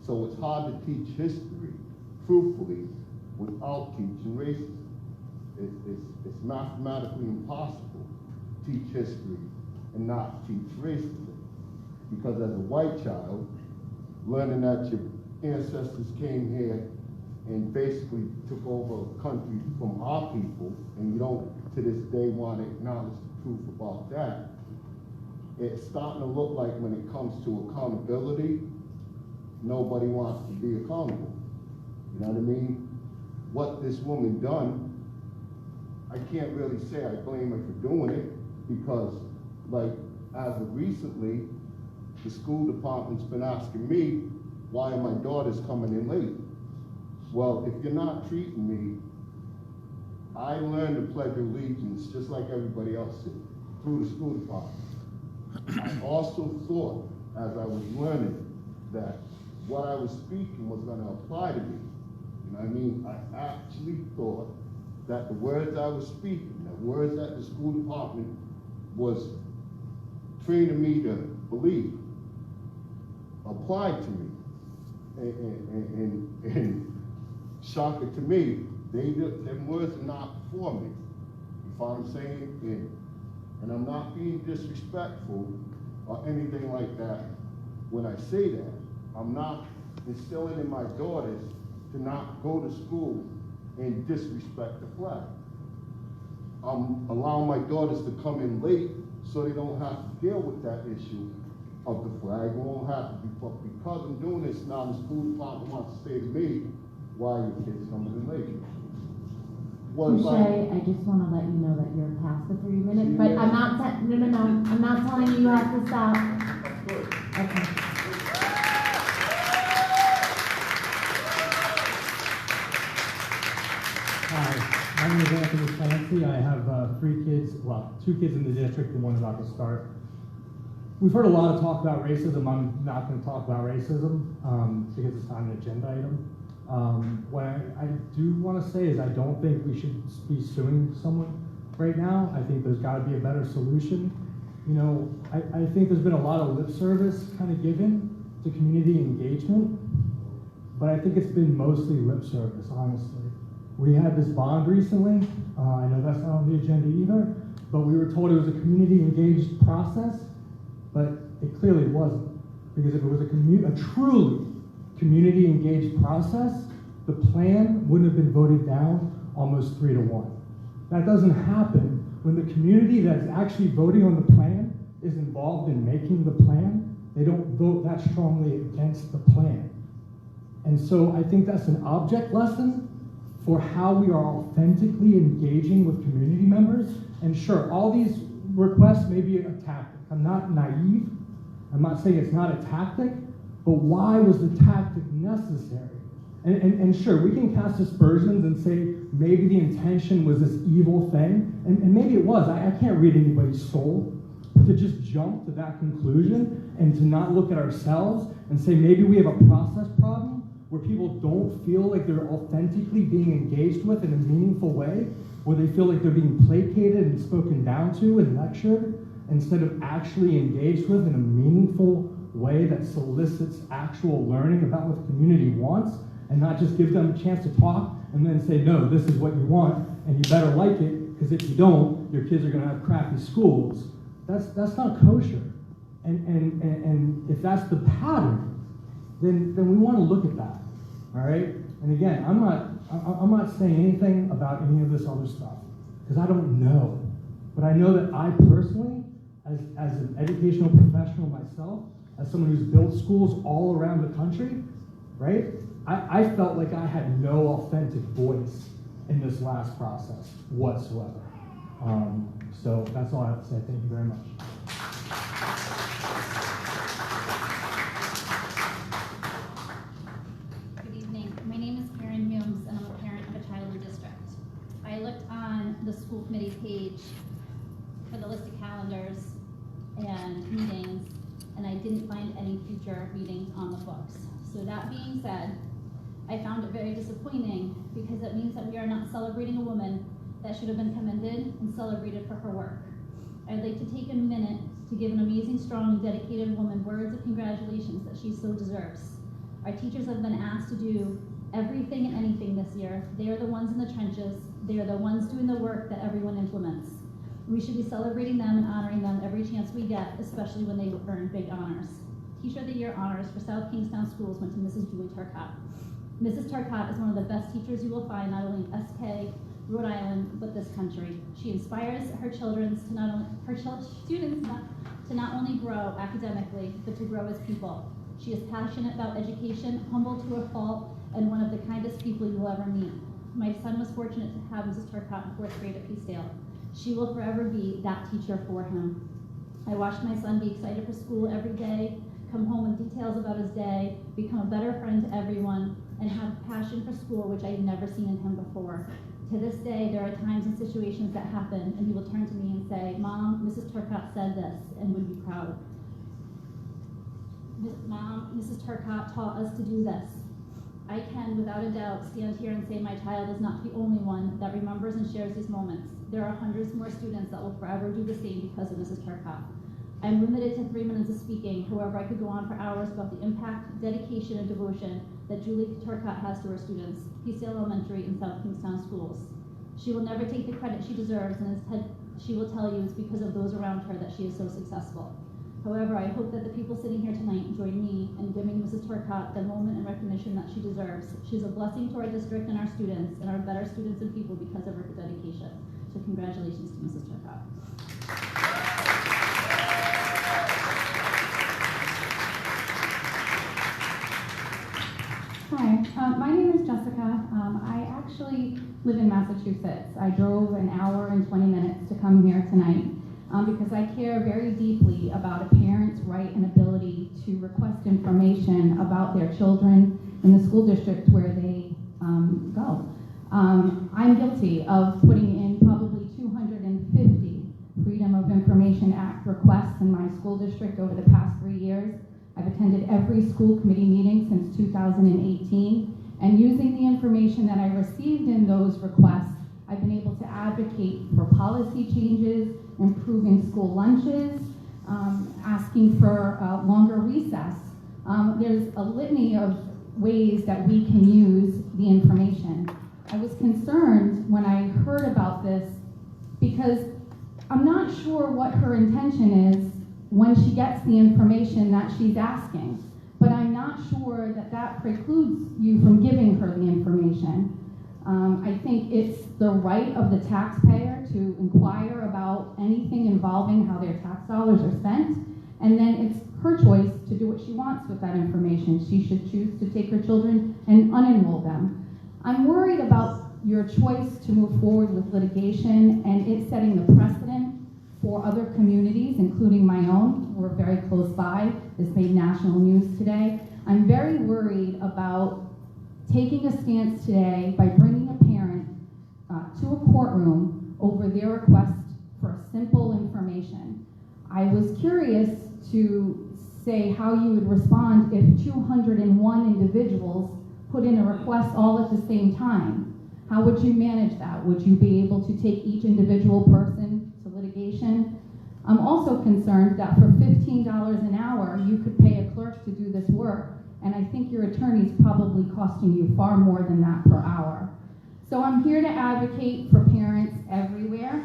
So it's hard to teach history truthfully without teaching racism. It's mathematically impossible to teach history and not teach racism. Because as a white child, learning that your ancestors came here and basically took over a country from our people, and you don't to this day want to acknowledge the truth about that, it's starting to look like when it comes to accountability, nobody wants to be accountable. You know what I mean? What this woman done, I can't really say I blame her for doing it, because like as of recently, the school department's been asking me, why are my daughters coming in late? Well, if you're not treating me, I learned the Pledge of Allegiance just like everybody else did, through the school department. I also thought, as I was learning, that what I was speaking was going to apply to me. You know what I mean? I actually thought that the words I was speaking, the words that the school department was training me to believe, applied to me. And shocker to me, them words are not for me. You follow what I'm saying? And I'm not being disrespectful or anything like that when I say that. I'm not instilling in my daughters to not go to school and disrespect the flag. I'm allowing my daughters to come in late so they don't have to deal with that issue of the flag. It won't have to be, but because I'm doing this now, the school department wants to say to me, why are your kids coming in late? Touche, I just want to let you know that you're past the 3 minutes, but I'm not, no, I'm not telling you you have to stop. Okay. Hi, my name is Anthony Clancy. I have 3 kids, well, 2 kids in the district and 1 about to start. We've heard a lot of talk about racism. I'm not going to talk about racism because it's not an agenda item. What I do want to say is I don't think we should be suing someone right now. I think there's got to be a better solution. You know, I think there's been a lot of lip service kind of given to community engagement, but I think it's been mostly lip service, honestly. We had this bond recently. I know that's not on the agenda either, but we were told it was a community engaged process, but it clearly wasn't. Because if it was a truly community engaged process, the plan wouldn't have been voted down almost 3-1. That doesn't happen when the community that is actually voting on the plan is involved in making the plan. They don't vote that strongly against the plan. And so I think that's an object lesson for how we are authentically engaging with community members. And sure, all these requests may be a tactic. I'm not naive. I'm not saying it's not a tactic, but why was the tactic necessary? And sure, we can cast aspersions and say maybe the intention was this evil thing, and maybe it was. I can't read anybody's soul. But to just jump to that conclusion and to not look at ourselves and say maybe we have a process problem where people don't feel like they're authentically being engaged with in a meaningful way, where they feel like they're being placated and spoken down to and lectured, instead of actually engaged with in a meaningful way that solicits actual learning about what the community wants, and not just give them a chance to talk and then say, no, this is what you want, and you better like it, because if you don't, your kids are going to have crappy schools. That's not kosher. And if that's the pattern, then we want to look at that. All right? And again, I'm not saying anything about any of this other stuff, because I don't know. But I know that I personally, as an educational professional myself, as someone who's built schools all around the country, right? I felt like I had no authentic voice in this last process whatsoever. So that's all I have to say. Thank you very much. Good evening. My name is Karen Humes, and I'm a parent of a child in the district. I looked on the school committee page for the list of calendars and meetings, and I didn't find any future meetings on the books. So that being said, I found it very disappointing because it means that we are not celebrating a woman that should have been commended and celebrated for her work. I'd like to take a minute to give an amazing, strong, dedicated woman words of congratulations that she so deserves. Our teachers have been asked to do everything and anything this year. They are the ones in the trenches. They are the ones doing the work that everyone implements. We should be celebrating them and honoring them every chance we get, especially when they earn big honors. Teacher of the Year honors for South Kingstown Schools went to Mrs. Julie Turcotte. Mrs. Turcotte is one of the best teachers you will find not only in SK, Rhode Island, but this country. She inspires her students to not only grow academically, but to grow as people. She is passionate about education, humble to a fault, and one of the kindest people you will ever meet. My son was fortunate to have Mrs. Turcotte in 4th grade at Peacedale. She will forever be that teacher for him. I watched my son be excited for school every day, come home with details about his day, become a better friend to everyone, and have passion for school, which I had never seen in him before. To this day, there are times and situations that happen, and he will turn to me and say, Mom, Mrs. Turcotte said this, and would be proud. Mom, Mrs. Turcotte taught us to do this. I can, without a doubt, stand here and say my child is not the only one that remembers and shares these moments. There are hundreds more students that will forever do the same because of Mrs. Turcotte. I'm limited to 3 minutes of speaking, however I could go on for hours about the impact, dedication, and devotion that Julie Turcotte has to her students, Peacedale Elementary and South Kingstown schools. She will never take the credit she deserves, and instead she will tell you it's because of those around her that she is so successful. However, I hope that the people sitting here tonight join me in giving Mrs. Turcotte the moment and recognition that she deserves. She's a blessing to our district and our students, and our better students and people because of her dedication. So congratulations to Mrs. Turcotte. Hi, my name is Jessica. I actually live in Massachusetts. I drove an hour and 20 minutes to come here tonight because I care very deeply about a parent's right and ability to request information about their children in the school district where they go. I'm guilty of putting in probably 250 Freedom of Information Act requests in my school district over the past 3 years. I've attended every school committee meeting since 2018, and using the information that I received in those requests, I've been able to advocate for policy changes, improving school lunches, asking for longer recess. There's a litany of ways that we can use the information. I was concerned when I heard about this because I'm not sure what her intention is when she gets the information that she's asking, but I'm not sure that that precludes you from giving her the information. I think it's the right of the taxpayer to inquire about anything involving how their tax dollars are spent, and then it's her choice to do what she wants with that information. She should choose to take her children and unenroll them. I'm worried about your choice to move forward with litigation and it setting the precedent for other communities, including my own. We're very close by. This made national news today. I'm very worried about taking a stance today by bringing a parent to a courtroom over their request for simple information. I was curious to say how you would respond if 201 individuals put in a request all at the same time. How would you manage that? Would you be able to take each individual person to litigation? I'm also concerned that for $15 an hour, you could pay a clerk to do this work, and I think your attorney's probably costing you far more than that per hour. So I'm here to advocate for parents everywhere.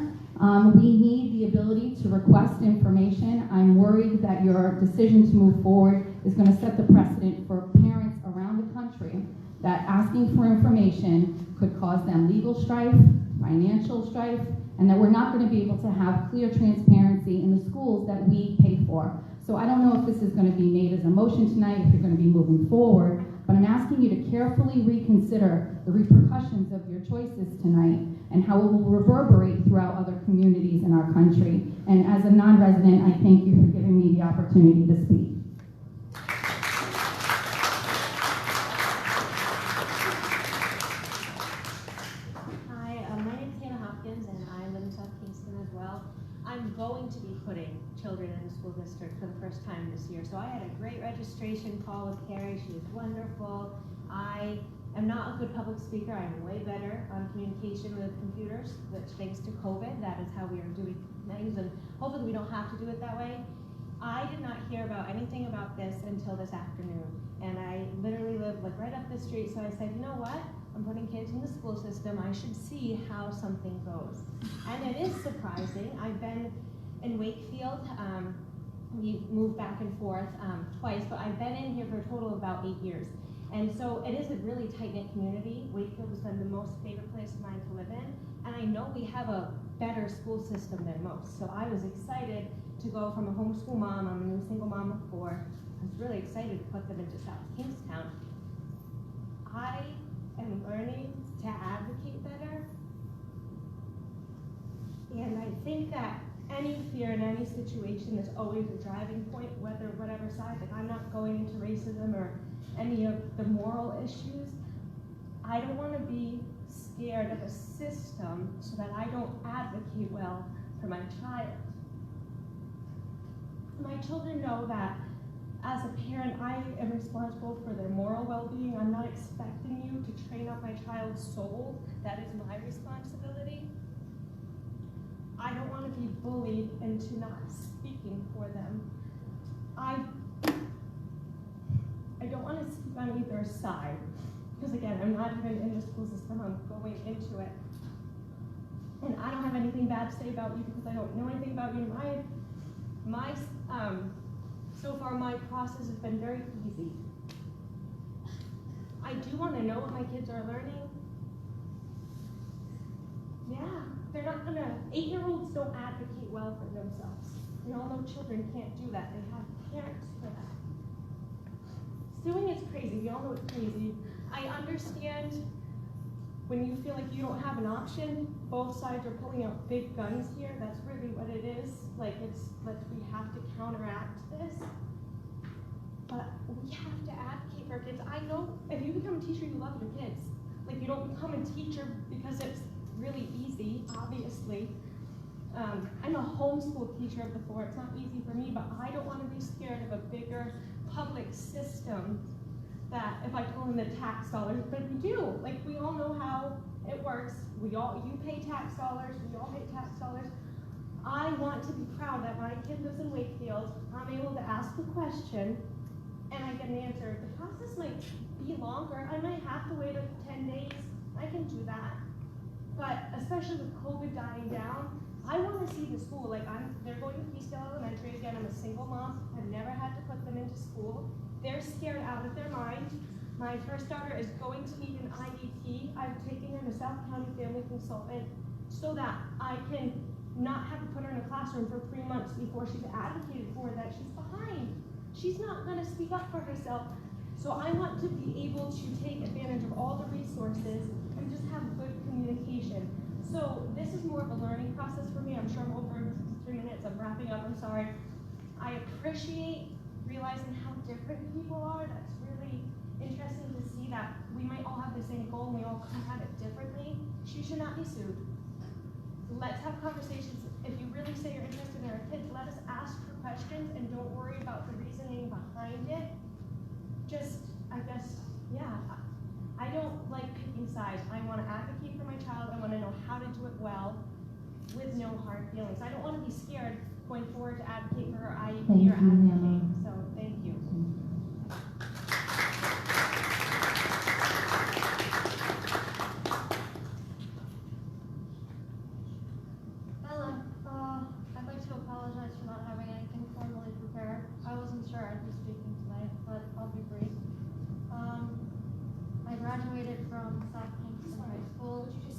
We need the ability to request information. I'm worried that your decision to move forward is going to set the precedent for parents around the country that asking for information could cause them legal strife, financial strife, and that we're not going to be able to have clear transparency in the schools that we pay for. So I don't know if this is going to be made as a motion tonight, if you're going to be moving forward, but I'm asking you to carefully reconsider the repercussions of your choices tonight and how it will reverberate throughout other communities in our country. And as a non-resident, I thank you for giving me the opportunity to speak. I'm going to be putting children in the school district for the first time this year. So I had a great registration call with Carrie. She was wonderful. I am not a good public speaker. I'm way better on communication with computers, which thanks to COVID, that is how we are doing things, and hopefully we don't have to do it that way. I did not hear about anything about this until this afternoon. And I literally live like right up the street. So I said, you know what? I'm putting kids in the school system. I should see how something goes. And it is surprising. I've been in Wakefield. We moved back and forth twice, but I've been in here for a total of about 8 years. And so it is a really tight-knit community. Wakefield has been the most favorite place of mine to live in. And I know we have a better school system than most. So I was excited to go from a homeschool mom. I'm a new single mom of 4. I was really excited to put them into South Kingstown. I am learning to advocate better. And I think that any fear in any situation is always a driving point, whatever side. Like, I'm not going into racism or any of the moral issues. I don't want to be scared of a system so that I don't advocate well for my child. My children know that as a parent, I am responsible for their moral well-being. I'm not expecting you to train up my child's soul. That is my responsibility. I don't want to be bullied into not speaking for them. I don't want to speak on either side. Because again, I'm not even in the school system, I'm going into it. And I don't have anything bad to say about you because I don't know anything about you. So far my process has been very easy. I do want to know what my kids are learning. Yeah, they're not gonna, 8-year-olds don't advocate well for themselves. We all know children can't do that. They have parents for that. Suing is crazy, we all know it's crazy. I understand when you feel like you don't have an option, both sides are pulling out big guns here. That's really what it is. Like, it's like we have to counteract this. But we have to advocate for our kids. I know if you become a teacher, you love your kids. Like, you don't become a teacher because it's really easy, obviously. I'm a homeschool teacher of the 4. It's not easy for me, but I don't want to be scared of a bigger public system that if I told them the tax dollars, but we do. Like, we all know how it works. You pay tax dollars, we all pay tax dollars. I want to be proud that my kid lives in Wakefield. I'm able to ask a question and I get an answer. The process might be longer. I might have to wait 10 days. I can do that. But especially with COVID dying down, I want to see the school. Like, they're going to Kingstown Elementary. Again, I'm a single mom. I've never had to put them into school. They're scared out of their mind. My first daughter is going to need an IEP. I'm taking her to South County Family Consultant so that I can not have to put her in a classroom for 3 months before she's advocated for that she's behind. She's not going to speak up for herself. So I want to be able to take advantage of all the resources and just have good communication. So this is more of a learning process for me. I'm sure I'm over 3 minutes. I'm wrapping up. I'm sorry. I appreciate realizing how different people are. That's really interesting to see that we might all have the same goal and we all come at it differently. She should not be sued. Let's have conversations. If you really say you're interested in our kids, let us ask her questions and don't worry about the reasoning behind it. Just, I guess, yeah, I don't like picking sides. I want to advocate for my child. I want to know how to do it well with no hard feelings. I don't want to be scared going forward to advocate for her IEP or advocate. So thank you.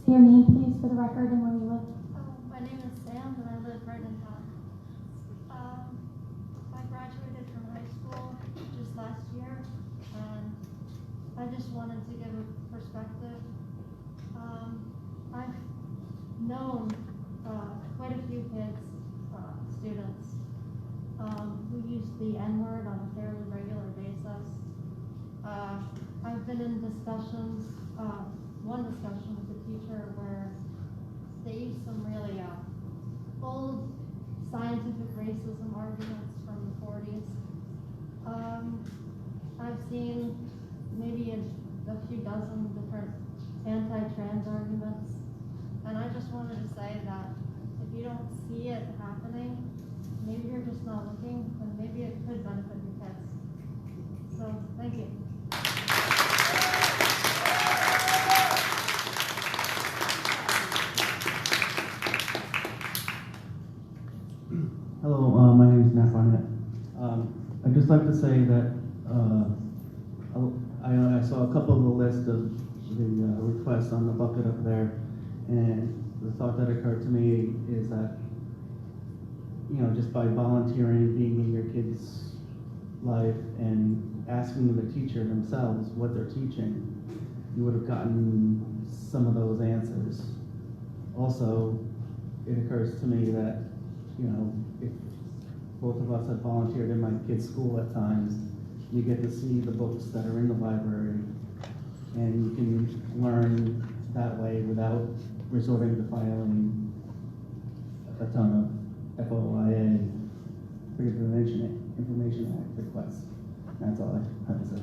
Your name, please, for the record, and where you live. My name is Sam, and I live right in town. I graduated from high school just last year, and I just wanted to give a perspective. I've known quite a few kids, students, who use the N-word on a fairly regular basis. I've been in discussions, one discussion with a teacher where they use some really old scientific racism arguments from the 40s. I've seen maybe a few dozen different anti-trans arguments, and I just wanted to say that if you don't see it happening, maybe you're just not looking, and maybe it could benefit your kids. So, thank you. Hello, my name is Matt Barnett. I'd just like to say that I saw a couple of the list of the requests on the bucket up there, and the thought that occurred to me is that, you know, just by volunteering, being in your kid's life and asking the teacher themselves what they're teaching, you would have gotten some of those answers. Also, it occurs to me that, you know, if both of us have volunteered in my kid's school at times, you get to see the books that are in the library, and you can learn that way without resorting to filing a ton of FOIA, Freedom of Information Act requests. That's all I have to say.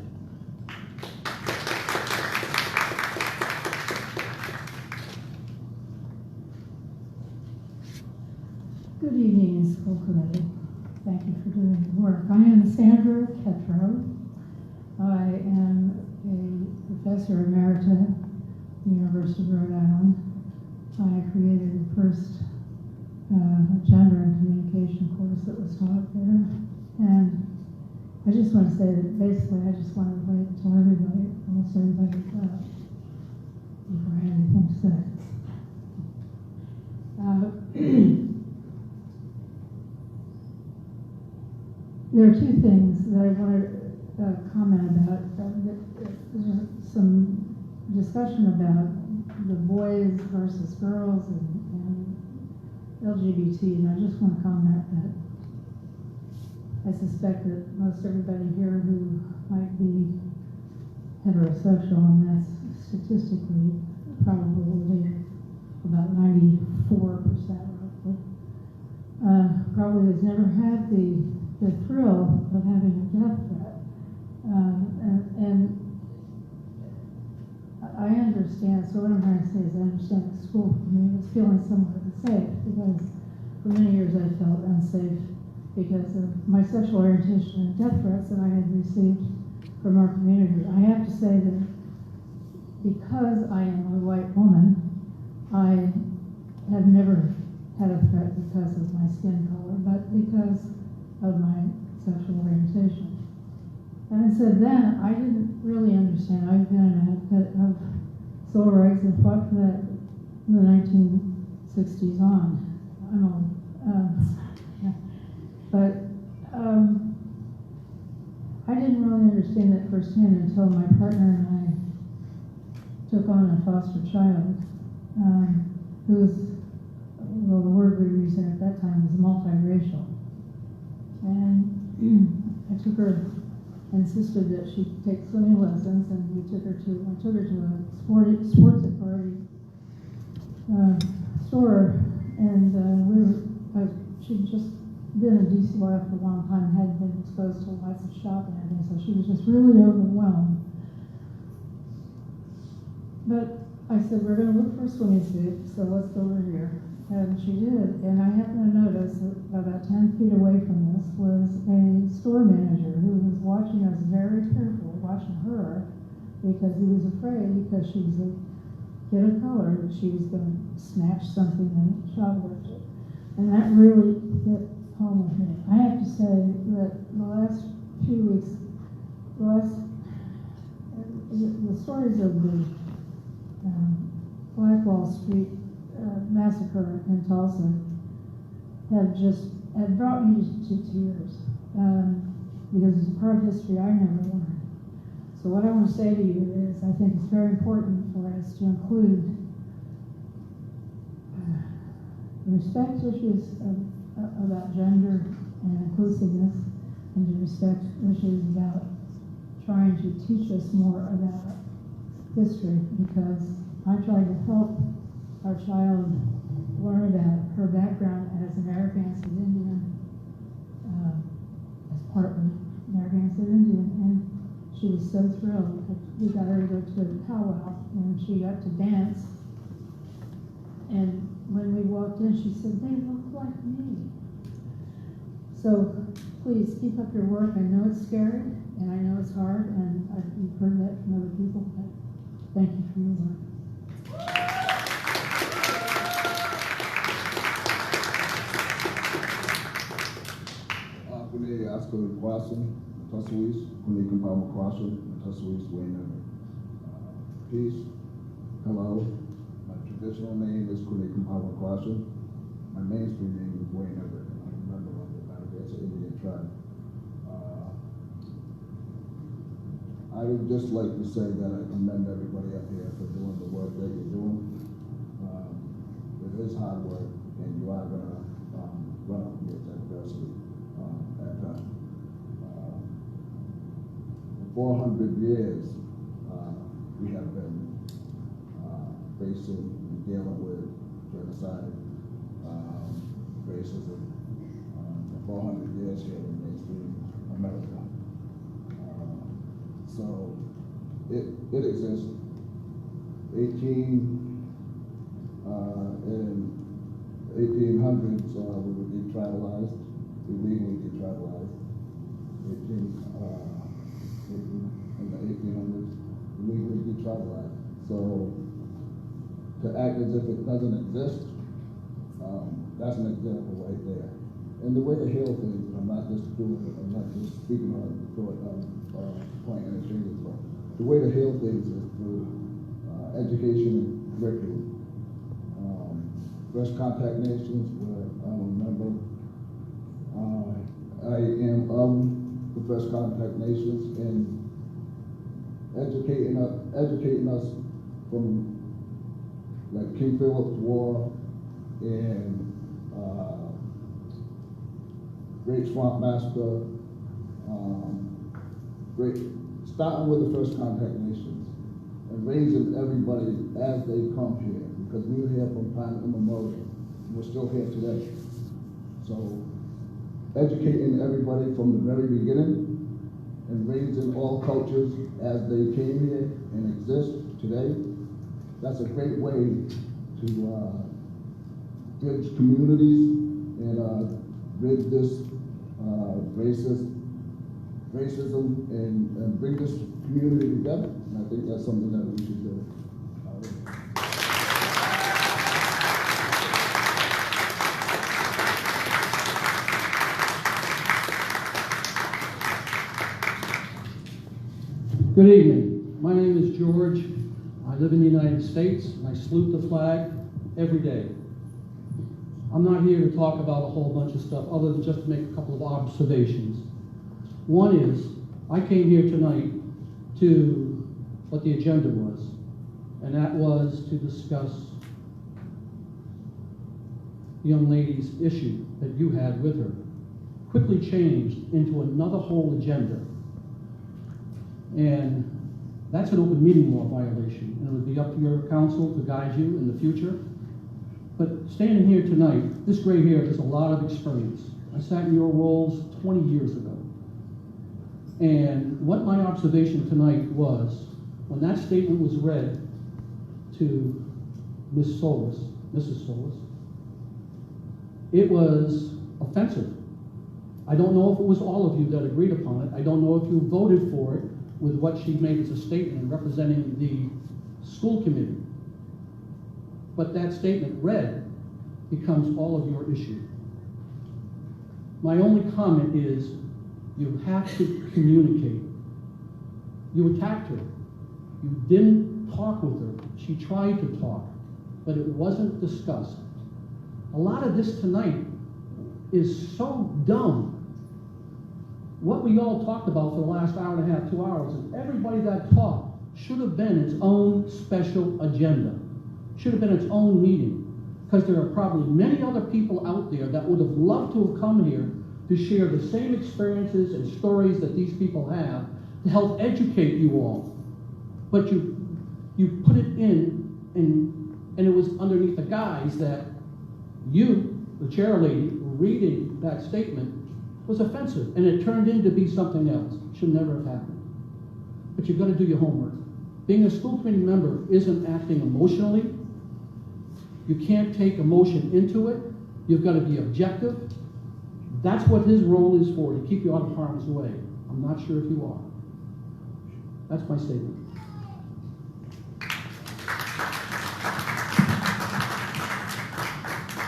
Good evening, school committee. Thank you for doing the work. I am Sandra Ketro. I am a professor emerita at the University of Rhode Island. I created the first gender and communication course that was taught there. And I just want to say that basically I just want to wait until everybody, almost everybody, before I have anything to say. There are two things that I want to comment about. There's some discussion about the boys versus girls and LGBT, and I just want to comment that I suspect that most everybody here who might be heterosexual, and that's statistically probably about 94% roughly, probably has never had the thrill of having a death threat. And I understand, so what I'm trying to say is I understand the school for me was feeling somewhat unsafe, because for many years I felt unsafe because of my sexual orientation and death threats that I had received from our community. I have to say that because I am a white woman, I have never had a threat because of my skin color, but because of my sexual orientation. And so then I didn't really understand. I've been an advocate of civil rights and fought for that in the 1960s on. I'm old. But I didn't really understand that firsthand until my partner and I took on a foster child who was, well, the word we were using at that time was multiracial. And I took her, insisted that she take swimming lessons, and I took her to a sports authority store, and she'd just been in DC for a long time, hadn't been exposed to lots of shopping and everything, so she was just really overwhelmed. But I said, we're going to look for a swimming suit, so let's go over here. And she did, and I happened to notice that about 10 feet away from us was a store manager who was watching us very carefully, watching her, because he was afraid, because she was a kid of color, that she was going to snatch something and shoplift it. And that really hit home with me. I have to say that the last few weeks, the stories of the Black Wall Street massacre in Tulsa have brought me to tears because it's a part of history I never learned. So what I want to say to you is I think it's very important for us to include respect issues about gender and inclusiveness, and to respect issues about trying to teach us more about history, because I tried to help our child learn about her background as an Narragansett Indian, as part of Narragansett Indian, and she was so thrilled. We got her to go to a powwow, and she got to dance, and when we walked in, she said, "They look like me." So please keep up your work. I know it's scary, and I know it's hard, and you've heard that from other people, but thank you for your work. Kune asko kwasan, Tasawis, Kune Kampama kwasan, Tasawis Wayne. Peace. Hello. My traditional name is Kune Kampama kwasan. My mainstream name is Wayne Everett. I'm a member of the Narragansett Indian tribe. I would just like to say that I commend everybody up here for doing the work that you're doing. It is hard work, and you are going to run up against adversity at times. For 400 years, we have been facing and dealing with genocide, racism, 400 years here in mainstream America. So it exists. In 1800s, we were detribalized, illegally detribalized. In the 1800s, illegally detribalized. So to act as if it doesn't exist, that's an example right there. And the way to heal things, I'm not just speaking on point and changes, but the way to heal things is through education and curriculum. First Contact Nations, where I'm a member. I am of the First Contact Nations, and educating us from like King Philip's War and Great Swamp Massacre, starting with the First Contact Nations and raising everybody as they come here, because we were here from time immemorial. We're still here today. So educating everybody from the very beginning and raising all cultures as they came here and exist today, that's a great way to bridge communities and rid this racism and bring this community together. And I think that's something that we should do. Good evening. My name is George. I live in the United States, and I salute the flag every day. I'm not here to talk about a whole bunch of stuff other than just to make a couple of observations. One is, I came here tonight to what the agenda was, and that was to discuss the young lady's issue that you had with her. Quickly changed into another whole agenda. And that's an open meeting law violation, and it would be up to your counsel to guide you in the future. But standing here tonight, this gray hair has a lot of experience. I sat in your roles 20 years ago. And what my observation tonight was, when that statement was read to Mrs. Solas, it was offensive. I don't know if it was all of you that agreed upon it. I don't know if you voted for it with what she made as a statement representing the school committee. But that statement read becomes all of your issue. My only comment is you have to communicate. You attacked her. You didn't talk with her. She tried to talk. but it wasn't discussed. A lot of this tonight is so dumb. What we all talked about for the last hour and a half, 2 hours, and everybody that talked should have been its own special agenda. Should have been its own meeting. Because there are probably many other people out there that would have loved to have come here to share the same experiences and stories that these people have to help educate you all. But you put it in, and it was underneath the guise that you, the chair lady, reading that statement was offensive, and it turned into be something else. Should never have happened. But you've got to do your homework. Being a school committee member isn't acting emotionally. You can't take emotion into it. You've got to be objective. That's what his role is for, to keep you out of harm's way. I'm not sure if you are. That's my statement.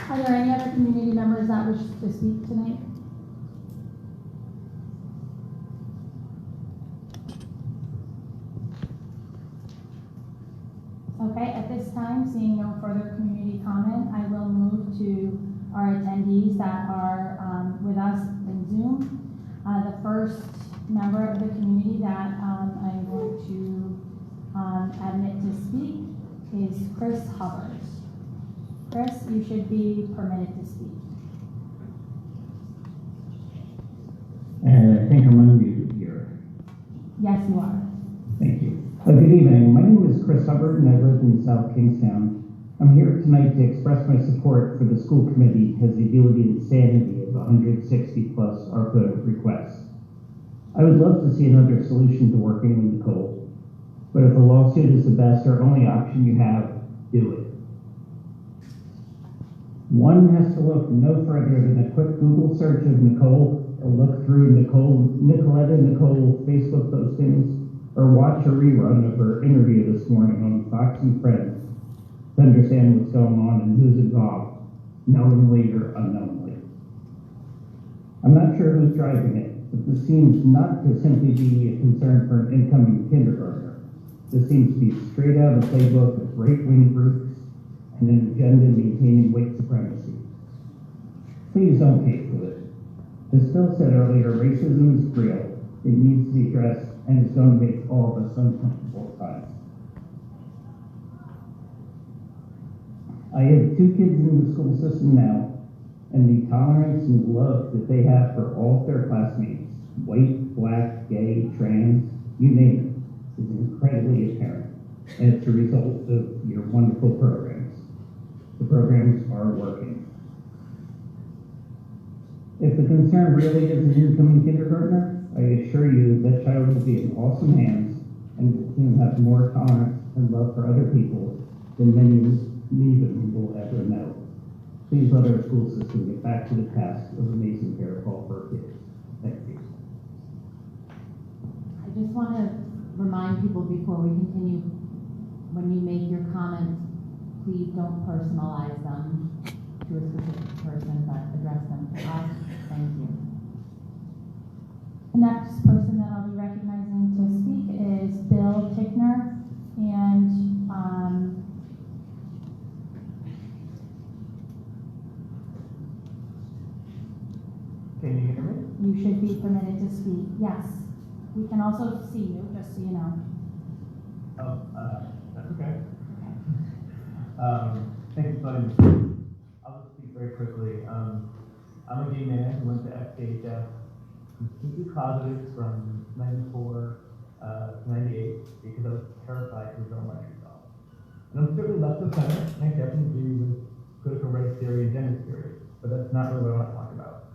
Are there any other community members that wish to speak tonight? Okay, at this time, seeing no further community comment, I will move to our attendees that are with us in Zoom. The first member of the community that I'm going to admit to speak is Chris Hubbard. Chris, you should be permitted to speak. I think I'm unmuted here. Yes, you are. Thank you. Good evening. My name is Chris Hubbard, and I live in South Kingstown. I'm here tonight to express my support for the school committee as they deal with the insanity of 160 plus ARPA requests. I would love to see another solution to working with Nicole, but if a lawsuit is the best or only option you have, do it. One has to look no further than a quick Google search of Nicole, or look through Nicoletta Nicole Facebook postings, or watch a rerun of her interview this morning on Fox and Friends to understand what's going on and who's involved, knowingly or unknowingly. I'm not sure who's driving it, but this seems not to simply be a concern for an incoming kindergartner. This seems to be straight out of the playbook of right-wing groups and an agenda maintaining white supremacy. Please don't pay for it. As Phil said earlier, racism is real. It needs to be addressed, and it's going to make all of us uncomfortable at times. I have 2 kids in the school system now, and the tolerance and love that they have for all of their classmates, white, black, gay, trans, you name it, is incredibly apparent, and it's a result of your wonderful programs. The programs are working. If the concern really is an incoming kindergartner, I assure you that child will be in awesome hands and will have more tolerance and love for other people than many even will ever know. Please let our school system get back to the task of amazing care of all for kids. Thank you. I just want to remind people before we continue, when you make your comments, please don't personalize them to a specific person, but address them to us. Thank you. The next person that I'll be recognizing to speak is Bill Tickner, and can you hear me? you should be permitted to speak. Yes. We can also see you, just so you know. Oh, that's okay. Thank you for letting me speak. I'll just speak very quickly. I'm a gay man who went to FKHF, completely closeted from 94 to 98 because I was terrified to go on my true self. And I'm certainly left of center, and I definitely agree with critical race theory and gender theory, but that's not really what I want to talk about.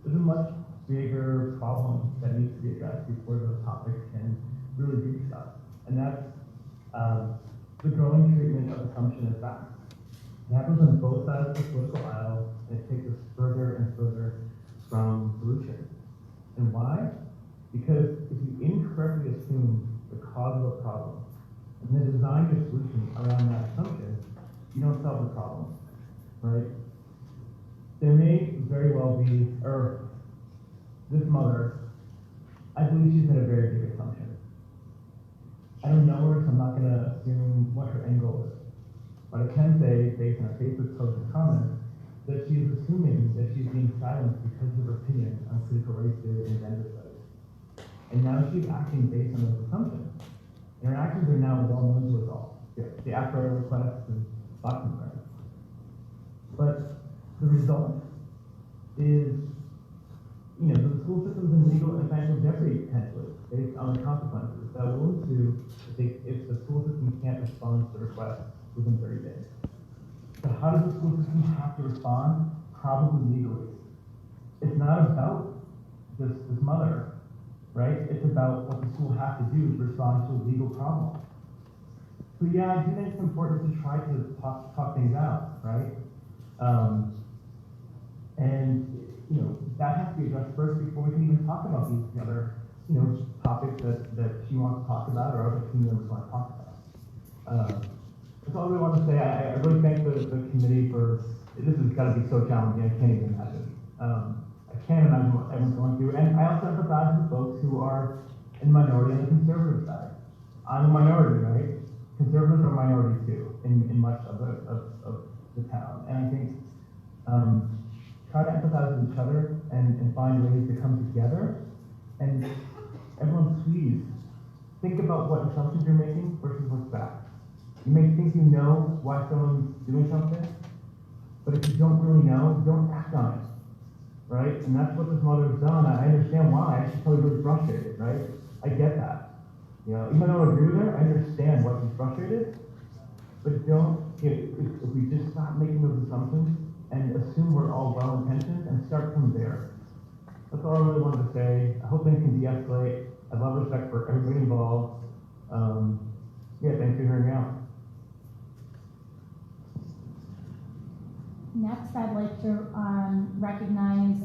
There's a much bigger problem that needs to be addressed before those topics can really be discussed, and that's the growing treatment of assumption as fact. It happens on both sides of the political aisle, and it takes us further and further from solution. And why? Because if you incorrectly assume the cause of a problem, and then design your solution around that assumption, you don't solve the problem, right? There may very well be, or this mother, I believe she's made a very big assumption. I don't know her, so I'm not going to assume what her end goal is. But I can say, based on her Facebook post and comments, that she is assuming that she's being silenced because of her opinion on critical race theory and gender studies. And now she's acting based on those assumptions. And her actions are now well known to us all. The after requests and boxing credits. But the result is, the school system's in legal and financial jeopardy potentially, based on the consequences that will ensue if the school system can't respond to the request within 30 days. So how does the school system have to respond? Probably legally. It's not about this mother, right? It's about what the school has to do to respond to a legal problem. So yeah, I do think it's important to try to talk things out, right? That has to be addressed first before we can even talk about these other, topics that she wants to talk about or other team members want to talk about. That's all I really want to say. I really thank the committee for, this has got to be so challenging, I can't even imagine. I can't imagine what everyone's going through. And I also empathize with folks who are in the minority on the conservative side. I'm a minority, right? Conservatives are minorities too, in much of the town. And I think, try to empathize with each other and find ways to come together. And everyone, please, think about what assumptions you're making versus what's fact. You may think you know why someone's doing something, but if you don't really know, don't act on it, right? And that's what this mother has done. I understand why. She's probably really frustrated, right? I get that. Even though I don't agree with her, I understand why she's frustrated. But if we just stop making those assumptions and assume we're all well-intentioned and start from there. That's all I really wanted to say. I hope things can de-escalate. I love respect for everybody involved. Thanks for hearing me out. Next, I'd like to recognize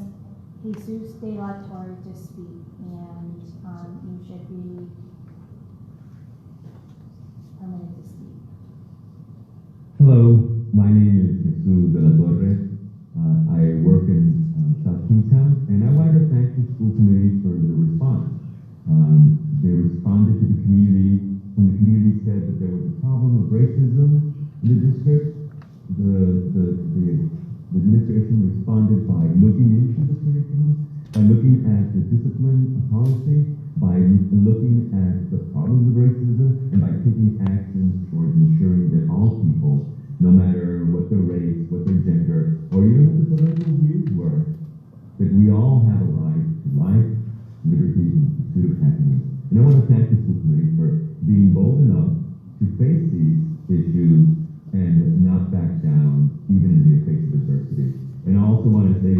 Jesus de la Torre to speak, and you should be permitted to speak. Hello, my name is Jesus de la Torre. I work in South Kingstown, and I wanted to thank the school committee for the response. They responded to the community when the community said that there was a problem of racism in the district. The administration responded by looking into the curriculum, by looking at the discipline policy, by looking at the problems of racism, and by taking actions towards ensuring that all people, no matter what their race, what their gender, or even what their political views were, that we all have a right to life, liberty, and pursuit of happiness. And I want to thank the school committee for being bold enough to face these issues and not back down, even in the face of adversity. And I also want to say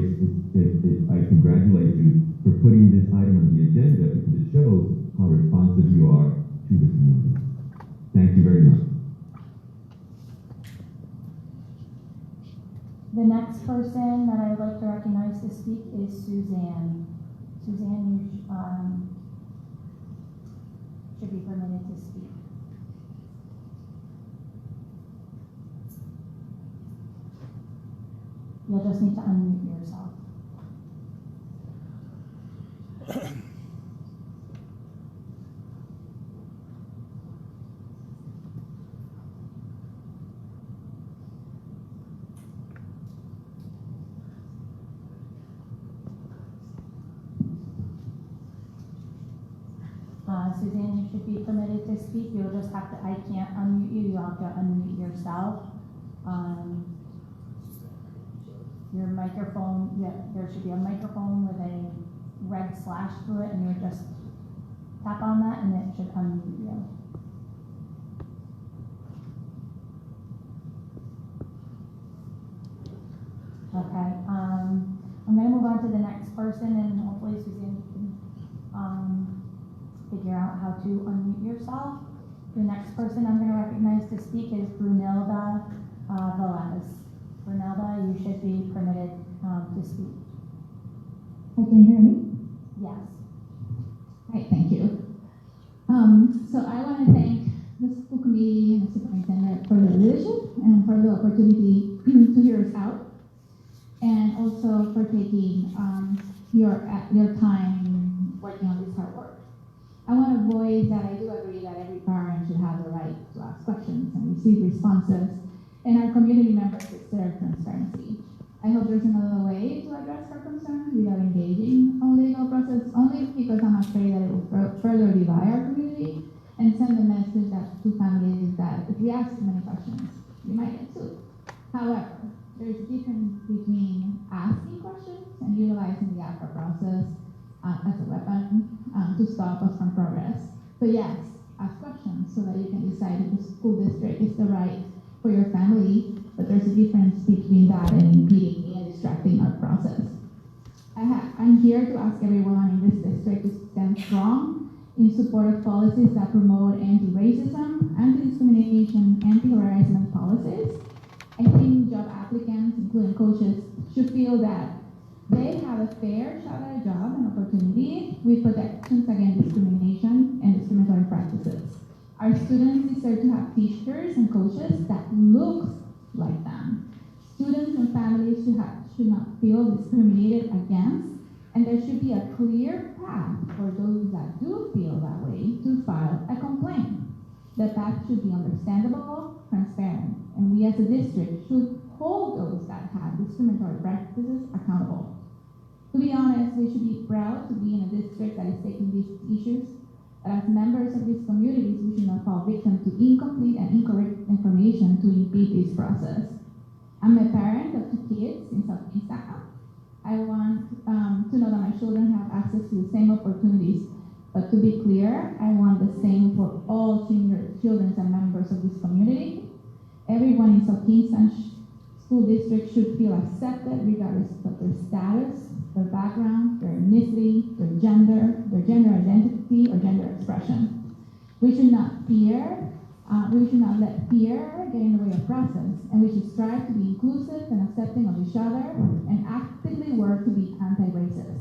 I congratulate you for putting this item on the agenda because it shows how responsive you are to the community. Thank you very much. The next person that I would like to recognize to speak is Suzanne. Suzanne, you should be permitted to speak. You'll just need to unmute yourself. Suzanne, you should be permitted to speak. You'll just have to, I can't unmute you, you'll have to unmute yourself. Your microphone, there should be a microphone with a red slash through it, and you would just tap on that and it should unmute you. Okay, I'm gonna move on to the next person, and hopefully Suzanne, you can figure out how to unmute yourself. The next person I'm gonna recognize to speak is Brunilda Velez. Brunilda, you should be permitted to speak. Can you hear me? Yes. Right, thank you. So I want to thank the school committee and the superintendent for the leadership and for the opportunity to hear us out, and also for taking your time working on this hard work. I want to voice that I do agree that every parent should have the right to ask questions and receive responses. and our community members with their transparency. I hope there's another way to address our concerns without engaging on legal process, only because I'm afraid that it will further divide our community and send the message that to families that if we ask too many questions, we might get sued. However, there is a difference between asking questions and utilizing the APRA process as a weapon to stop us from progress. So yes, ask questions so that you can decide if the school district is the right for your family, but there's a difference between that and impeding and distracting our process. I'm here to ask everyone in this district to stand strong in support of policies that promote anti-racism, anti-discrimination, anti-harassment policies. I think job applicants, including coaches, should feel that they have a fair shot at a job and opportunity with protections against discrimination and discriminatory practices. Our students deserve to have teachers and coaches that look like them. Students and families should not feel discriminated against, and there should be a clear path for those that do feel that way to file a complaint. The path should be understandable, transparent, and we as a district should hold those that have discriminatory practices accountable. To be honest, we should be proud to be in a district that is taking these issues, but as members of these communities, we should not fall victim to incomplete and incorrect information to impede this process. I'm a parent of 2 kids in South Kingstown. I want to know that my children have access to the same opportunities, but to be clear, I want the same for all children and members of this community. Everyone in South Kingstown School District should feel accepted regardless of their status, their background, their ethnicity, their gender identity, or gender expression. We should not let fear get in the way of process, and we should strive to be inclusive and accepting of each other and actively work to be anti-racist.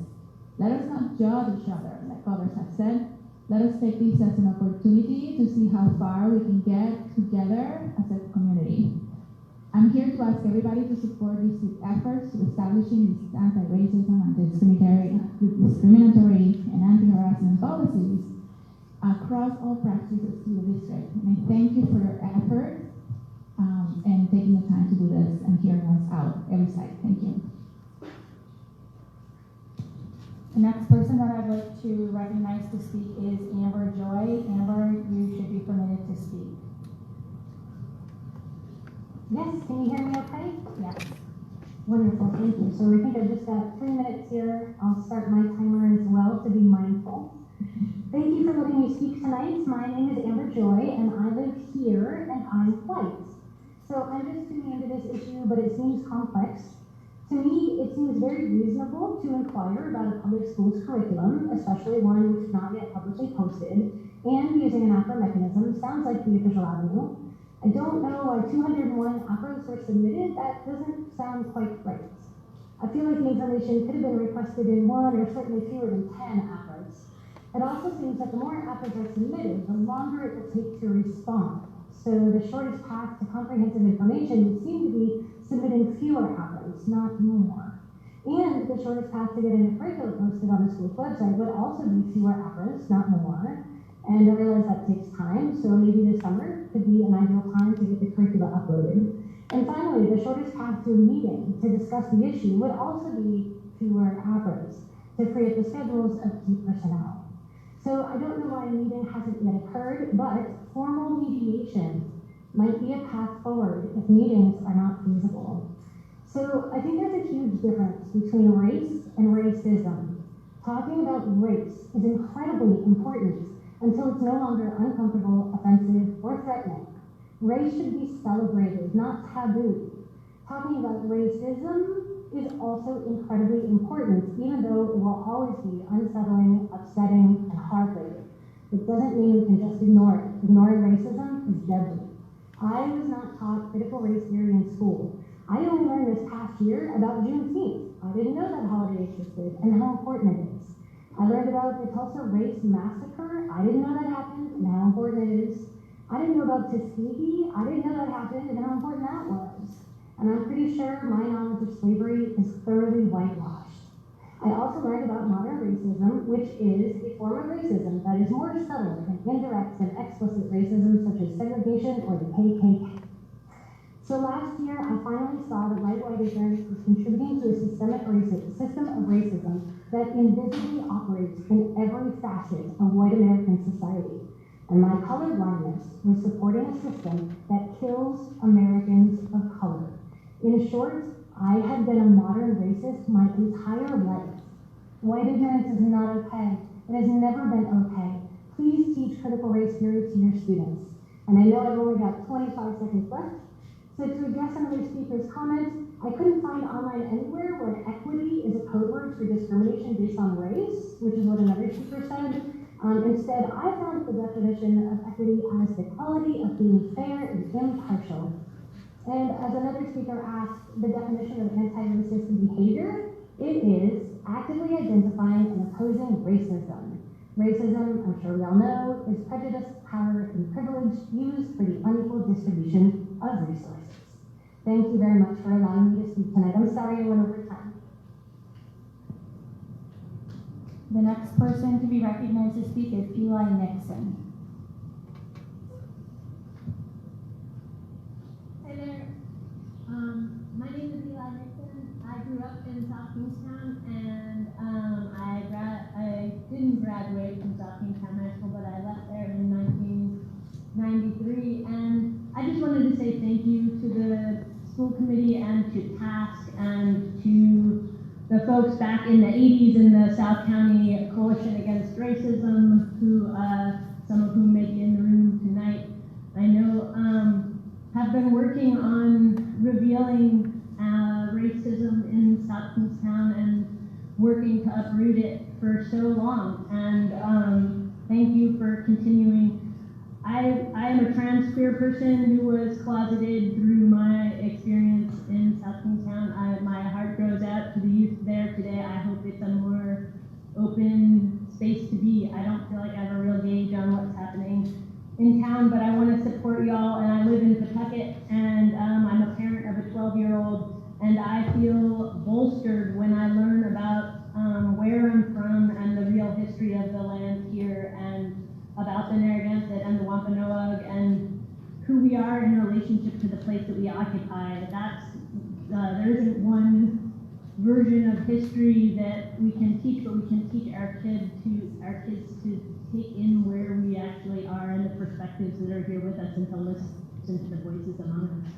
Let us not judge each other, like others have said. Let us take this as an opportunity to see how far we can get together as a community. I'm here to ask everybody to support these efforts to establishing these anti-racism, discriminatory, and anti-harassment policies across all practices through the district. And I thank you for your effort and taking the time to do this and hearing us out every side. Thank you. The next person that I'd like to recognize to speak is Amber Joy. Amber, you should be permitted to speak. Yes, can you hear me okay? Yes. Wonderful, thank you. So I think I've just got 3 minutes here. I'll start my timer as well to be mindful. Thank you for letting me speak tonight. My name is Amber Joy, and I live here, and I'm white. So I'm just tuning into this issue, but it seems complex. To me, it seems very reasonable to inquire about a public school's curriculum, especially one which is not yet publicly posted, and using an APRA mechanism sounds like the official avenue. I don't know why 201 APRAs were submitted. That doesn't sound quite right. I feel like the information could have been requested in 1 or certainly fewer than 10 APRAs. It also seems that the more APRAs are submitted, the longer it will take to respond. So the shortest path to comprehensive information would seem to be submitting fewer APRAs, not more. And the shortest path to getting a curriculum posted on the school's website would also be fewer APRAs, not more. And I realize that takes time, so maybe this summer could be an ideal time to get the curricula uploaded. And finally, the shortest path to a meeting to discuss the issue would also be fewer APRAs to free up the schedules of key personnel. So I don't know why a meeting hasn't yet occurred, but formal mediation might be a path forward if meetings are not feasible. So I think there's a huge difference between race and racism. Talking about race is incredibly important until it's no longer uncomfortable, offensive, or threatening. Race should be celebrated, not taboo. Talking about racism is also incredibly important, even though it will always be unsettling, upsetting, and heartbreaking. It doesn't mean we can just ignore it. Ignoring racism is deadly. I was not taught critical race theory in school. I only learned this past year about Juneteenth. I didn't know that holiday existed and how important it is. I learned about the Tulsa Race Massacre. I didn't know that happened and how important it is. I didn't know about Tuskegee. I didn't know that happened and how important that was. And I'm pretty sure my knowledge of slavery is thoroughly whitewashed. I also learned about modern racism, which is a form of racism that is more subtle and indirect than explicit racism such as segregation or the KKK. So last year, I finally saw that my white ignorance was contributing to a system of racism that invisibly operates in every facet of white American society. And my colorblindness was supporting a system that kills Americans of color. In short, I have been a modern racist my entire life. White ignorance is not okay. It has never been okay. Please teach critical race theory to your students. And I know I've only got 25 seconds left. So to address another speaker's comments, I couldn't find online anywhere where equity is a code word for discrimination based on race, which is what another speaker said. Instead, I found the definition of equity as the quality of being fair and impartial. And as another speaker asked the definition of anti-racist behavior, it is actively identifying and opposing racism. Racism, I'm sure we all know, is prejudice, power, and privilege used for the unequal distribution of resources. Thank you very much for allowing me to speak tonight. I'm sorry I went over time. The next person to be recognized to speak is Eli Nixon. Hey there. My name is Eli Nixon. I grew up in South Kingstown, and I didn't graduate from South Kingstown High School, but I left there in 1993. And I just wanted to say thank you to the school committee and to Task and to the folks back in the 80s in the South County Coalition Against Racism, who some of whom may be in the room tonight. I know have been working on revealing racism in South Kingstown and working to uproot it for so long. And thank you for continuing. I am a trans queer person who was closeted through my experience in South Kingstown. My heart goes out to the youth there today. I hope it's a more open space to be. I don't feel like I have a real gauge on what's happening in town, but I want to support y'all, and I live in Pawtucket, and I'm a parent of a 12-year-old, and I feel bolstered when I learn about where I'm from and the real history of the land here, and about the Narragansett and the Wampanoag, and who we are in relationship to the place that we occupy. There isn't one version of history that we can teach, but we can teach our kids to take in where we actually are and the perspectives that are here with us, and to listen to the voices among us.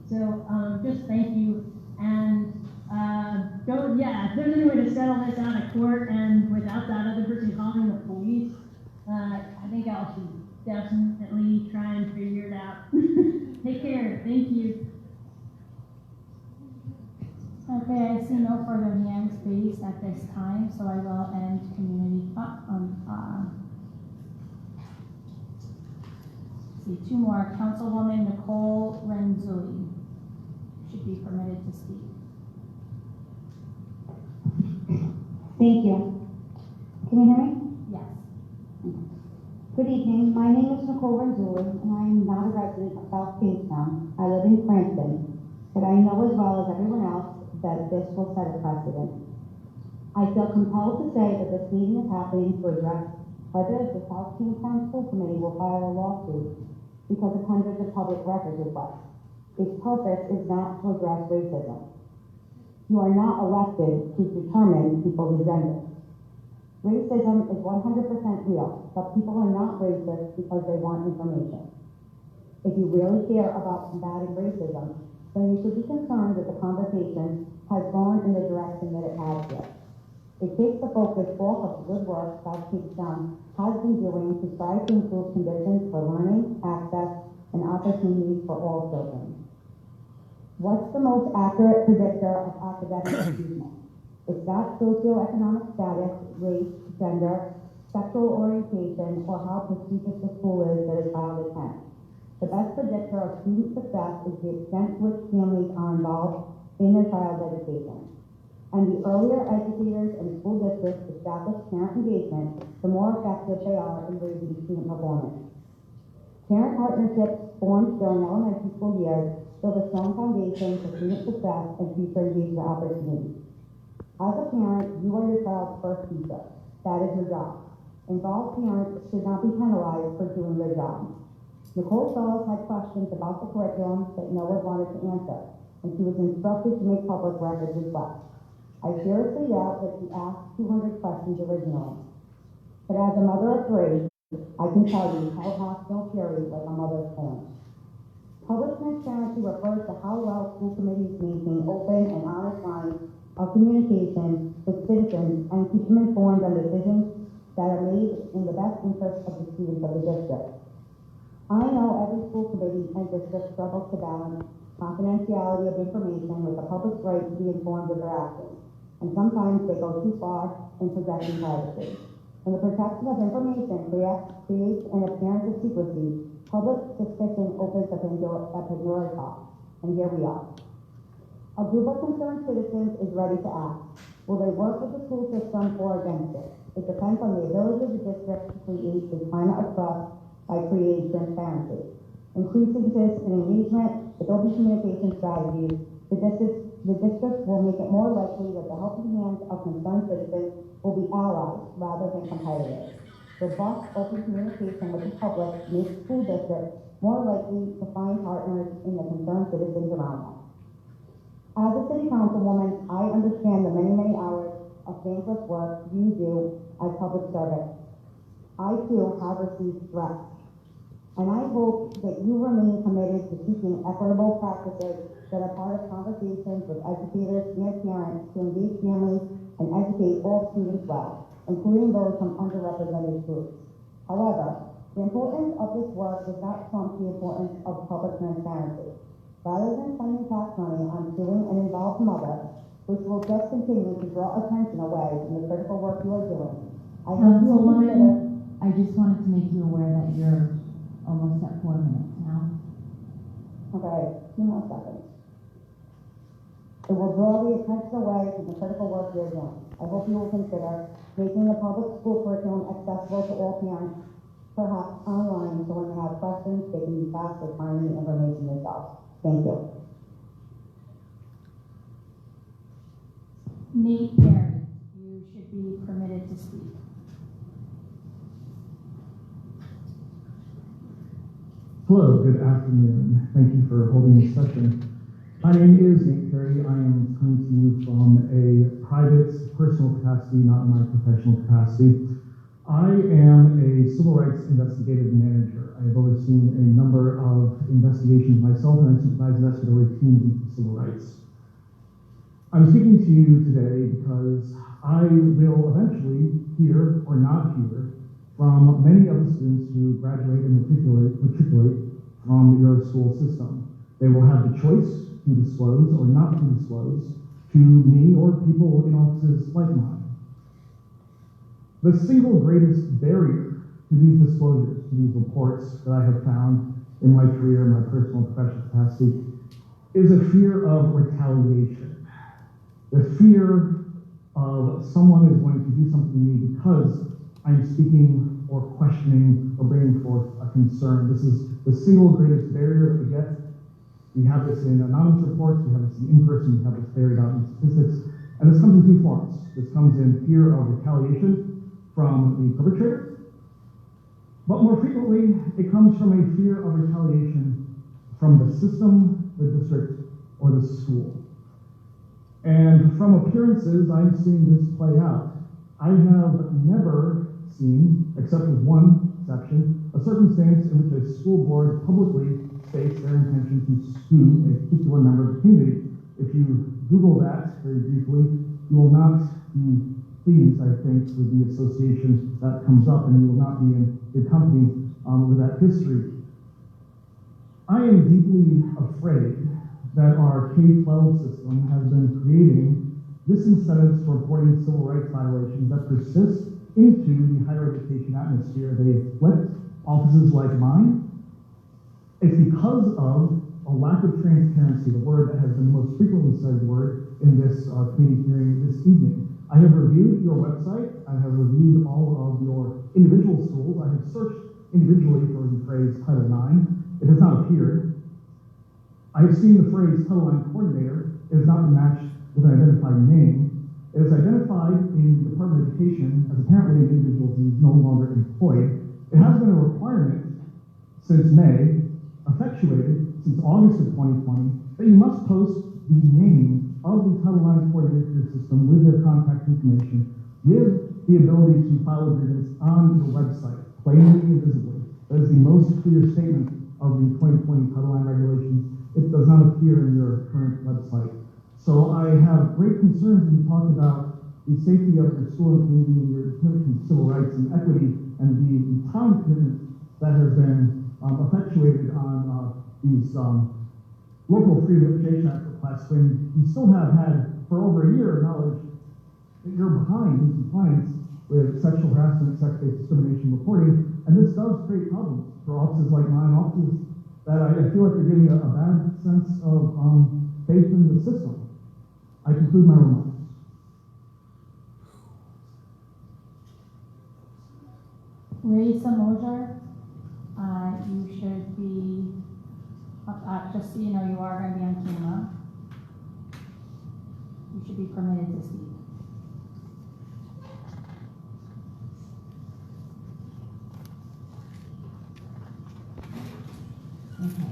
So just thank you, and if there's any way to settle this out of court and without that other person calling the police, I think I should definitely try and figure it out. Take care. Thank you. Okay, I see no further hands raised at this time, so I will end community. See, two more. Councilwoman Nicole Renzulli should be permitted to speak. Thank you. Can you hear me? Yes. Good evening. My name is Nicole Renzulli, and I am not a resident of South Kingstown. I live in Cranston, but I know as well as everyone else that this will set a precedent. I feel compelled to say that this meeting is happening to address whether the South Kingstown School Committee will file a lawsuit because of hundreds of public records requests. Its purpose is not to address racism. You are not elected to determine people's agendas. Racism is 100% real, but people are not racist because they want information. If you really care about combating racism, then you should be concerned that the conversation has gone in the direction that it has here. It takes the focus off of the good work South Kingstown has been doing to strive to improve conditions for learning, access, and opportunities for all children. What's the most accurate predictor of academic achievement? It's not socioeconomic status, race, gender, sexual orientation, or how prestigious the school is that a child attends. The best predictor of student success is the extent to which families are involved in their child's education. And the earlier educators and school districts establish parent engagement, the more effective they are in raising student performance. Parent partnerships formed during elementary school years build a strong foundation for student success and future engagement opportunities. As a parent, you are your child's first teacher. That is your job. Involved parents should not be penalized for doing their job. Nicole Solas had questions about the curriculum that no one wanted to answer, and she was instructed to make public records requests. I seriously doubt that she asked 200 questions originally. But as a mother of three, I can tell you how hearts don't carry like a mother's parents. Public transparency refers to how well school committees maintain open and honest lines of communication with citizens and keep them informed on decisions that are made in the best interest of the students of the district. I know every school committee and district struggles to balance confidentiality of information with the public's right to be informed of their actions, and sometimes they go too far in protecting privacy. When the protection of information creates an appearance of secrecy, public suspicion opens a Pandora's box, and here we are. A group of concerned citizens is ready to act. Will they work with the school system or against it? It depends on the ability of the district to create a climate of trust by creating transparency. Increasing citizen engagement with open communication strategies, the district will make it more likely that the helping hands of concerned citizens will be allies rather than competitors. Robust open communication with the public makes school districts more likely to find partners in the concerned citizens around them. As a city councilwoman, I understand the many, many hours of thankless work you do as public servants. I too have received threats, and I hope that you remain committed to seeking equitable practices that are part of conversations with educators and parents to engage families and educate all students well, including those from underrepresented groups. However, the importance of this work does not trump the importance of public transparency. Rather than spending tax money on suing an involved mother, which will just continue to draw attention away from the critical work you are doing, I hope you will consider. I just wanted to make you aware that you're almost at 4 minutes now. Okay, 2 more seconds. It will draw the attention away from the critical work you're doing. I hope you will consider making the public school curriculum accessible to all parents, perhaps online, so when they have questions, they can be fast or finding the information themselves. Thank you. Nate Perry, you should be permitted to speak. Hello, good afternoon. Thank you for holding this session. My name is Nate Perry. I am coming to you from a private, personal capacity, not my professional capacity. I am a civil rights investigative manager. I have overseen a number of investigations myself, and I supervise investigatory teams in civil rights. I'm speaking to you today because I will eventually hear or not hear from many of the students who graduate and matriculate from your school system. They will have the choice to disclose or not to disclose to me or people in offices like mine. The single greatest barrier to these disclosures, to these reports that I have found in my career, my personal and professional capacity, is a fear of retaliation. The fear of someone is going to do something to me because I'm speaking or questioning or bringing forth a concern. This is the single greatest barrier that we get. We have this in anonymous reports, we have this in person, we have this buried out in statistics, and this comes in two forms. This comes in fear of retaliation from the perpetrator, but more frequently, it comes from a fear of retaliation from the system, the district, or the school. And from appearances, I'm seeing this play out. I have never seen, except with one exception, a circumstance in which a school board publicly states their intention to sue a particular member of the community. If you Google that very briefly, you will not be pleased, I think, with the association that comes up, and you will not be in good company with that history. I am deeply afraid that our K-12 system has been creating disincentives for reporting civil rights violations that persist into the higher education atmosphere. They afflict offices like mine. It's because of a lack of transparency, the word that has been the most frequently cited word in this committee hearing this evening. I have reviewed your website. I have reviewed all of your individual schools. I have searched individually for the phrase Title IX. It has not appeared. I have seen the phrase Title IX coordinator. It has not been matched with an identified name. It is identified in the Department of Education as apparently an individual who is no longer employed. It has been a requirement since May, effectuated since August of 2020, that you must post the name of the Title IX coordinator for your system with their contact information, with the ability to file a grievance on your website, plainly and visibly. That is the most clear statement of the 2020 Title IX regulations. It does not appear in your current website. So I have great concerns when you talk about the safety of your school and community and your commitment to civil rights and equity and the time commitment that has been effectuated on these local freedom of education act requests when you still have had for over a year knowledge that you're behind in compliance with sexual harassment, sex-based discrimination reporting, and this does create problems for offices like mine, offices that I feel like you're getting a bad sense of faith in the system. I conclude my remarks. Raisa Moser, you should be, just so you know, you are going to be on camera. You should be permitted to speak. Okay.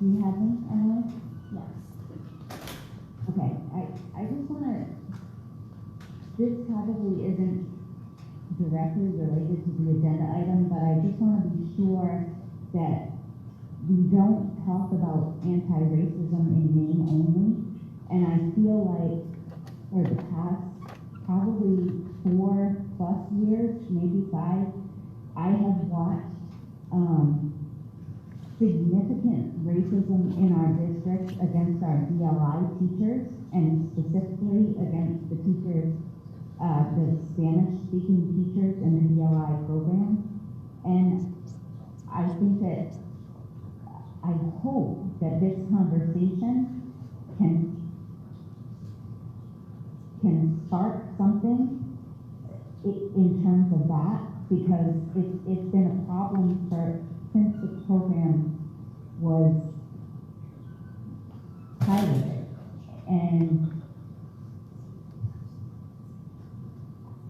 Do you have me, Emily? Yes. Okay, I just want to, this probably isn't directly related to the agenda item, but I just want to be sure that we don't talk about anti-racism in name only. And I feel like for the past probably 4+ years, maybe 5, I have watched significant racism in our district against our DLI teachers, and specifically against the teachers, the Spanish-speaking teachers in the DLI program. And I think that, I hope that this conversation can spark something in terms of that, because it's been a problem since the program was piloted. And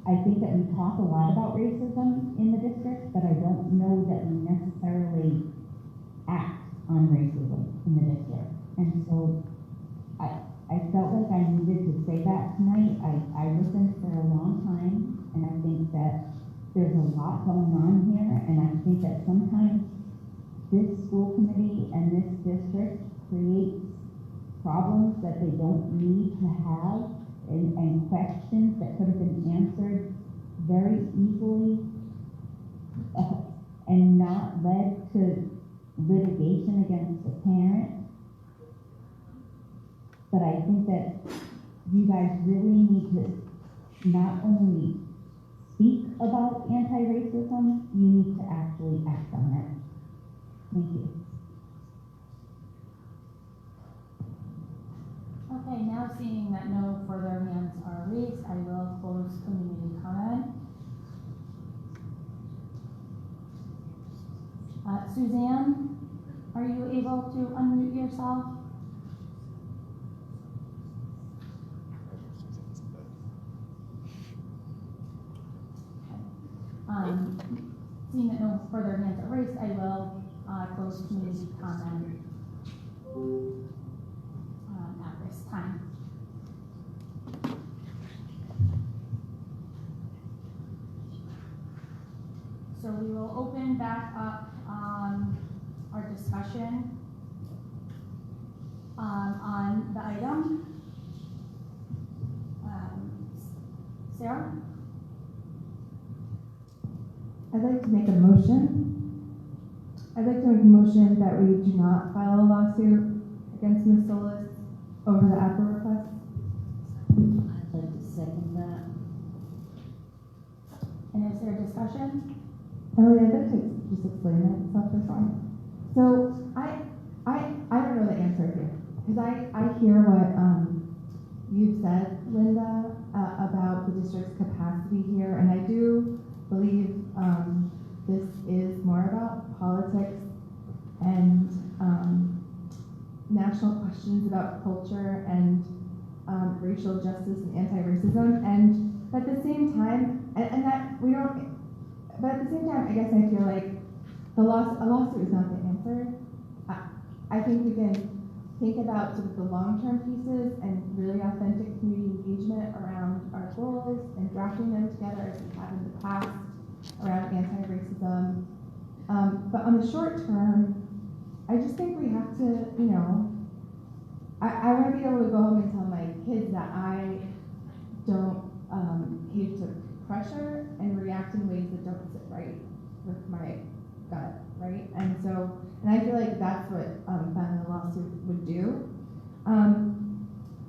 I think that we talk a lot about racism in the district, but I don't know that we necessarily act on racism in the district. And so I felt like I needed to say that tonight. I listened for a long time, and I think that there's a lot going on here, and I think that sometimes this school committee and this district creates problems that they don't need to have, and questions that could have been answered very easily and not led to litigation against the parent. But I think that you guys really need to not only speak about anti-racism, you need to actually act on it. Thank you. Okay, now seeing that no further hands are raised, I will close community comment. Suzanne, are you able to unmute yourself? Seeing that no further hands are raised, I will close community comment at this time. So we will open back up our discussion on the item. Sarah? I'd like to make a motion. I'd like to make a motion that we do not file a lawsuit against Ms. Solas over the APRA request. I'd like to second that. And is there discussion? Ellie, I'd like to just explain it stuff this one. So I don't know the answer here, because I hear what you've said, Linda, about the district's capacity here, and I do believe this is more about politics and national questions about culture and racial justice and anti-racism, and at the same time, but at the same time, I guess I feel like a lawsuit is not the answer. I think we can think about sort of the long-term pieces and really authentic community engagement around our goals and drafting them together as we have in the past around anti-racism. But on the short term, I just think we have to, I want to be able to go home and tell my kids that I don't cave to pressure and react in ways that don't sit right with my gut, right? And I feel like that's what filing a lawsuit would do.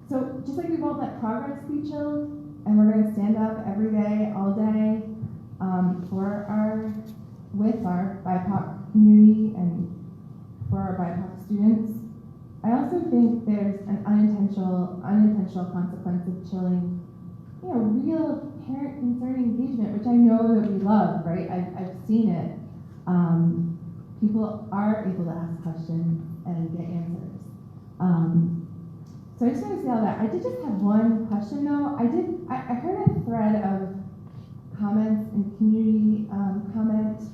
So just like we've all let progress be chilled, and we're going to stand up every day, all day, with our BIPOC community and for our BIPOC students. I also think there's an unintentional consequence of chilling, real parent concern engagement, which I know that we love, right? I've seen it. People are able to ask questions and get answers. So I just want to say all that. I did just have one question though. I heard a thread of comments and community comments.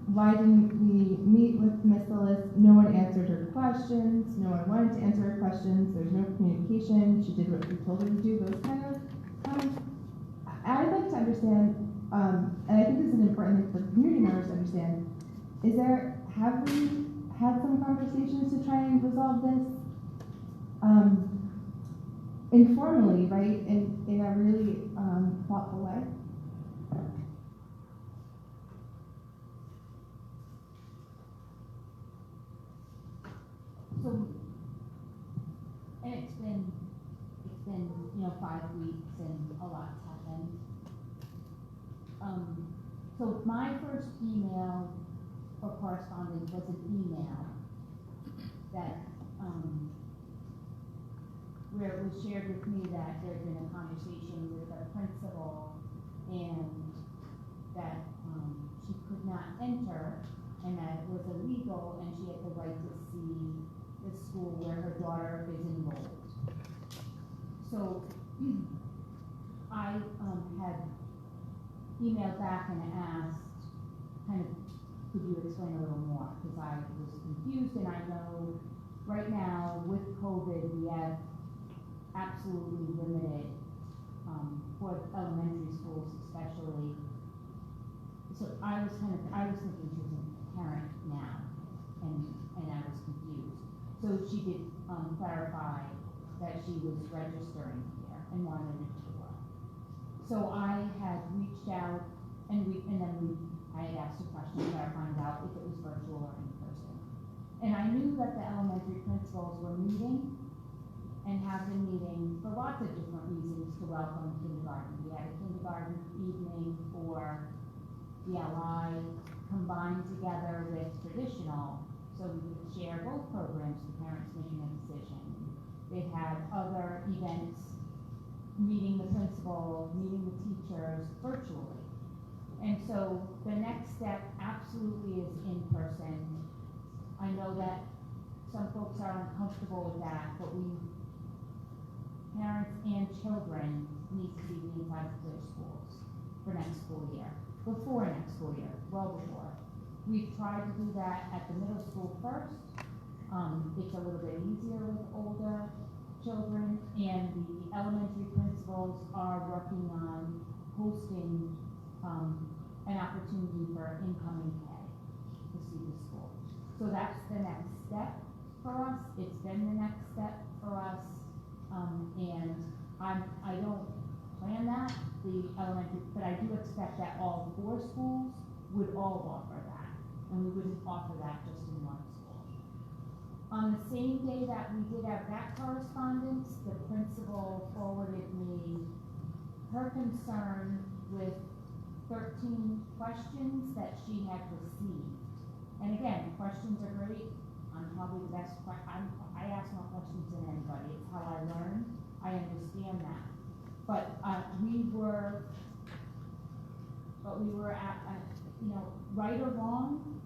Why didn't we meet with Miss Solas? No one answered her questions. No one wanted to answer her questions. There's no communication. She did what we told her to do. Those kind of comments. I'd like to understand, and I think this is an important thing for community members to understand. Have we had some conversations to try and resolve this informally, right? In a really thoughtful way. So, and it's been 5 weeks and a lot's happened. So my first email or correspondence was an email that where it was shared with me that there had been a conversation with a principal and that she could not enter and that it was illegal and she had the right to see the school where her daughter is enrolled. So I had emailed back and asked, could you explain a little more? Because I was confused, and I know right now with COVID we have absolutely limited, for elementary schools especially. So I was thinking she was a parent now, and I was confused. So she did clarify that she was registering here and wanted a tour. So I had reached out I had asked a question to try to find out if it was virtual or in person. And I knew that the elementary principals were meeting and have been meeting for lots of different reasons to welcome kindergarten. We had a kindergarten evening for the LI combined together with traditional, so we could share both programs, the parents making a decision. They've had other events, meeting the principal, meeting the teachers virtually. And so the next step absolutely is in person. I know that some folks are uncomfortable with that, but parents and children need to see the inside of their schools for next school year, before next school year, well before. We've tried to do that at the middle school first. It's a little bit easier with older children, and the elementary principals are working on hosting an opportunity for incoming K to see the school. So that's the next step for us. It's been the next step for us, and I don't plan that, the elementary, but I do expect that all 4 schools would all offer that, and we wouldn't offer that just in one school. On the same day that we did have that correspondence, the principal forwarded me her concern with 13 questions that she had received. And again, questions are great. I'm probably the best, I ask more questions than anybody. It's how I learn. I understand that. But we were at, right or wrong,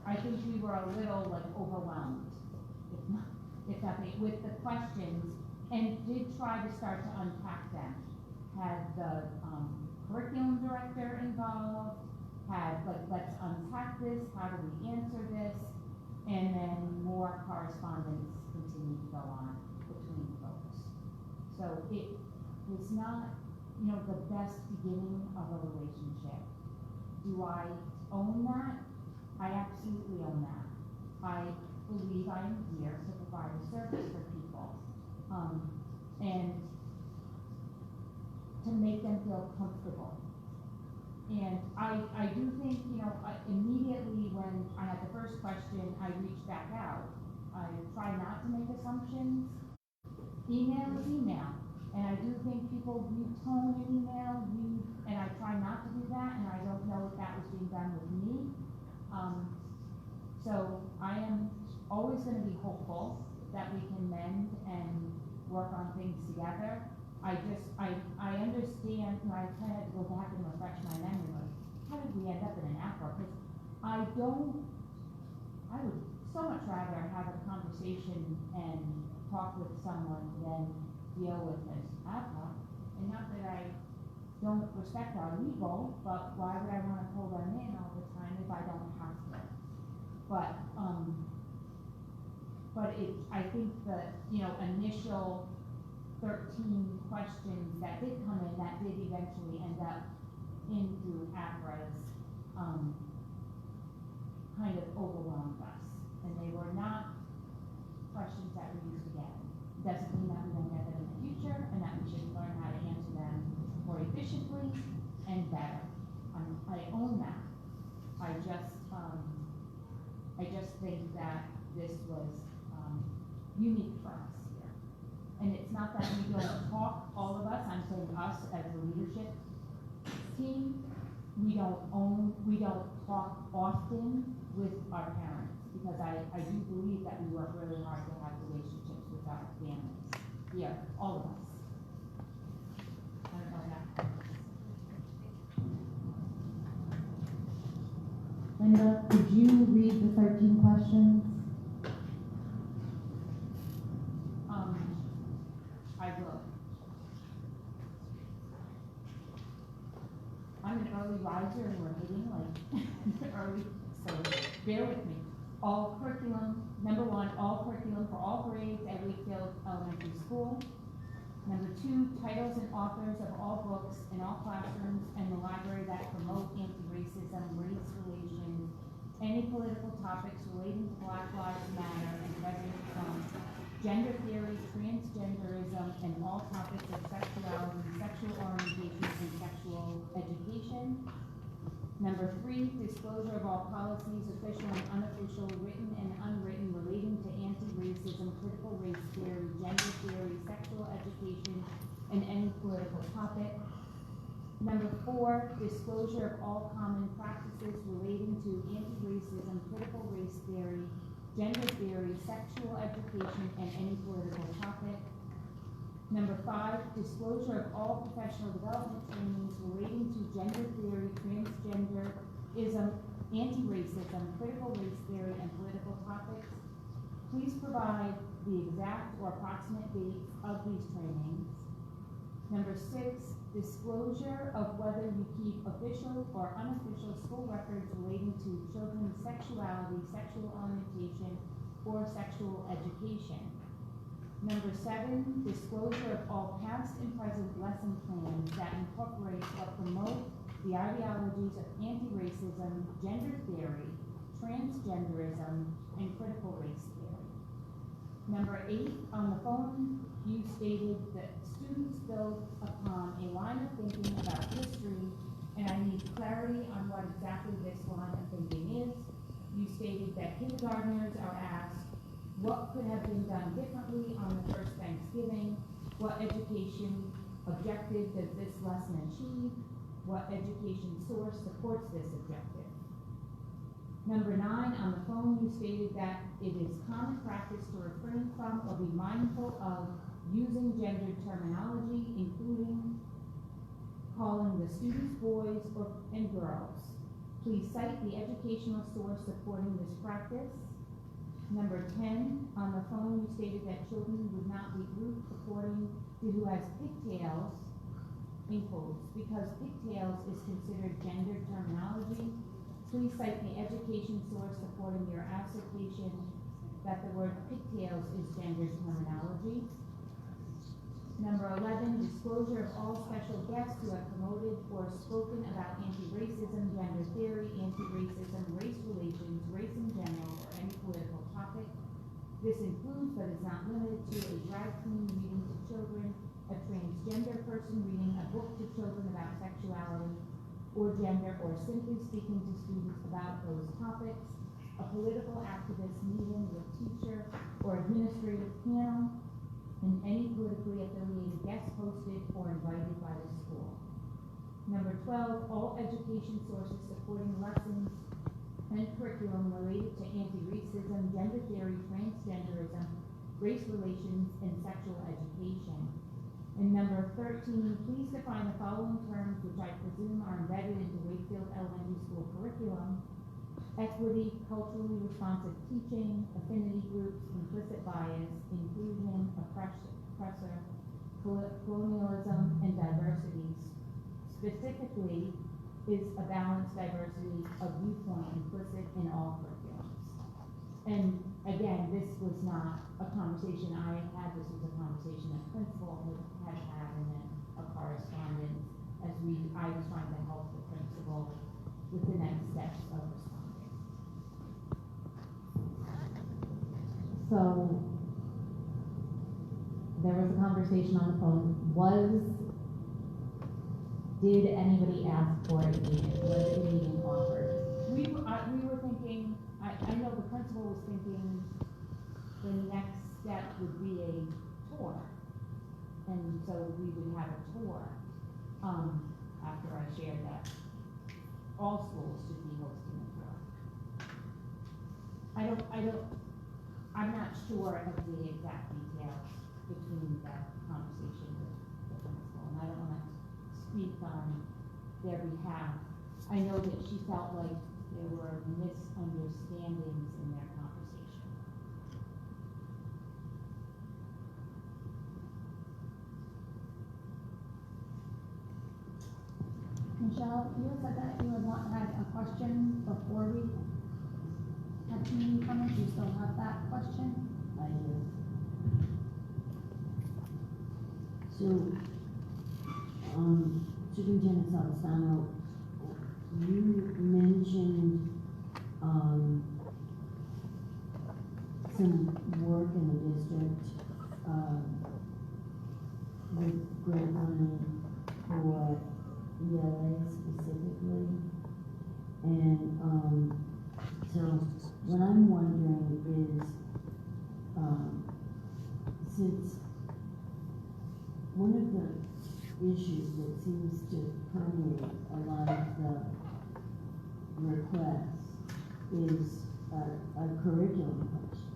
I think we were a little overwhelmed, if nothing, with the questions, and did try to start to unpack them. Had the curriculum director involved, had, like, let's unpack this, how do we answer this? And then more correspondence continued to go on between folks. So it was not, the best beginning of a relationship. Do I own that? I absolutely own that. I believe I am here to provide a service for people, and to make them feel comfortable. And I do think, immediately when I had the first question, I reached back out. I try not to make assumptions. Email is email. And I do think people view tone in email, and I try not to do that, and I don't know if that was being done with me. So I am always going to be hopeful that we can mend and work on things together. I understand, I kind of had to go back and refresh my memory, like, how did we end up in an APRA? Because I would so much rather have a conversation and talk with someone than deal with this APRA. And not that I don't respect our legal, but why would I want to pull them in all the time if I don't have to? But I think the, initial 13 questions that did come in, that did eventually end up into APRA's, kind of overwhelmed us. And they were not questions that we used to get. Doesn't mean that we won't get them in the future, and that we should learn how to answer them more efficiently and better. I own that. I just think that this was unique for us here. And it's not that we don't talk, all of us, I'm saying us as the leadership team, we don't talk often with our parents, because I do believe that we work really hard to have relationships with our families here, all of us. I don't know that. Linda, did you read the 13 questions? I will. I'm an early riser and we're hitting like early, so bear with me. All curriculum, number 1, all curriculum for all grades at Wakefield Elementary School. Number 2, titles and authors of all books in all classrooms and the library that promote anti-racism, race relations, any political topics relating to Black Lives Matter and President Trump, gender theory, transgenderism, and all topics of sexuality, sexual orientation, and sexual education. Number 3, disclosure of all policies, official and unofficial, written and unwritten, relating to anti-racism, critical race theory, gender theory, sexual education, and any political topic. Number 4, disclosure of all common practices relating to anti-racism, critical race theory, gender theory, sexual education, and any political topic. Number 5, disclosure of all professional development trainings relating to gender theory, transgenderism, anti-racism, critical race theory, and political topics. Please provide the exact or approximate dates of these trainings. Number 6, disclosure of whether you keep official or unofficial school records relating to children's sexuality, sexual orientation, or sexual education. Number 7, disclosure of all past and present lesson plans that incorporate or promote the ideologies of anti-racism, gender theory, transgenderism, and critical race theory. Number 8, on the phone, you stated that students build upon a line of thinking about history, and I need clarity on what exactly this line of thinking is. You stated that kindergartners are asked, what could have been done differently on the first Thanksgiving? What education objective does this lesson achieve? What education source supports this objective? Number 9, on the phone, you stated that it is common practice to refrain from or be mindful of using gendered terminology, including calling the students boys and girls. Please cite the educational source supporting this practice. Number 10, on the phone, you stated that children would not be grouped according to who has pigtails in quotes, because pigtails is considered gendered terminology. Please cite the education source supporting your assertion that the word pigtails is gendered terminology. Number 11, disclosure of all special guests who have promoted or spoken about anti-racism, gender theory, anti-racism, race relations, race in general, or any political topic. This includes, but is not limited to, a drag queen reading to children, a transgender person reading a book to children about sexuality or gender, or simply speaking to students about those topics, a political activist meeting with teacher or administrative panel, and any politically affiliated guest hosted or invited by the school. Number 12, all education sources supporting lessons and curriculum related to anti-racism, gender theory, transgenderism, race relations, and sexual education. And number 13, please define the following terms which I presume are embedded into Wakefield Elementary School curriculum: equity, culturally responsive teaching, affinity groups, implicit bias, inclusion, oppressor, colonialism, and diversity. Specifically, is a balanced diversity of viewpoint implicit in all curriculums. And again, this was not a conversation I had, this was a conversation that principal had had, and then a correspondence as I was trying to help the principal with the next steps of responding. So there was a conversation on the phone. Did anybody ask for a meeting? Was a meeting offered? We were thinking, I know the principal was thinking the next step would be a tour. And so we would have a tour after I shared that all schools should be hosting a tour. I'm not sure of the exact details between that conversation with the principal, and I don't want to speak on their behalf. I know that she felt like there were misunderstandings in their conversation. Michelle, you said that you had a question before we had community comments. You still have that question? I do. So, Superintendent Solas, you mentioned some work in the district with grant money for ELA specifically, and so what I'm wondering is, since one of the issues that seems to permeate a lot of the requests is a curriculum question.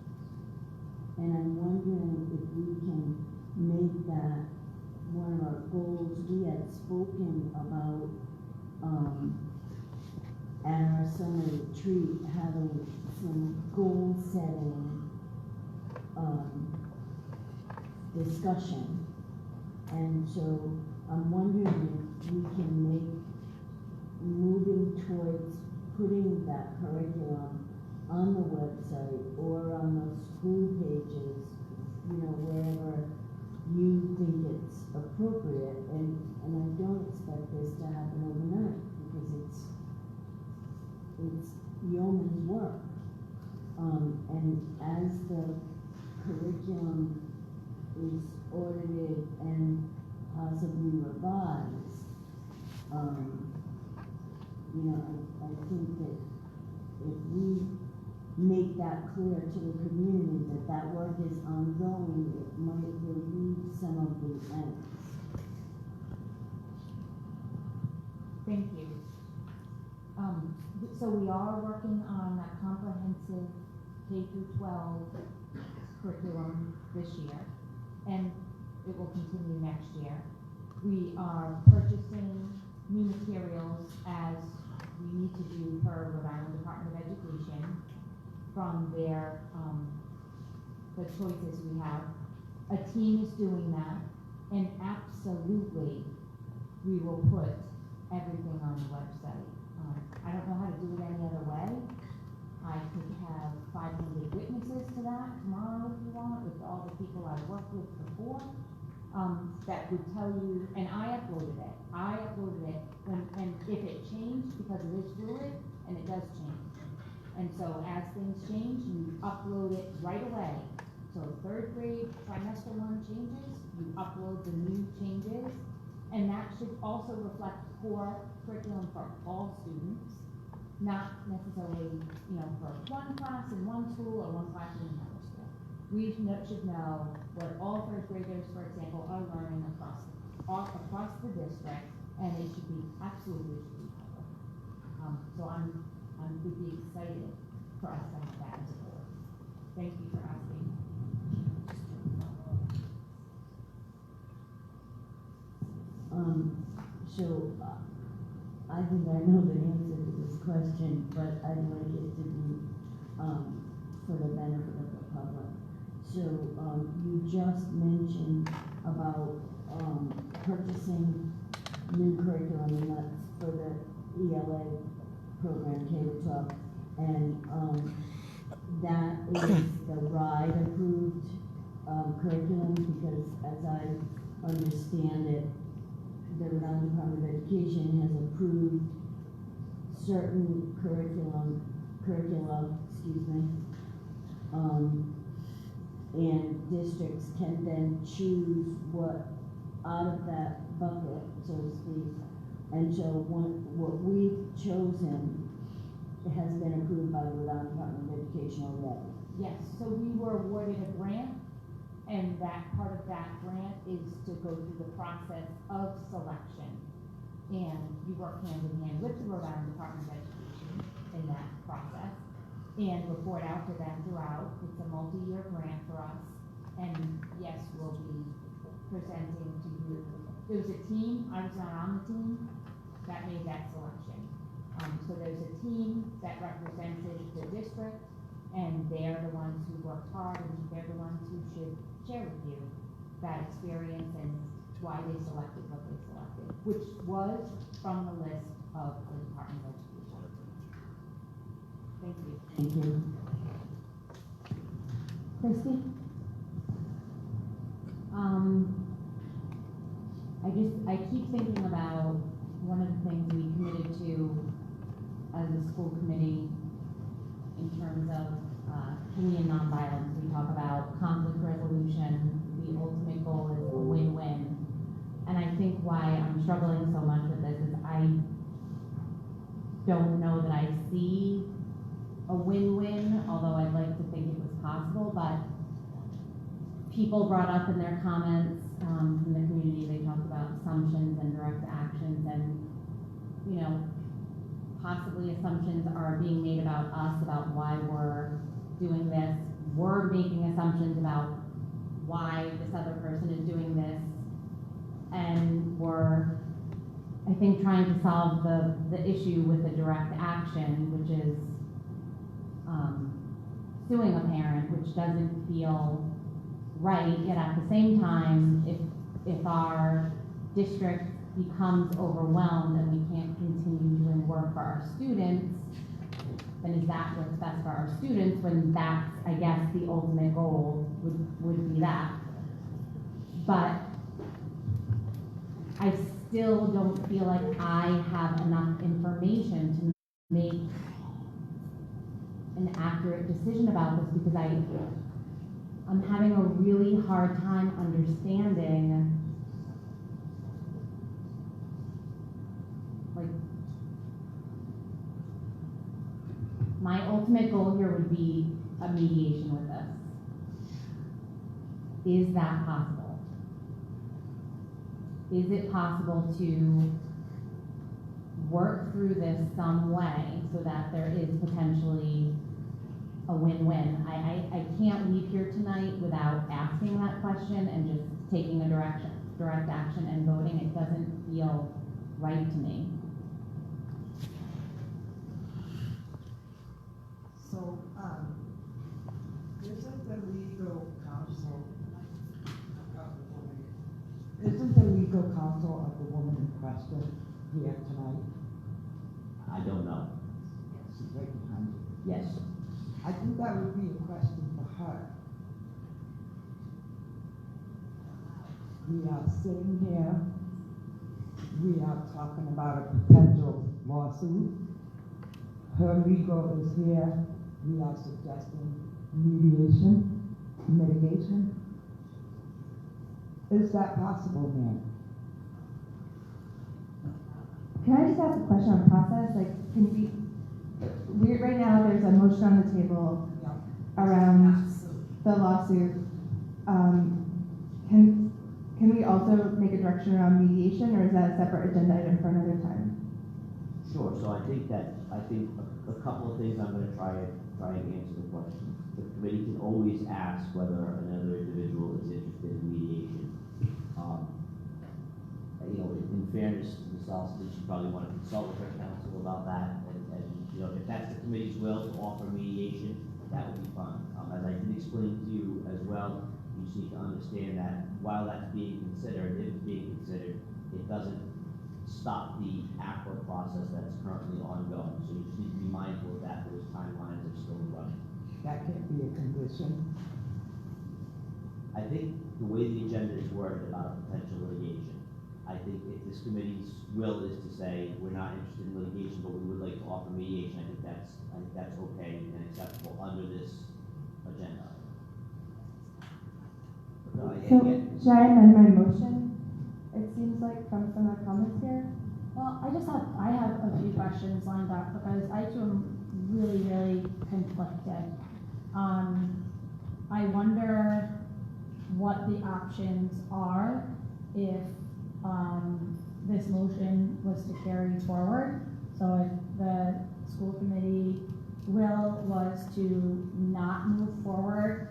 And I'm wondering if we can make that one of our goals. We had spoken about at our summer retreat having some goal setting discussion. And so I'm wondering if we can make moving towards putting that curriculum on the website or on the school pages, wherever you think it's appropriate. And I don't expect this to happen overnight because it's yeoman's work. And as the curriculum is audited and possibly revised, I think that if we make that clear to the community that that work is ongoing, it might relieve some of the angst. Thank you. So we are working on a comprehensive K-12 curriculum this year, and it will continue next year. We are purchasing new materials as we need to do per Rhode Island Department of Education from their the choices we have. A team is doing that, and absolutely we will put everything on the website. I don't know how to do it any other way. I could have 500 witnesses to that tomorrow if you want, with all the people I've worked with before, that would tell you, and I uploaded it, and if it changed, because it is fluid, and it does change. And so as things change, you upload it right away. So 3rd grade, trimester 1 changes, you upload the new changes, and that should also reflect core curriculum for all students, not necessarily, for one class in one school or one class in another school. We should know what all 3rd graders, for example, are learning across the district, and it should be absolutely public. So would be excited for us to have that as a board. Thank you for asking. I think I know the answer to this question, but I'd like it to be for the benefit of the public. So you just mentioned about purchasing new curriculum, and that's for the ELA program, K-12, and that is the RIDE approved curriculum, because as I understand it, the Rhode Island Department of Education has approved certain curricula, and districts can then choose what out of that bucket, so to speak. And so what we've chosen has been approved by the Rhode Island Department of Education already. Yes, so we were awarded a grant, and that part of that grant is to go through the process of selection. And you work hand in hand with the Rhode Island Department of Education in that process, and report out to them throughout. It's a multi-year grant for us, and yes, we'll be presenting to you. There was a team, I was not on the team, that made that selection. So there's a team that represented the district, and they're the ones who worked hard, and they're the ones who should share with you that experience and why they selected what they selected, which was from the list of the Department of Education. Thank you. Thank you. Christy? I keep thinking about one of the things we committed to as a school committee in terms of community and nonviolence. We talk about conflict resolution. The ultimate goal is a win-win. And I think why I'm struggling so much with this is I don't know that I see a win-win, although I'd like to think it was possible. But people brought up in their comments from the community, they talked about assumptions and direct actions, and possibly assumptions are being made about us, about why we're doing this. We're making assumptions about why this other person is doing this, and we're, I think, trying to solve the issue with a direct action, which is suing a parent, which doesn't feel right. Yet at the same time, if our district becomes overwhelmed and we can't continue doing work for our students, then is that what's best for our students, when that's, I guess, the ultimate goal would be that. But I still don't feel like I have enough information to make an accurate decision about this, because I'm having a really hard time understanding, like, my ultimate goal here would be a mediation with this. Is that possible? Is it possible to work through this some way so that there is potentially a win-win? I can't leave here tonight without asking that question and just taking a direct action and voting. It doesn't feel right to me. So, isn't the legal legal counsel of the woman in question here tonight? I don't know. She's right behind you. Yes. I think that would be a question for her. We are sitting here, we are talking about a potential lawsuit. Her legal is here, we are suggesting mediation, mitigation. Is that possible, ma'am? Can I just ask a question on process? Like, can we right now there's a motion on the table around the lawsuit. Can we also make a direction around mediation, or is that a separate agenda item for another time? Sure. So I think a couple of things I'm going to try and answer the question. The committee can always ask whether another individual is interested in mediation. In fairness to Ms. Alston, she probably want to consult with her counsel about that, and if that's the committee's will to offer mediation, that would be fine. As I did explain to you as well, you just need to understand that while that's being considered, if it's being considered, it doesn't stop the APRA process that's currently ongoing. So you just need to be mindful of that. Those timelines are still running. That can't be a condition. I think the way the agenda is worded about potential litigation, I think if this committee's will is to say we're not interested in litigation, but we would like to offer mediation, I think that's okay and acceptable under this agenda. So should I amend my motion? It seems like from some of the comments here. Well, I have a few questions lined up because I too am really conflicted. I wonder what the options are if this motion was to carry forward. So if the school committee will was to not move forward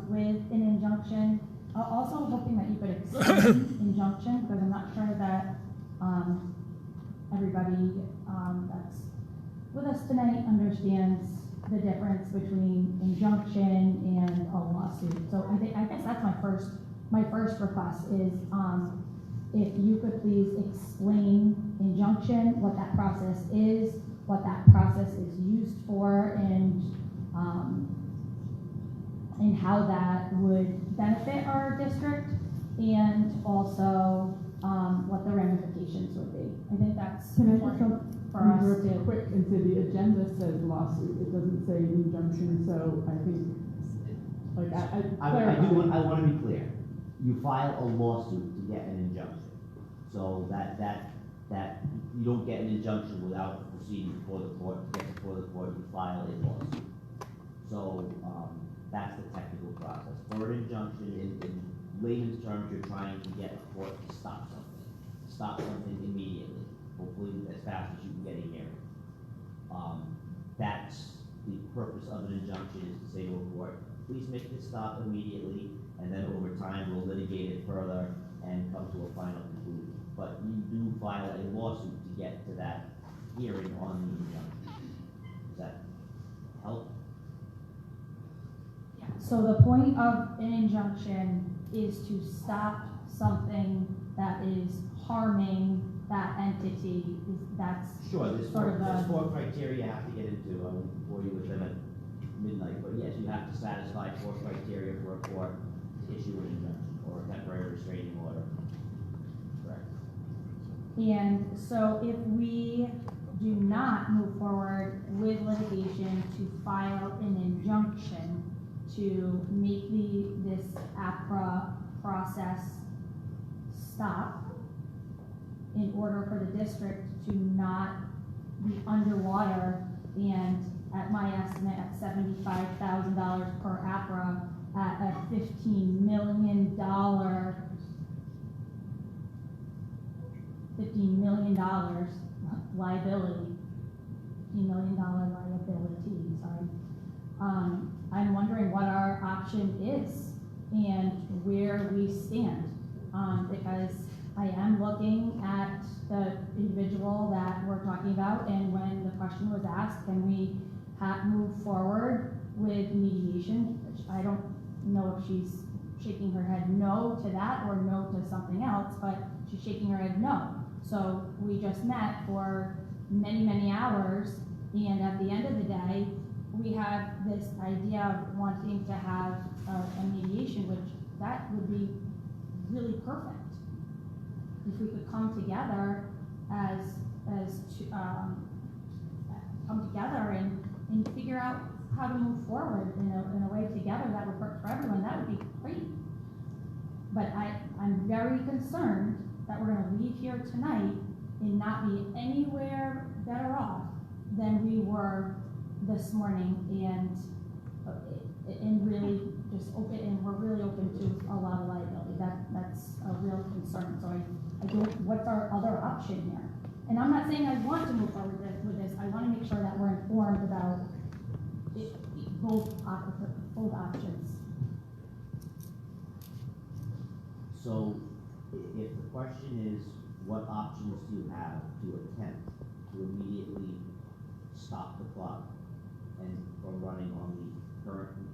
with an injunction. Also hoping that you could extend injunction, because I'm not sure that everybody that's with us tonight understands the difference between injunction and a lawsuit. So I guess that's my first request is if you could please explain injunction, what that process is, what that process is used for, and how that would benefit our district, and also what the ramifications would be. I think that's important for us to. Quick into the agenda says lawsuit. It doesn't say injunction. So I think, like I want to be clear. You file a lawsuit to get an injunction. So that you don't get an injunction without proceeding before the court. To get before the court, you file a lawsuit. So that's the technical process. For an injunction, in layman's terms, you're trying to get a court to stop something immediately, hopefully as fast as you can get a hearing. That's the purpose of an injunction, is to say to a court, please make this stop immediately, and then over time we'll litigate it further and come to a final conclusion. But you do file a lawsuit to get to that hearing on the injunction. Does that help? So the point of an injunction is to stop something that is harming that entity. That's sure. There's sort there's four criteria you have to get into. I won't bore you with them at midnight, but yes, you have to satisfy 4 criteria for a court to issue an injunction or a temporary restraining order. Correct. And so if we do not move forward with litigation to file an injunction to make this APRA process stop in order for the district to not be underwater, and at my estimate at $75,000 per APRA at a $15 million liability, $15 million liability, sorry. I'm wondering what our option is and where we stand, because I am looking at the individual that we're talking about, and when the question was asked, can we move forward with mediation, which I don't know if she's shaking her head no to that or no to something else, but she's shaking her head no. So we just met for many, many hours, and at the end of the day, we have this idea of wanting to have a mediation, which that would be really perfect. If we could come together come together and figure out how to move forward in a way together that would work for everyone, that would be great. But I'm very concerned that we're gonna leave here tonight and not be anywhere better off than we were this morning, and really just open, and we're really open to a lot of liability. That's a real concern. So I don't, what's our other option here? And I'm not saying I want to move forward with this. I want to make sure that we're informed about both options. So, if the question is, what options do you have to attempt to immediately stop the clock and from running on the currently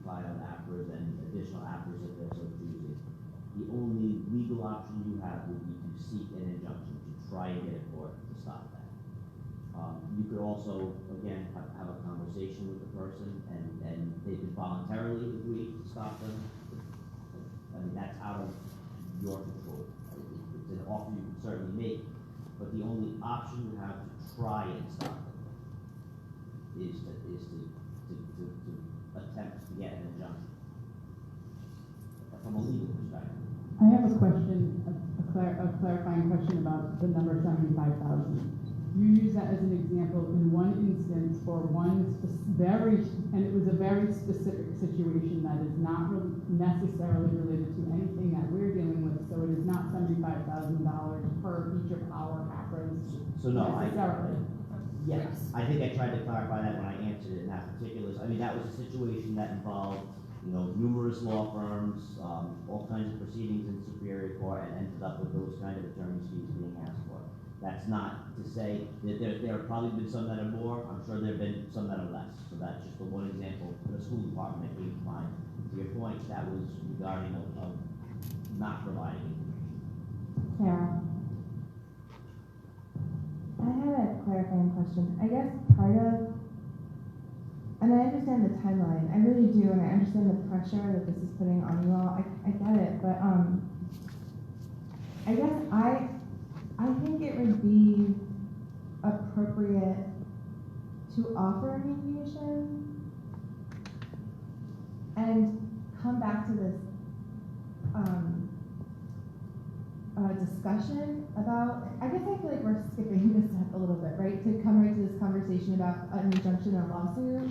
filed APRAs and additional APRAs if they're so choosing, the only legal option you have would be to seek an injunction, to try and get a court to stop that. You could also, again, have a conversation with the person, and they could voluntarily agree to stop them. I mean, that's out of your control. It's an offer you can certainly make, but the only option you have to try and stop them is to attempt to get an injunction from a legal perspective. I have a question, a clarifying question about the number 75,000. You use that as an example in one instance for one and it was a very specific situation that is not necessarily related to anything that we're dealing with. So it is not $75,000 per each of our APRAs. So no, necessarily. Yes, I think I tried to clarify that when I answered it in that particular. I mean, that was a situation that involved, numerous law firms, all kinds of proceedings in Superior Court, and ended up with those kind of attorney's fees being asked for. That's not to say that there have probably been some that are more. I'm sure there have been some that are less. So that's just the one example for the school department that came to mind. To your point, that was regarding of not providing. Sarah, I had a clarifying question. I guess part of, and I understand the timeline, I really do, and I understand the pressure that this is putting on you all. I get it, but I guess I think it would be appropriate to offer mediation and come back to this discussion about, I guess I feel like we're skipping this step a little bit, right? To come right to this conversation about an injunction or lawsuit.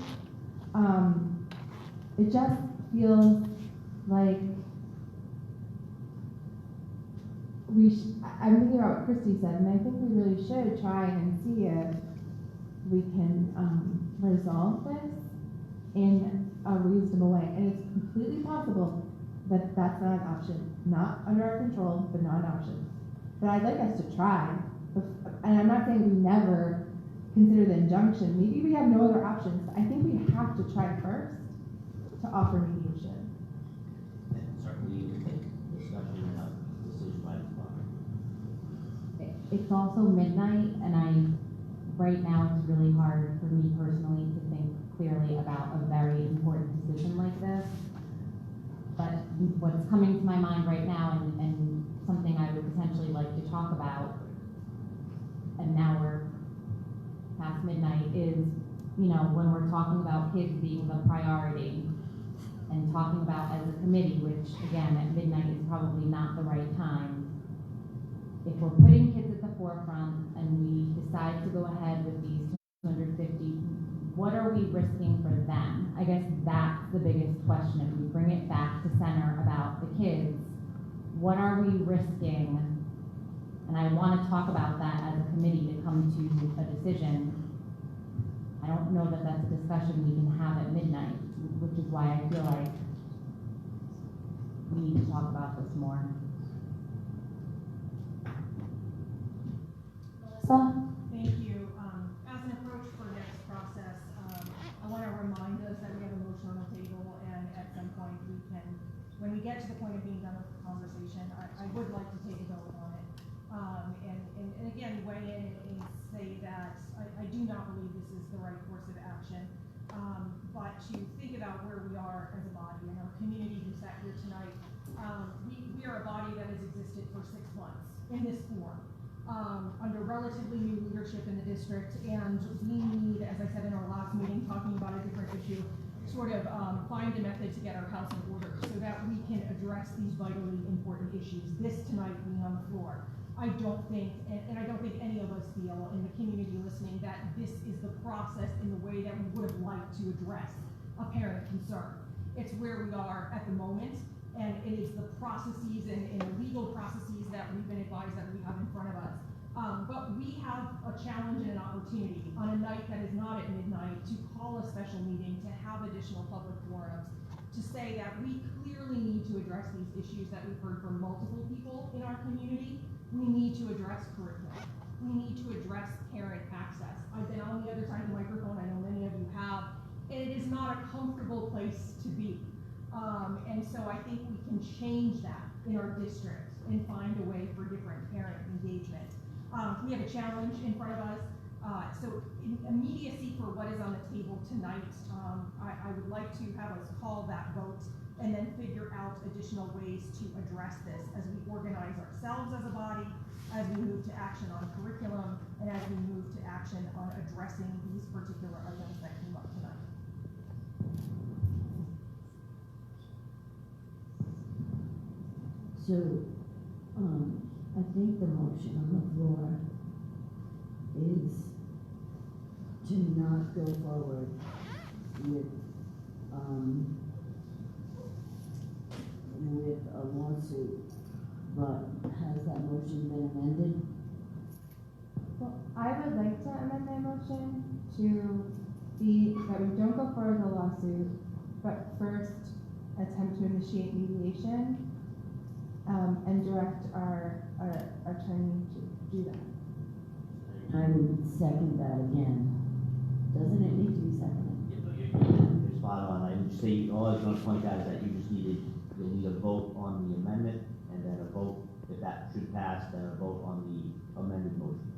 It just feels like I'm thinking about what Christy said, and I think we really should try and see if we can resolve this in a reasonable way. And it's completely possible that that's not an option. Not under our control, but not an option. But I'd like us to try. And I'm not saying we never consider the injunction. Maybe we have no other options, but I think we have to try first to offer mediation. And certainly you can take discussion and a decision by the clock. It's also midnight, and right now it's really hard for me personally to think clearly about a very important decision like this. But what's coming to my mind right now, and something I would potentially like to talk about, and now we're past midnight, is, when we're talking about kids being the priority, and talking about as a committee, which again, at midnight is probably not the right time. If we're putting kids at the forefront and we decide to go ahead with these 250, what are we risking for them? I guess that's the biggest question. If we bring it back to center about the kids, what are we risking? And I want to talk about that as a committee to come to a decision. I don't know that that's a discussion we can have at midnight, which is why I feel like we need to talk about this more. Melissa? Thank you. As an approach for next process, I want to remind us that we have a motion on the table, and at some point we can, when we get to the point of being done with the conversation, I would like to take a vote on it. And again, weigh in and say that I do not believe this is the right course of action. But to think about where we are as a body and our community who sat here tonight, we are a body that has existed for 6 months in this form, under relatively new leadership in the district, and we need, as I said in our last meeting, talking about a different issue, sort of find a method to get our house in order so that we can address these vitally important issues. This tonight being on the floor, I don't think, and I don't think any of us feel in the community listening, that this is the process in the way that we would have liked to address a parent concern. It's where we are at the moment, and it is the processes and legal processes that we've been advised that we have in front of us. But we have a challenge and an opportunity on a night that is not at midnight to call a special meeting, to have additional public forums, to say that we clearly need to address these issues that we've heard from multiple people in our community. We need to address curriculum. We need to address parent access. I've been on the other side of the microphone, I know many of you have, and it is not a comfortable place to be. And so I think we can change that in our district and find a way for different parent engagement. We have a challenge in front of us. So in immediacy for what is on the table tonight, I would like to have us call that vote and then figure out additional ways to address this as we organize ourselves as a body, as we move to action on curriculum, and as we move to action on addressing these particular items that came up tonight. So, I think the motion on the floor is to not go forward with a lawsuit, but has that motion been amended? Well, I would like to amend my motion to be that we don't go forward with a lawsuit, but first attempt to initiate mediation, and direct our attorney to do that. I would second that again. Doesn't it need to be seconded? You're spot on. I would say, all I was going to point out is that you'll need a vote on the amendment, and then a vote, if that should pass, then a vote on the amended motion.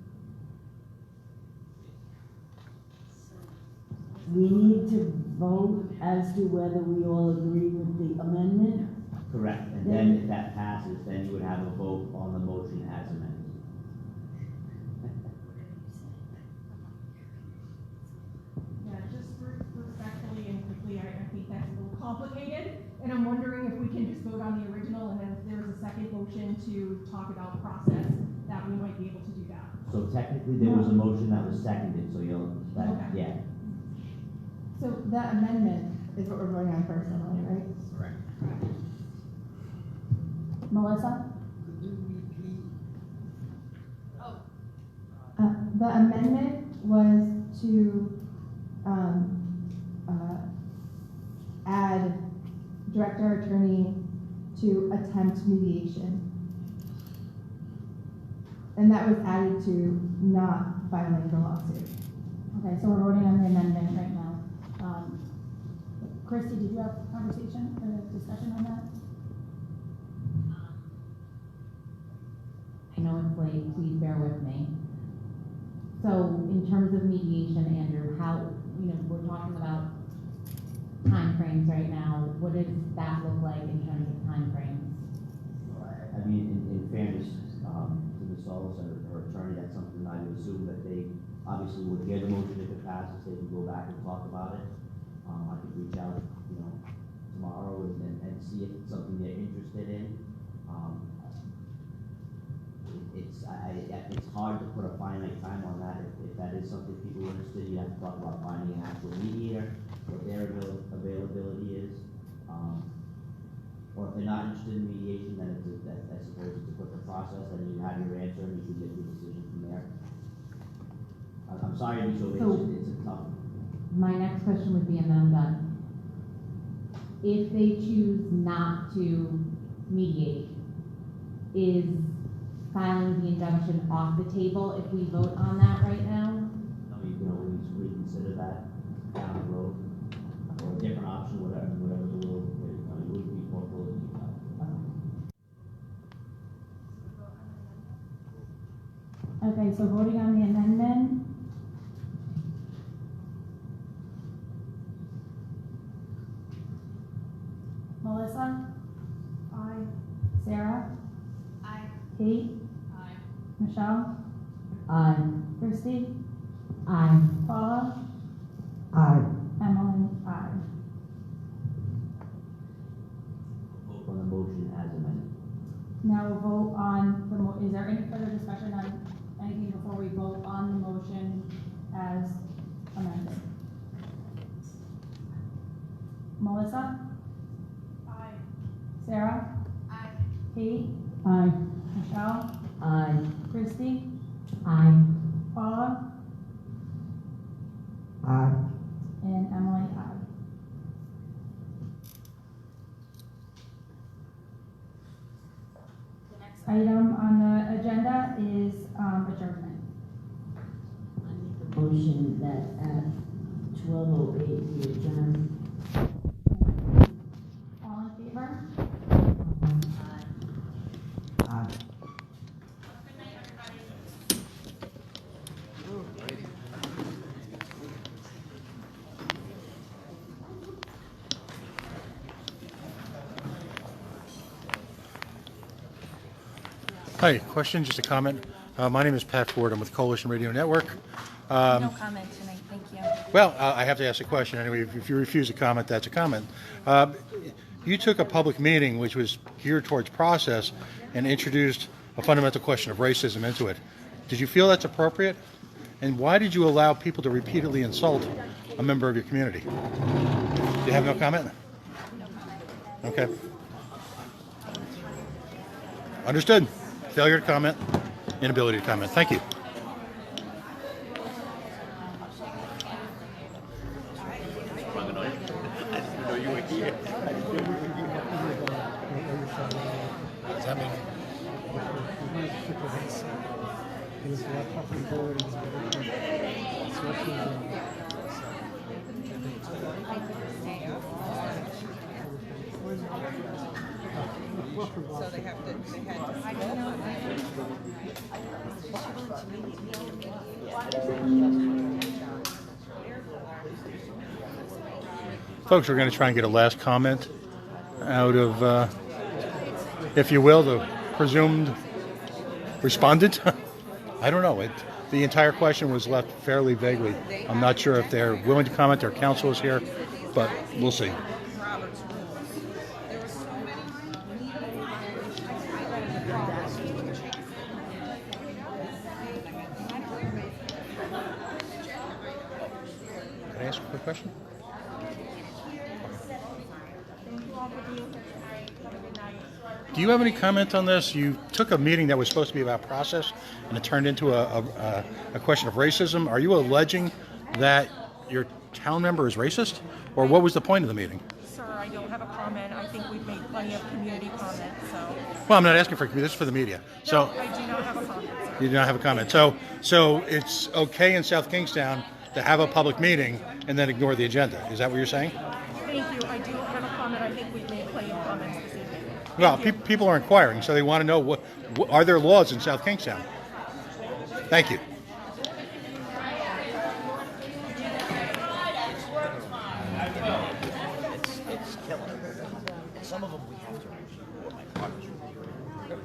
We need to vote as to whether we all agree with the amendment? Correct, and then if that passes, then you would have a vote on the motion as amended. Yeah, just respectfully and quickly, I think that's a little complicated, and I'm wondering if we can just vote on the original, and then if there was a second motion to talk about process, that we might be able to do that. So technically, there was a motion that was seconded, so yeah. So that amendment is what we're voting on first, Emily, right? Correct. Melissa? The amendment was to direct our attorney to attempt mediation. And that was added to not filing the lawsuit. Okay, so we're voting on the amendment right now. Christy, did you have a conversation or a discussion on that? I know it's late, please bear with me. So in terms of mediation, Andrew, how, we're talking about timeframes right now. What does that look like in terms of timeframes? I mean, in fairness to Ms. Solas and her attorney, that's something I would assume that they obviously would hear the motion if it passes. They can go back and talk about it. I could reach out, tomorrow and see if it's something they're interested in. It's hard to put a finite time on that. If that is something people are interested in, you have to talk about finding an actual mediator, what their availability is. Or if they're not interested in mediation, then I suppose it's a quicker process, and you have your answer and you can get your decision from there. I'm sorry to be so vague, it's a tough one. My next question would be, and then I'm done. If they choose not to mediate, is filing the injunction off the table if we vote on that right now? No, you can always reconsider that down the road, or a different option, whatever the will, it would be foreclosed. Okay, so voting on the amendment. Melissa? Aye. Sarah? Aye. Kate? Aye. Michelle? Aye. Christy? Aye. Paula? Aye. Emily? Aye. Vote on the motion as amended. Now we'll vote on the is there any further discussion on anything before we vote on the motion as amended? Melissa? Aye. Sarah? Aye. Kate? Aye. Michelle? Aye. Christy? Aye. Paula? Aye. And Emily? Aye. The next item on the agenda is adjournment. Motion that at 12:08 we adjourn. All in favor? Aye. Hi, question, just a comment. My name is Pat Ford. I'm with Coalition Radio Network. No comment tonight, thank you. Well, I have to ask a question anyway. If you refuse a comment, that's a comment. You took a public meeting which was geared towards process and introduced a fundamental question of racism into it. Did you feel that's appropriate? And why did you allow people to repeatedly insult a member of your community? Do you have no comment? No comment. Okay. Understood. Failure to comment, inability to comment. Thank you. Does that mean? So they had to. I don't know. Folks, we're going to try and get a last comment out of, if you will, the presumed respondent. I don't know. The entire question was left fairly vaguely. I'm not sure if they're willing to comment. Their counsel is here, but we'll see. Can I ask a quick question? Do you have any comment on this? You took a meeting that was supposed to be about process and it turned into a question of racism. Are you alleging that your town member is racist? Or what was the point of the meeting? Sir, I don't have a comment. I think we've made plenty of community comments, so. Well, I'm not asking for this is for the media. So No, I do not have a comment, sir. you do not have a comment. So it's okay in South Kingstown to have a public meeting and then ignore the agenda. Is that what you're saying? Thank you. I do have a comment. I think we've made plenty of comments this evening. Well, people are inquiring, so they want to know what are there laws in South Kingstown? Thank you. It's killing. Some of them we have to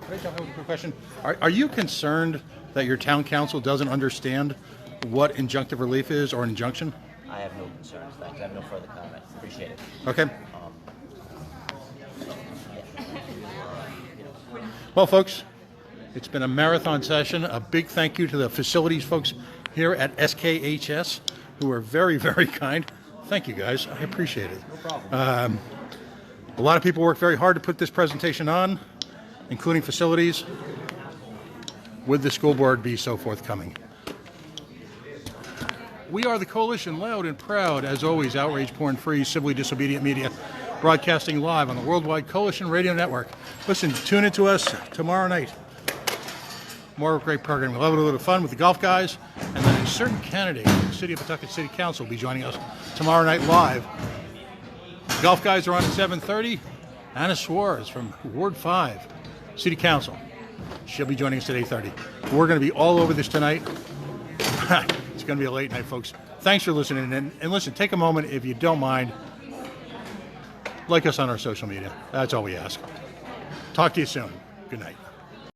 Could I jump in with a quick question? Are you concerned that your town council doesn't understand what injunctive relief is or an injunction? I have no concerns, thanks. I have no further comment. Appreciate it. Okay. Well, folks, it's been a marathon session. A big thank you to the facilities folks here at SKHS, who are very, very kind. Thank you, guys. I appreciate it. No problem. A lot of people worked very hard to put this presentation on, including facilities. Would the school board be so forthcoming? We are the Coalition, loud and proud, as always, outrage, porn-free, civilly disobedient media, broadcasting live on the Worldwide Coalition Radio Network. Listen, tune into us tomorrow night. More great programming. We'll have a little fun with the golf guys, and then a certain candidate in the City of Pawtucket City Council will be joining us tomorrow night live. The golf guys are on at 7:30. Anna Suarez from Ward 5, City Council. She'll be joining us at 8:30. We're going to be all over this tonight. It's going to be a late night, folks. Thanks for listening. And listen, take a moment, if you don't mind, like us on our social media. That's all we ask. Talk to you soon. Good night.